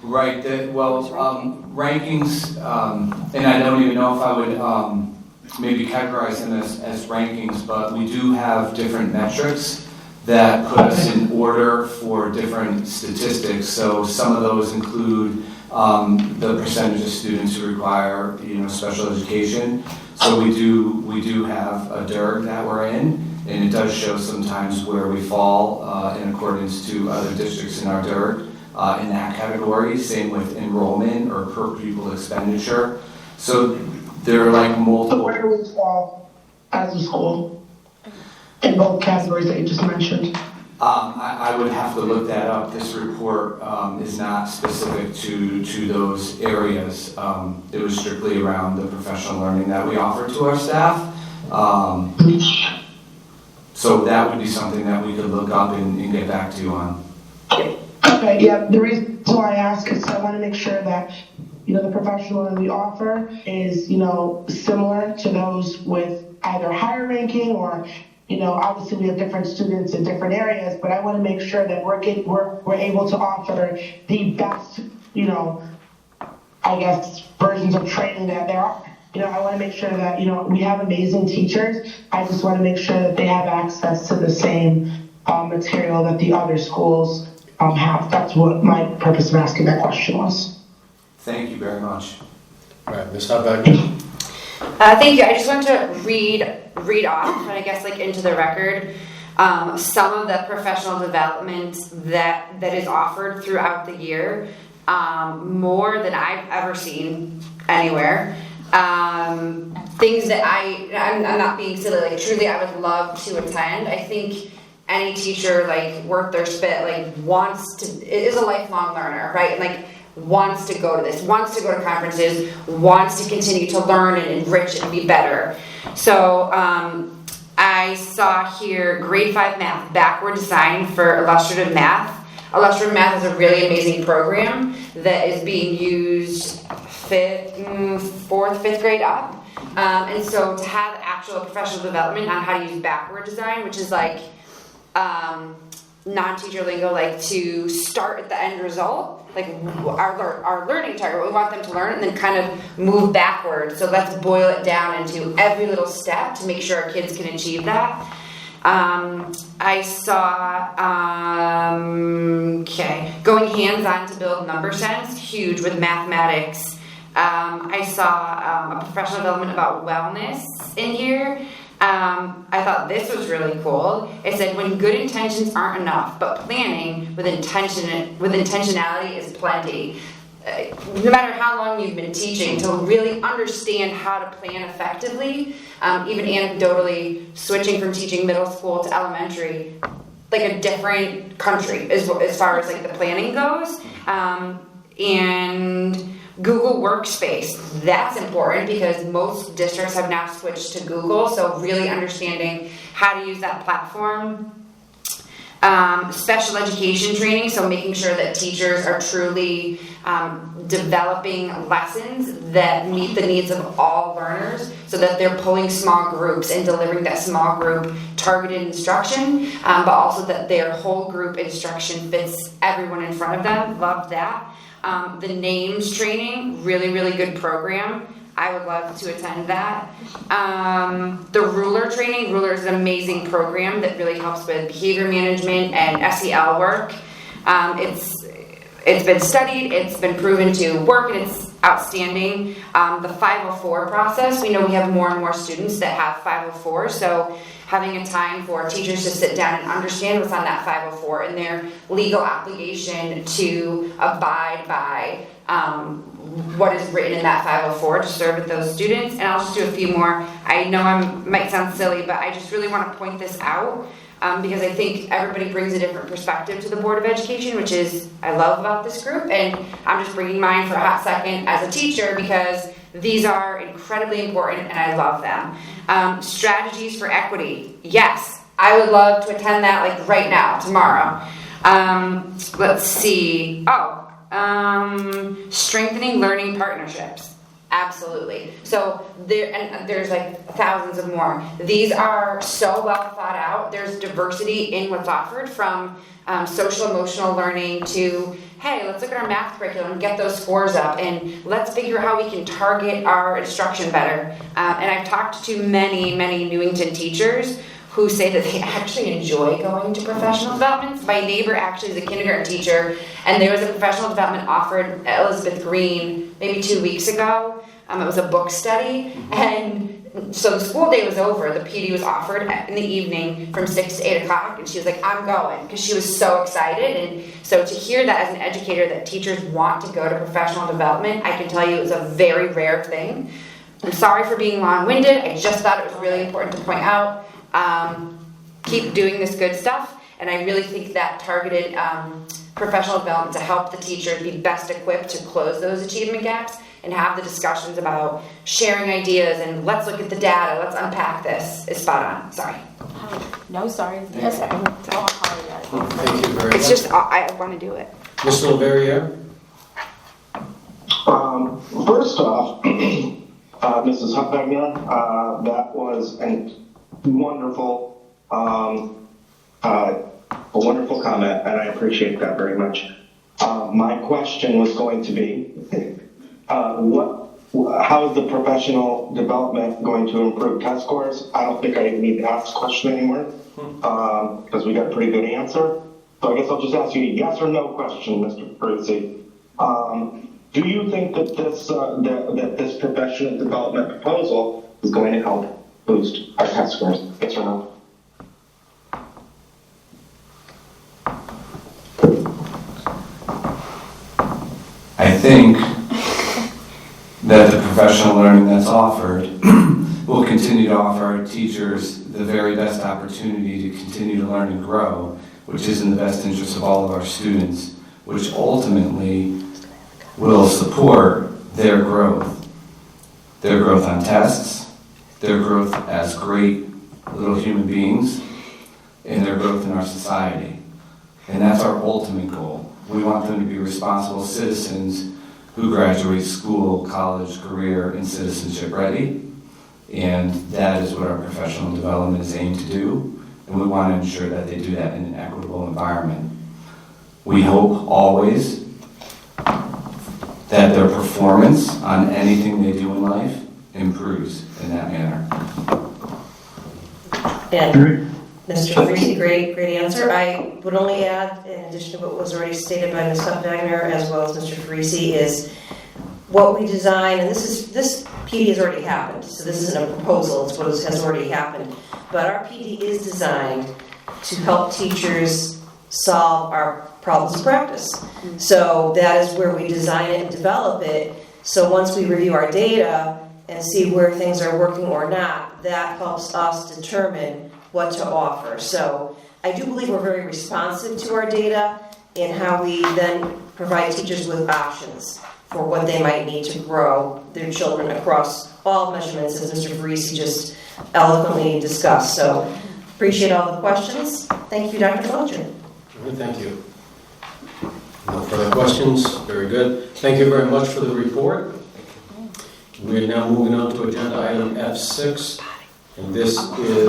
Right. Rankings, and I don't even know if I would maybe categorize them as rankings, but we do have different metrics that put us in order for different statistics. So some of those include the percentage of students who require special education. So we do have a DIRG that we're in. And it does show sometimes where we fall in accordance to other districts in our DIRG. in that category. Same with enrollment or per pupil expenditure. So there are like multiple. So where do we fall as a school in both categories that you just mentioned? I would have to look that up. This report is not specific to those areas. It was strictly around the professional learning that we offer to our staff. So that would be something that we could look up and get back to you on. Okay, yeah, the reason why I ask is I want to make sure that, the professional learning we offer is, similar to those with either higher ranking or, obviously we have different students in different areas, but I want to make sure that we're able to offer the best, I guess, versions of training that there are. I want to make sure that, we have amazing teachers. I just want to make sure that they have access to the same material that the other schools have. That's what my purpose of asking that question was. Thank you very much. All right, Ms. Hubback. Thank you. I just wanted to read off, and I guess into the record, some of the professional development that is offered throughout the year, more than I've ever seen anywhere. Things that I'm not being silly, truly I would love to attend. I think any teacher, worth their spit, wants to, is a lifelong learner, right? And wants to go to this, wants to go to conferences, wants to continue to learn and enrich and be better. So I saw here grade 5 math, backward design for illustrative math. Illustrative math is a really amazing program that is being used 4th, 5th grade up. And so to have actual professional development on how to use backward design, which is non-teacher lingo, to start at the end result, our learning target, we want them to learn and then kind of move backward. So let's boil it down into every little step to make sure our kids can achieve that. I saw, going hands-on to build number sense, huge with mathematics. I saw a professional development about wellness in here. I thought this was really cool. It said, when good intentions aren't enough, but planning with intentionality is plenty. No matter how long you've been teaching, to really understand how to plan effectively, even anecdotally, switching from teaching middle school to elementary, a different country as far as the planning goes. And Google Workspace, that's important because most districts have now switched to Google, so really understanding how to use that platform. Special education training, so making sure that teachers are truly developing lessons that meet the needs of all learners, so that they're pulling small groups and delivering that small group targeted instruction, but also that their whole group instruction fits everyone in front of them. Love that. The names training, really, really good program. I would love to attend that. The ruler training, ruler is an amazing program that really helps with behavior management and SEL work. It's been studied, it's been proven to work, and it's outstanding. The 504 process, we know we have more and more students that have 504, so having a time for teachers to sit down and understand what's on that 504 and their legal obligation to abide by what is written in that 504 to serve with those students. And I'll just do a few more. I know I might sound silly, but I just really want to point this out because I think everybody brings a different perspective to the Board of Education, which is I love about this group, and I'm just bringing mine for a hot second as a teacher because these are incredibly important and I love them. Strategies for equity. Yes, I would love to attend that right now, tomorrow. Let's see. Strengthening learning partnerships. Absolutely. So there's thousands of more. These are so well thought out. There's diversity in what's offered, from social emotional learning to, hey, let's look at our math curriculum and get those scores up, and let's figure out how we can target our instruction better. And I've talked to many, many Newington teachers who say that they actually enjoy going to professional developments. My neighbor actually is a kindergarten teacher, and there was a professional development offered at Elizabeth Green maybe 2 weeks ago. It was a book study, and so the school day was over. The PD was offered in the evening from 6 to 8 o'clock, and she was like, I'm going, because she was so excited. And so to hear that as an educator, that teachers want to go to professional development, I can tell you it's a very rare thing. I'm sorry for being long-winded. I just thought it was really important to point out. Keep doing this good stuff, and I really think that targeted professional development to help the teachers be best equipped to close those achievement gaps and have the discussions about sharing ideas and let's look at the data, let's unpack this, is spot on. Sorry. No, sorry. Yes, I don't apologize. Thank you very much. It's just, I want to do it. Mr. LeVerrier? First off, Mrs. Hucknagner, that was a wonderful comment, and I appreciate that very much. My question was going to be, how is the professional development going to improve test scores? I don't think I need to ask the question anymore, because we got a pretty good answer. So I guess I'll just ask you a yes or no question, Mr. Parisi. Do you think that this professional development proposal is going to help boost our test scores? Yes or no? I think that the professional learning that's offered will continue to offer our teachers the very best opportunity to continue to learn and grow, which is in the best interest of all of our students, which ultimately will support their growth on tests, their growth as great little human beings, and their growth in our society. And that's our ultimate goal. We want them to be responsible citizens who graduate school, college, career, and citizenship ready. And that is what our professional development is aimed to do. And we want to ensure that they do that in an equitable environment. We hope always that their performance on anything they do in life improves in that manner. And Mr. Parisi, great answer. I would only add, in addition to what was already stated by Ms. Hucknagner as well as Mr. Parisi, is what we design, and this PD has already happened, so this isn't a proposal, it's what has already happened. But our PD is designed to help teachers solve our problems of practice. So that is where we design it and develop it. So once we review our data and see where things are working or not, that helps us determine what to offer. So I do believe we're very responsive to our data in how we then provide teachers with options for what they might need to grow their children across all measurements, as Mr. Parisi just eloquently discussed. So appreciate all the questions. Thank you, Dr. Fletcher. Thank you. No further questions. Very good. Thank you very much for the report. We're now moving on to agenda item F6, and this is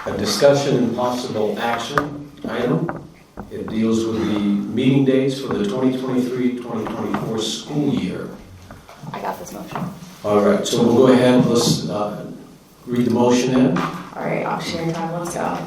a discussion and possible action item. It deals with the meeting dates for the 2023-2024 school year. I got this motion. All right, so we'll go ahead. Let's read the motion in. All right, I'll share time. Let's go.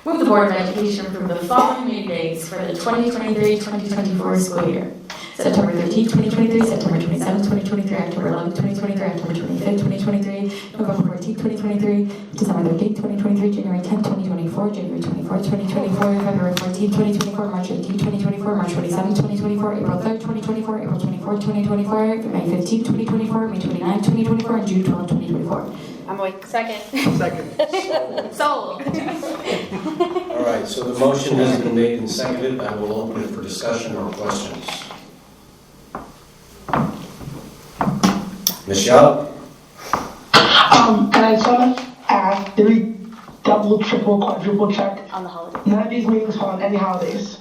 Move the Board of Education approve the following meeting dates for the 2023-2024 school year. September 13th, 2023, September 27th, 2023, October 11th, 2023, October 25th, 2023, November 14th, 2023, December 13th, 2023, January 10th, 2024, January 24th, 2024, February 14th, 2024, March 18th, 2024, March 27th, 2024, April 3rd, 2024, April 24th, 2024, May 15th, 2024, May 29th, 2024, and June 12th, 2024. I'm like, second. Second. Sold. All right, so the motion has been made and seconded. I will open it for discussion or questions. Ms. Yao? And I just want to ask, did we double, triple, quadruple check? On the holiday. None of these meetings fall on any holidays.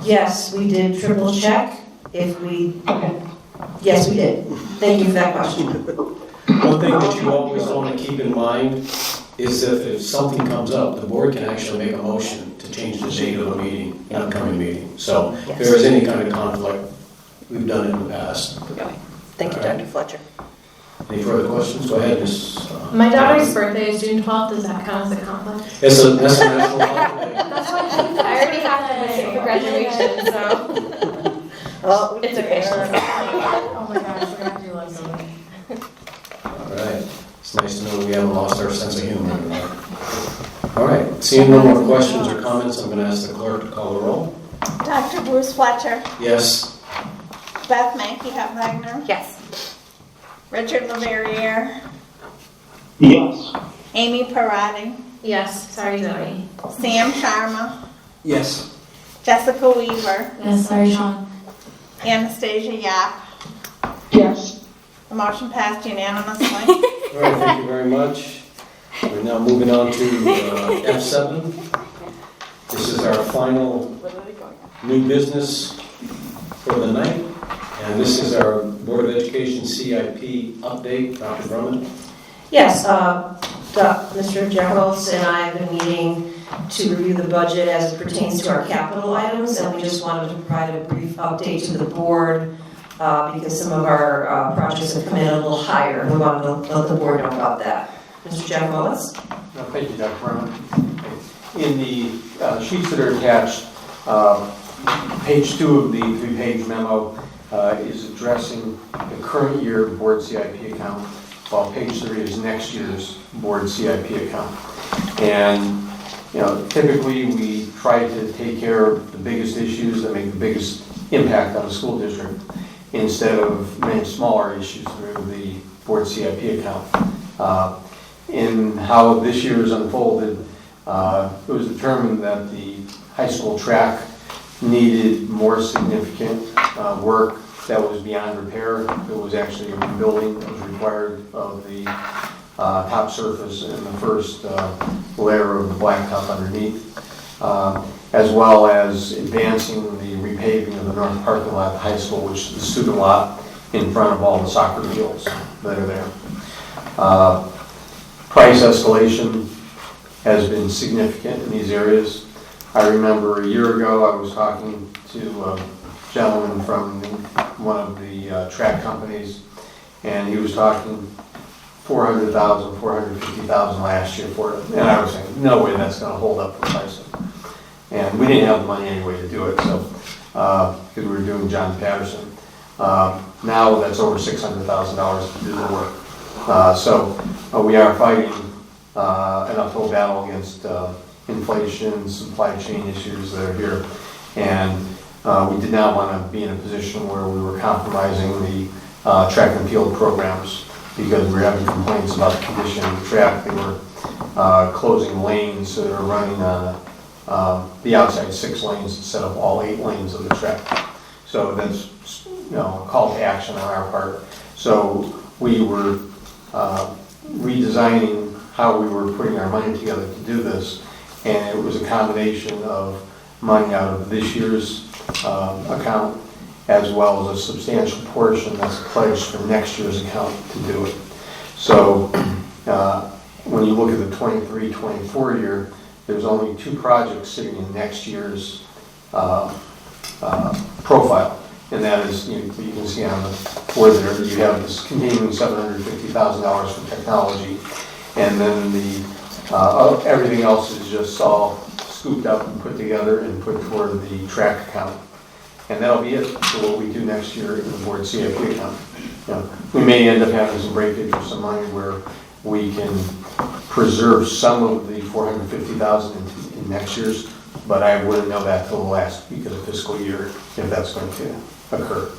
Yes, we did triple check. Yes, we did. Thank you for that question. One thing that you always want to keep in mind is that if something comes up, the board can actually make a motion to change the date of the meeting, an upcoming meeting. So if there is any kind of conflict, we've done it in the past. Thank you, Dr. Fletcher. Any further questions? Go ahead, Ms. My daughter's birthday is June 12th. Does that count as a conflict? That's a national holiday. That's why I already have to miss it for graduation, so. Oh, It's okay. Oh my gosh, we're gonna have to do like something. All right. It's nice to know we haven't lost our sense of humor. All right. Seeing no more questions or comments, I'm going to ask the clerk to call the roll. Dr. Bruce Fletcher, Yes. Beth Mankey-Wagner, Yes. Richard LaVerriere, Yes. Amy Parati, Yes, sorry, Zoe. Sam Sharma, Yes. Jessica Weaver, Yes, sorry, Sean. Anastasia Yap. Yes. The motion passed unanimously. All right, thank you very much. We're now moving on to F7. This is our final new business for the night. And this is our Board of Education CIP update. Dr. Drummond? Yes, Mr. Jacobs and I have been meeting to review the budget as it pertains to our capital items, and we just wanted to provide a brief update to the board because some of our projects have come in a little higher. We wanted to let the board know about that. Mr. Jacobs? Thank you, Dr. Brown. In the sheets that are attached, page 2 of the 3-page memo is addressing the current year board CIP account, while page 3 is next year's board CIP account. And typically we try to take care of the biggest issues that make the biggest impact on the school district instead of many smaller issues through the board CIP account. In how this year is unfolded, it was determined that the high school track needed more significant work that was beyond repair. It was actually a rebuilding that was required of the top surface and the first layer of the blacktop underneath, as well as advancing the repaving of the north parking lot at the high school, which is the student lot in front of all the soccer fields that are there. Price escalation has been significant in these areas. I remember a year ago I was talking to a gentleman from one of the track companies, and he was talking $400,000, $450,000 last year for it. And I was saying, no way that's going to hold up for pricing. And we didn't have the money anyway to do it, so because we were doing John Patterson. Now that's over $600,000 to do the work. So we are fighting an uphill battle against inflation, supply chain issues that are here. And we did not want to be in a position where we were compromising the track and field programs because we were having complaints about the condition of the track. They were closing lanes, so they were running on the outside 6 lanes instead of all 8 lanes of the track. So that's a call to action on our part. So we were redesigning how we were putting our money together to do this, and it was a combination of money out of this year's account as well as a substantial portion that's pledged for next year's account to do it. So when you look at the 23-24 year, there's only 2 projects sitting in next year's profile. And that is, you can see on the board there, you have this continuing $750,000 for technology, and then the everything else is just all scooped up and put together and put toward the track account. And that'll be it for what we do next year in the board CIP account. We may end up having some breakage or some money where we can preserve some of the $450,000 in next year's, but I wouldn't know that till the last week of the fiscal year if that's going to occur.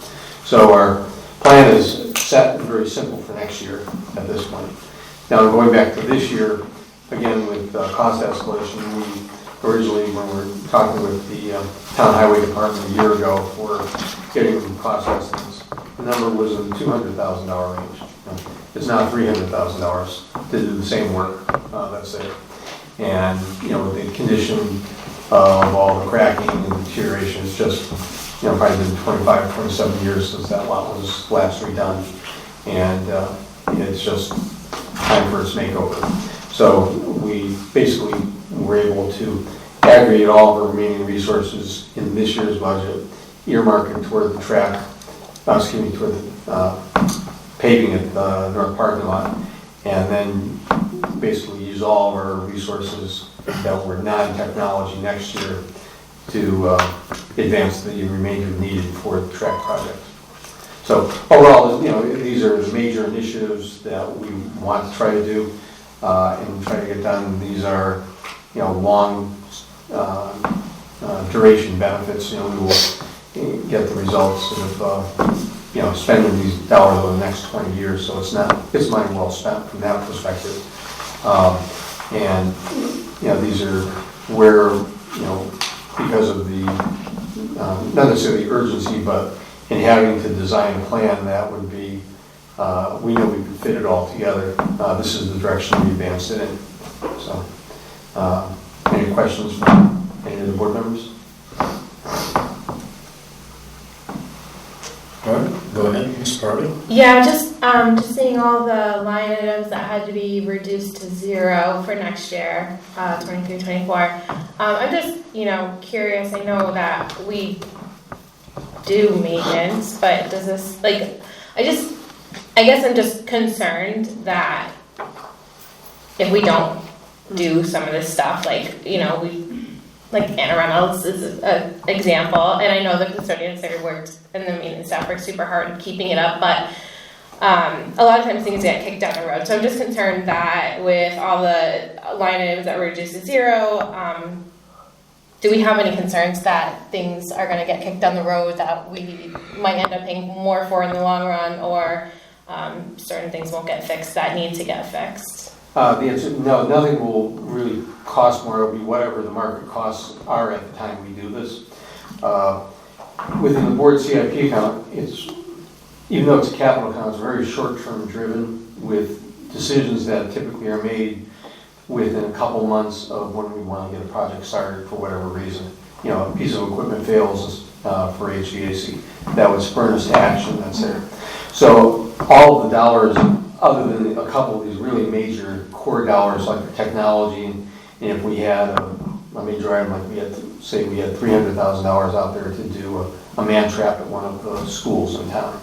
So our plan is set and very simple for next year at this point. Now going back to this year, again with cost escalation, we originally, when we were talking with the town highway department a year ago for getting cost estimates, the number was in the $200,000 range. It's now $300,000 to do the same work that's there. And with the condition of all the cracking and deterioration, it's just probably been 25, 27 years since that lot was last redone. And it's just time for its makeover. So we basically were able to aggregate all of our remaining resources in this year's budget, earmark it toward the track, toward the paving at the north parking lot, and then basically use all of our resources that were non-technology next year to advance the remainder needed for the track project. So overall, these are major initiatives that we want to try to do and try to get done. These are, long duration benefits. We will get the results of, spending these dollars over the next 20 years. So it's money well spent from that perspective. And these are where, because of the, not necessarily urgency, but in having to design a plan that would be, we know we could fit it all together. This is the direction we advanced it in. So, any questions from any of the board members? All right, go ahead, Ms. Party. Yeah, just seeing all the line items that had to be reduced to zero for next year, 23-24. I'm just, curious. I know that we do maintenance, but does this, I guess I'm just concerned that if we don't do some of this stuff, Anna Reynolds is an example, and I know the custodians there worked and the maintenance staff worked super hard in keeping it up, but a lot of times things get kicked down the road. So I'm just concerned that with all the line items that were reduced to zero, do we have any concerns that things are going to get kicked down the road that we might end up paying more for in the long run, or certain things won't get fixed that need to get fixed? The answer, no, nothing will really cost more. It'll be whatever the market costs are at the time we do this. Within the board CIP account, even though it's a capital account, it's very short-term driven with decisions that typically are made within a couple months of when we want to get a project started for whatever reason. A piece of equipment fails for HVAC, that would spur us to action, that's it. So all of the dollars, other than a couple of these really major core dollars like the technology, and if we had a major item like we had $300,000 out there to do a man trap at one of the schools in town,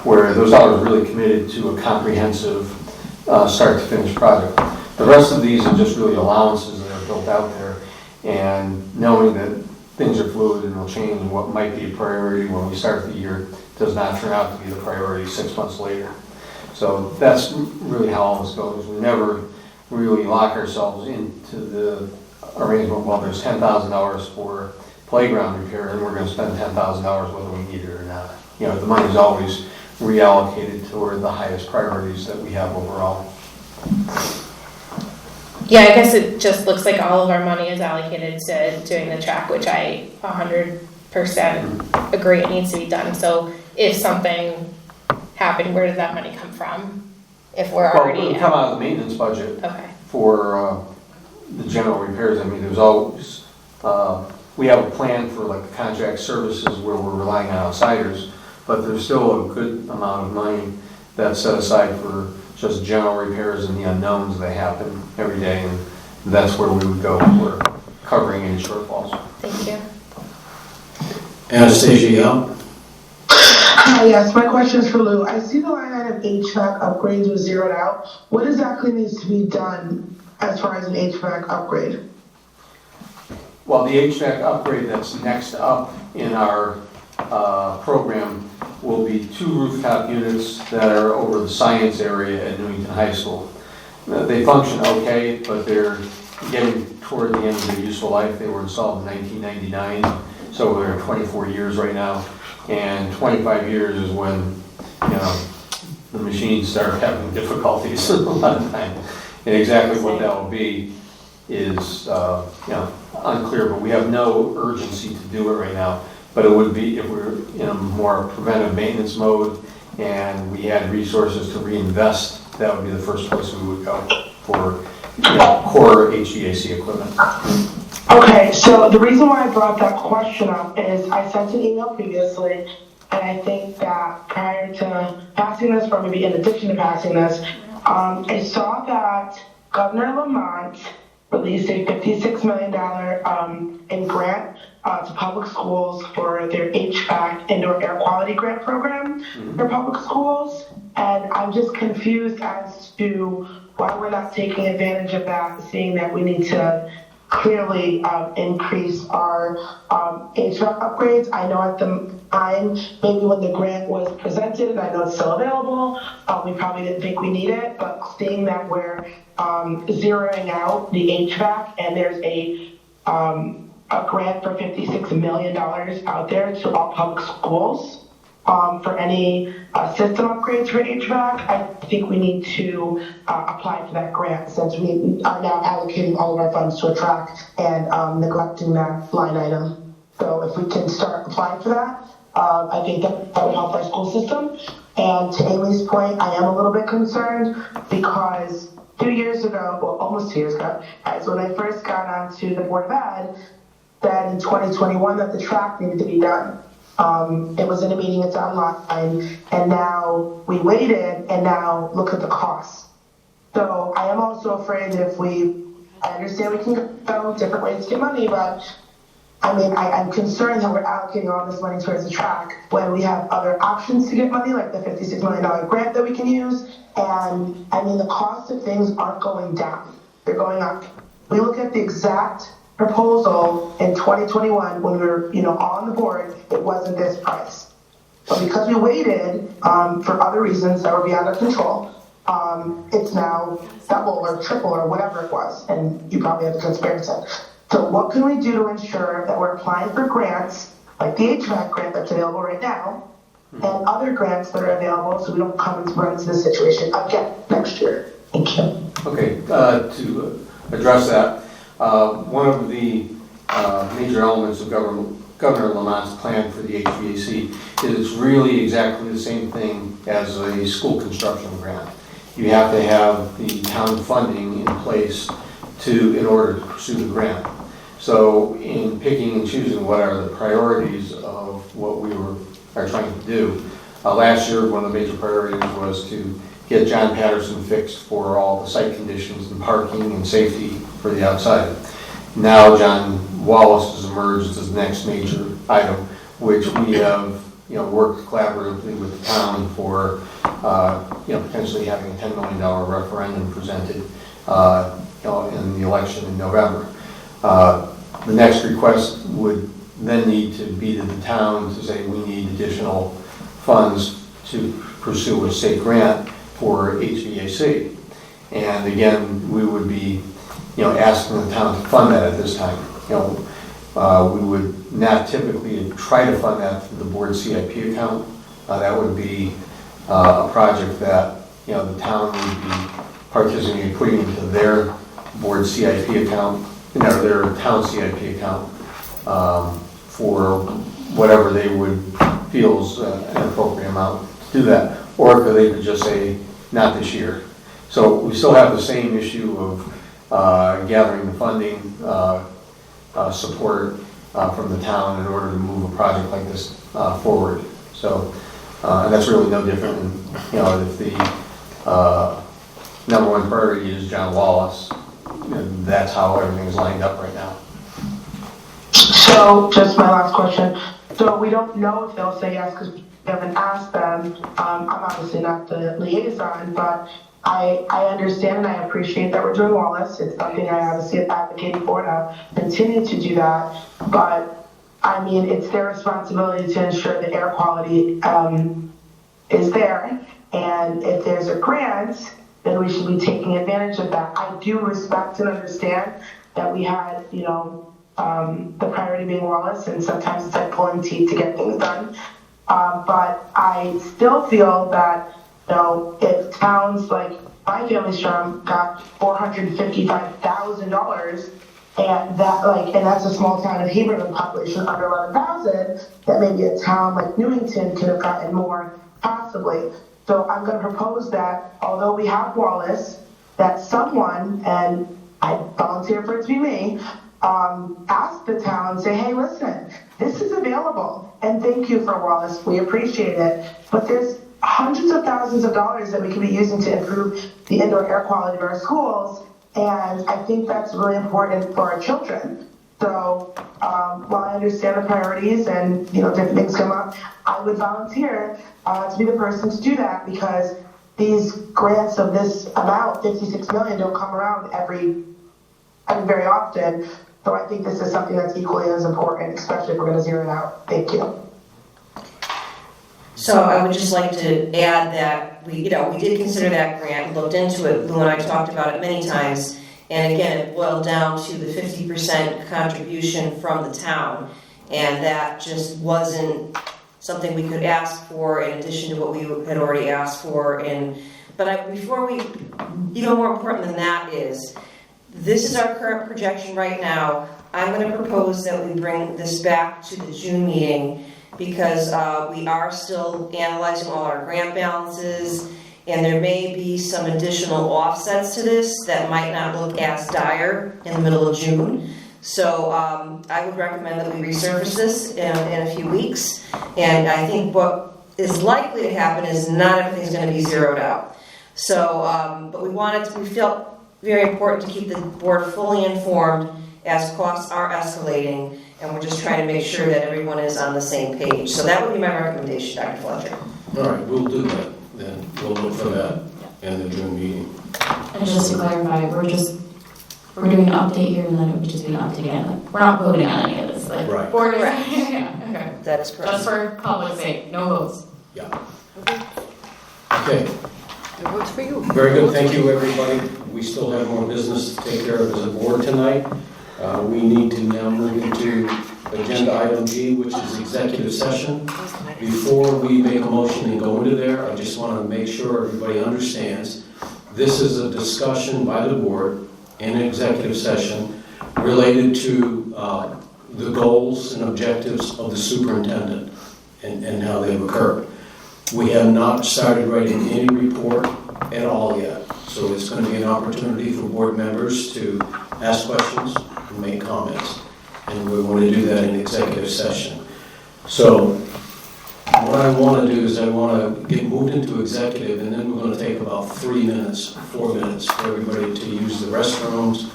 where those dollars are really committed to a comprehensive start to finish project. The rest of these are just really allowances that are built out there, and knowing that things are fluid and will change, and what might be a priority when we start the year does not turn out to be the priority 6 months later. So that's really how all this goes. We never really lock ourselves into the arrangement, well, there's $10,000 for playground repair and we're going to spend $10,000 whether we need it or not. The money is always reallocated toward the highest priorities that we have overall. Yeah, I guess it just looks like all of our money is allocated to doing the track, which I 100% agree it needs to be done. So if something happened, where does that money come from? If we're already... Well, it would come out of the maintenance budget. Okay. For the general repairs. I mean, there's always... we have a plan for the contract services where we're relying on outsiders, but there's still a good amount of money that's set aside for just general repairs and the unknowns that happen every day, and that's where we would go for covering any shortfalls. Thank you. Anastasia. Hi, yes, my question is for Lou. I see the line item HVAC upgrades was zeroed out. What exactly needs to be done as far as an HVAC upgrade? Well, the HVAC upgrade that's next up in our program will be 2 rooftop units that are over the science area at Newington High School. They function okay, but they're getting toward the end of their useful life. They were installed in 1999, so they're 24 years right now. And 25 years is when, the machines start having difficulties a lot of time. And exactly what that will be is, unclear, but we have no urgency to do it right now. But it would be if we're in a more preventive maintenance mode and we had resources to reinvest, that would be the first place we would go for core HVAC equipment. Okay, so the reason why I brought that question up is I sent an email previously, and I think that prior to passing this, or maybe in addition to passing this, I saw that Governor Lamont released a $56 million in grant to public schools for their HVAC indoor air quality grant program for public schools. And I'm just confused as to why we're not taking advantage of that, seeing that we need to clearly increase our HVAC upgrades. I know at the time, maybe when the grant was presented, and I know it's still available, we probably didn't think we need it, but seeing that we're zeroing out the HVAC and there's a grant for $56 million out there to all public schools for any system upgrades for HVAC, I think we need to apply for that grant since we are now allocating all of our funds to a track and neglecting that line item. So if we can start applying for that, I think that would help our school system. And to Amy's point, I am a little bit concerned because 2 years ago, well, almost 2 years ago, as when I first got onto the Board of Ed, said in 2021 that the track needed to be done. It was in a meeting, it's online, and now we waited, and now look at the cost. So I am also afraid that I understand we can go different ways to get money, but I mean, I'm concerned that we're allocating all this money towards the track when we have other options to get money, like the $56 million grant that we can use. And I mean, the cost of things aren't going down, they're going up. We look at the exact proposal in 2021 when we were, on the board, it wasn't this price. But because we waited for other reasons that were beyond our control, it's now double or triple or whatever it was, and you probably have the transparency. So what can we do to ensure that we're applying for grants, like the HVAC grant that's available right now, and other grants that are available so we don't run into this situation again next year? Thank you. Okay, to address that, one of the major elements of Governor Lamont's plan for the HVAC is it's really exactly the same thing as a school construction grant. You have to have the town funding in place in order to pursue the grant. So in picking and choosing what are the priorities of what we are trying to do, last year one of the major priorities was to get John Patterson fixed for all the site conditions and parking and safety for the outside. Now John Wallace has emerged as the next major item, which we have worked collaboratively with the town for potentially having a $10 million referendum presented in the election in November. The next request would then need to be to the town to say we need additional funds to pursue a state grant for HVAC. And again, we would be asking the town to fund that at this time. We would not typically try to fund that through the board CIP account. That would be a project that the town would be participating in putting into their board CIP account, their town CIP account for whatever they would feel is an appropriate amount to do that. Or they could just say, not this year. So we still have the same issue of gathering the funding support from the town in order to move a project like this forward. So, and that's really no different than, if the number one priority is John Wallace, that's how everything's lined up right now. So, just my last question. So we don't know if they'll say yes because we haven't asked them. I'm obviously not the liaison, but I understand and I appreciate that we're doing Wallace. It's something I obviously am advocating for and I'll continue to do that. But I mean, it's their responsibility to ensure the air quality is there. And if there's a grant, then we should be taking advantage of that. I do respect and understand that we had, the priority being Wallace, and sometimes it's like pulling teeth to get things done. But I still feel that, if towns like my family Strom got $455,000, and that's a small town in Hebron population under 11,000, that maybe a town like Newington could have gotten more, possibly. So I'm going to propose that, although we have Wallace, that someone, and I volunteer for it to be me, ask the town, say, hey, listen, this is available, and thank you for Wallace, we appreciate it, but there's hundreds of thousands of dollars that we could be using to improve the indoor air quality of our schools, and I think that's really important for our children. So while I understand the priorities and different things come up, I would volunteer to be the person to do that, because these grants of this amount, 56 million, don't come around every very often. So I think this is something that's equally as important, especially if we're going to zero it out. Thank you. So I would just like to add that we did consider that grant, looked into it. Lou and I talked about it many times. And again, it boiled down to the 50% contribution from the town. And that just wasn't something we could ask for in addition to what we had already asked for. Before we, even more important than that is, this is our current projection right now. I'm going to propose that we bring this back to the June meeting, because we are still analyzing all our grant balances, and there may be some additional offsets to this that might not look as dire in the middle of June. So I would recommend that we resurface this in a few weeks. And I think what is likely to happen is not everything's going to be zeroed out. So, but we felt very important to keep the board fully informed as costs are escalating, and we're just trying to make sure that everyone is on the same page. So that would be my recommendation, Dr. Fletcher. All right, we'll do that then. We'll look for that in the June meeting. And just to clarify, we're doing an update here, and then it would just be an update again. Like, we're not voting on any of this. Like, right. Board is, yeah, okay. That is correct. Just for public's sake, no votes. Yeah. Okay. It works for you. Very good. Thank you, everybody. We still have more business to take care of as a board tonight. We need to now move into agenda item G, which is executive session. Before we make a motion and go into there, I just want to make sure everybody understands this is a discussion by the board in executive session related to the goals and objectives of the superintendent and how they've occurred. We have not started writing any report at all yet, so it's going to be an opportunity for board members to ask questions and make comments, and we want to do that in executive session. So what I want to do is I want to get moved into executive, and then we're going to take about 4 minutes for everybody to use the restrooms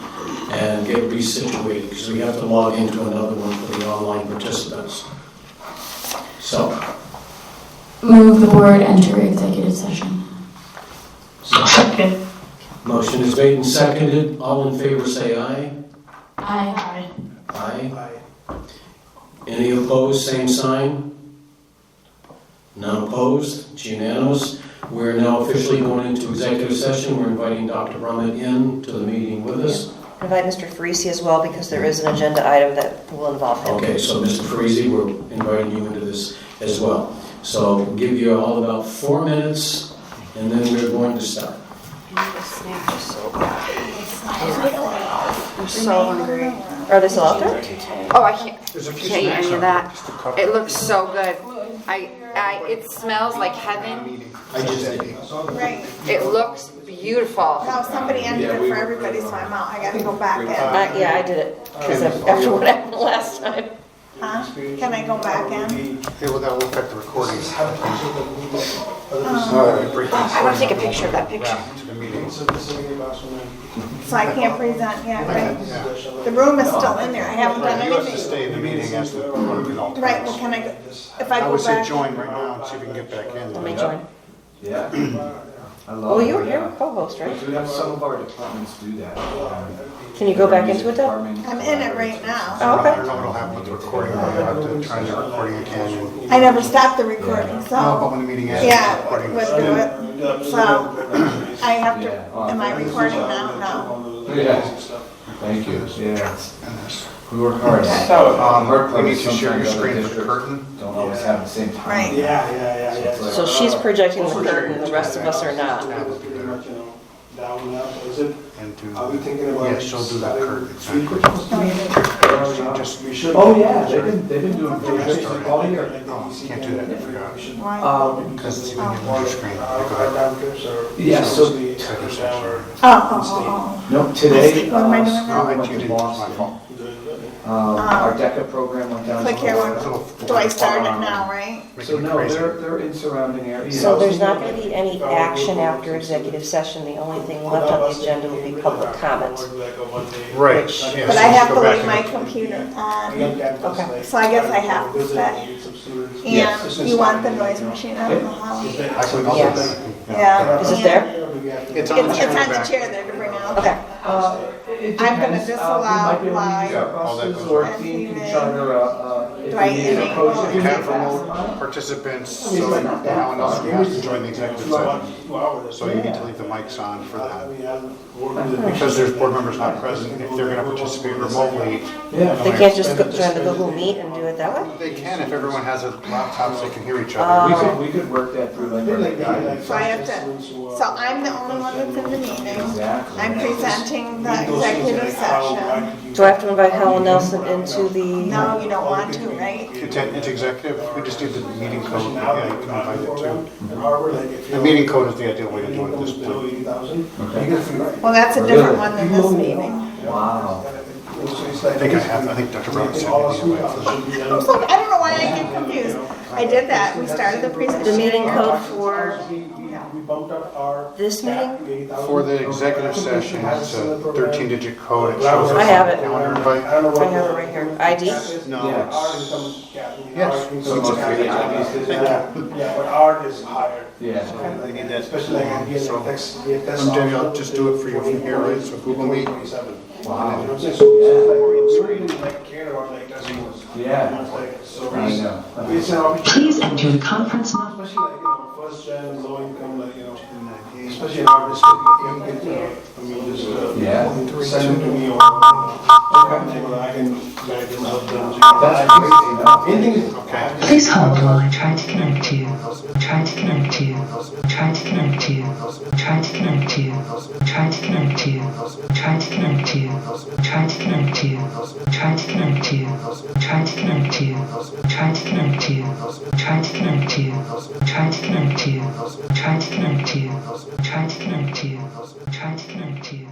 and get resituated, because we have to log into another one for the online participants. So Move the board enter executive session. Second. Motion is made and seconded. All in favor say aye. Aye. Aye. Any opposed, same sign? None opposed, it's unanimous. We're now officially going into executive session. We're inviting Dr. Brummett in to the meeting with us. Invite Mr. Farisi as well, because there is an agenda item that will involve him. Okay, so Mr. Farisi, we're inviting you into this as well. So we'll give you all about 4 minutes, and then we're going to start. The snacks are so bad. I'm so hungry. Are they still out there? Oh, I can't There's a few eat snacks any on of there, that. just to cover. It looks so good. It smells like heaven. I just did. Right. It looks beautiful. No, somebody ended it for everybody, so I'm out. I gotta go back in. Yeah, I did it, because after what happened last time. Huh? Can I go back in? Yeah, well, that will affect the recording. I want to take a picture of that picture. So I can't present yet, right? The room is still in there. I haven't done You have to anything. stay in the meeting as the one of the alternates. Right, well, can I go, if I I go would say back? join right now and see if we can get back in. Let me join. Yeah. I love Well, you were it, here, yeah. co-host, right? We have some of our departments do that. Can you go back into it, Deb? I'm in it right now. Oh, I don't okay. know what'll happen with the recording. I'll have to try the recording again. I never stopped the recording, No, but so, when the meeting ends, the yeah, recording we'll is do it. So, I have to, Yeah. am I recording now? No. Yeah. Thank you. Yeah. We work hard. We need to share your screen with the curtain. Don't always have the same time. Right. Yeah. So she's projecting the curtain, the rest of us are not. Pretty much, down now. So is it? And to, Are we thinking about? yeah, she'll do that curtain. Just we should. Oh, yeah, they've been doing pretty good all year. Can't do that, I forgot. Why? Because it's when you move your screen. Go ahead. Yeah, so- Second session. Oh. No, today. What am I doing now? No, you didn't, it's my fault. Our DECA program went down. Click here, do I start it now, right? So no, they're in surrounding areas. So there's not going to be any action after executive session. The only thing left on the agenda will be public comment. Right. But I have to leave my computer on. Okay. So I guess I have to stay. And you want the noise machine out of the hall? Yes. Yeah. Is it there? It's on the chair there to bring out. Okay. I'm going to disallow live. Or a team can charter Do I enable You have remote participants, so now one else has to join the executive session. So you need to leave the mics on for that. Because there's board members not present, if they're gonna participate remotely. They can't just join the Google Meet and do it that way? They can if everyone has a laptop so they can hear each other. We could work that through like our guidance. So I have to, so I'm the only one that's in the meeting. Exactly. I'm presenting the executive session. Do I have to invite Helen Nelson into the? No, you don't want to, right? It's executive, we just need the meeting code, yeah, you can invite it too. The meeting code is the ideal way to do it at this point. Well, that's a different one than this meeting. Wow. I think Dr. Brown sent me the invite for that. I don't know why I get confused. I did that, we started the presentation. The meeting code for this meeting? For the executive session, it's a 13-digit code. It shows I have it. Calendar invite. I have it right here. ID? No. Yes. So it's a free ID. Yeah, but art is higher. Yeah. They need that. Especially like I'm getting like text. Jamie, I'll just do it for you from here, right? So Google Meet. Wow. So like care about like customers. Yeah. So I know. it's an opportunity. Please enter the conference number. Especially like first gen, low income, like especially in our district, you can just send it to me or I can help them. That's great. Please hold while I try to connect you. Try to connect you. Try to connect you. Try to connect you. Try to connect you. Try to connect you. Try to connect you. Try to connect you. Try to connect you. Try to connect you. Try to connect you. Try to connect you. Try to connect you. Try to connect you. Try to connect you.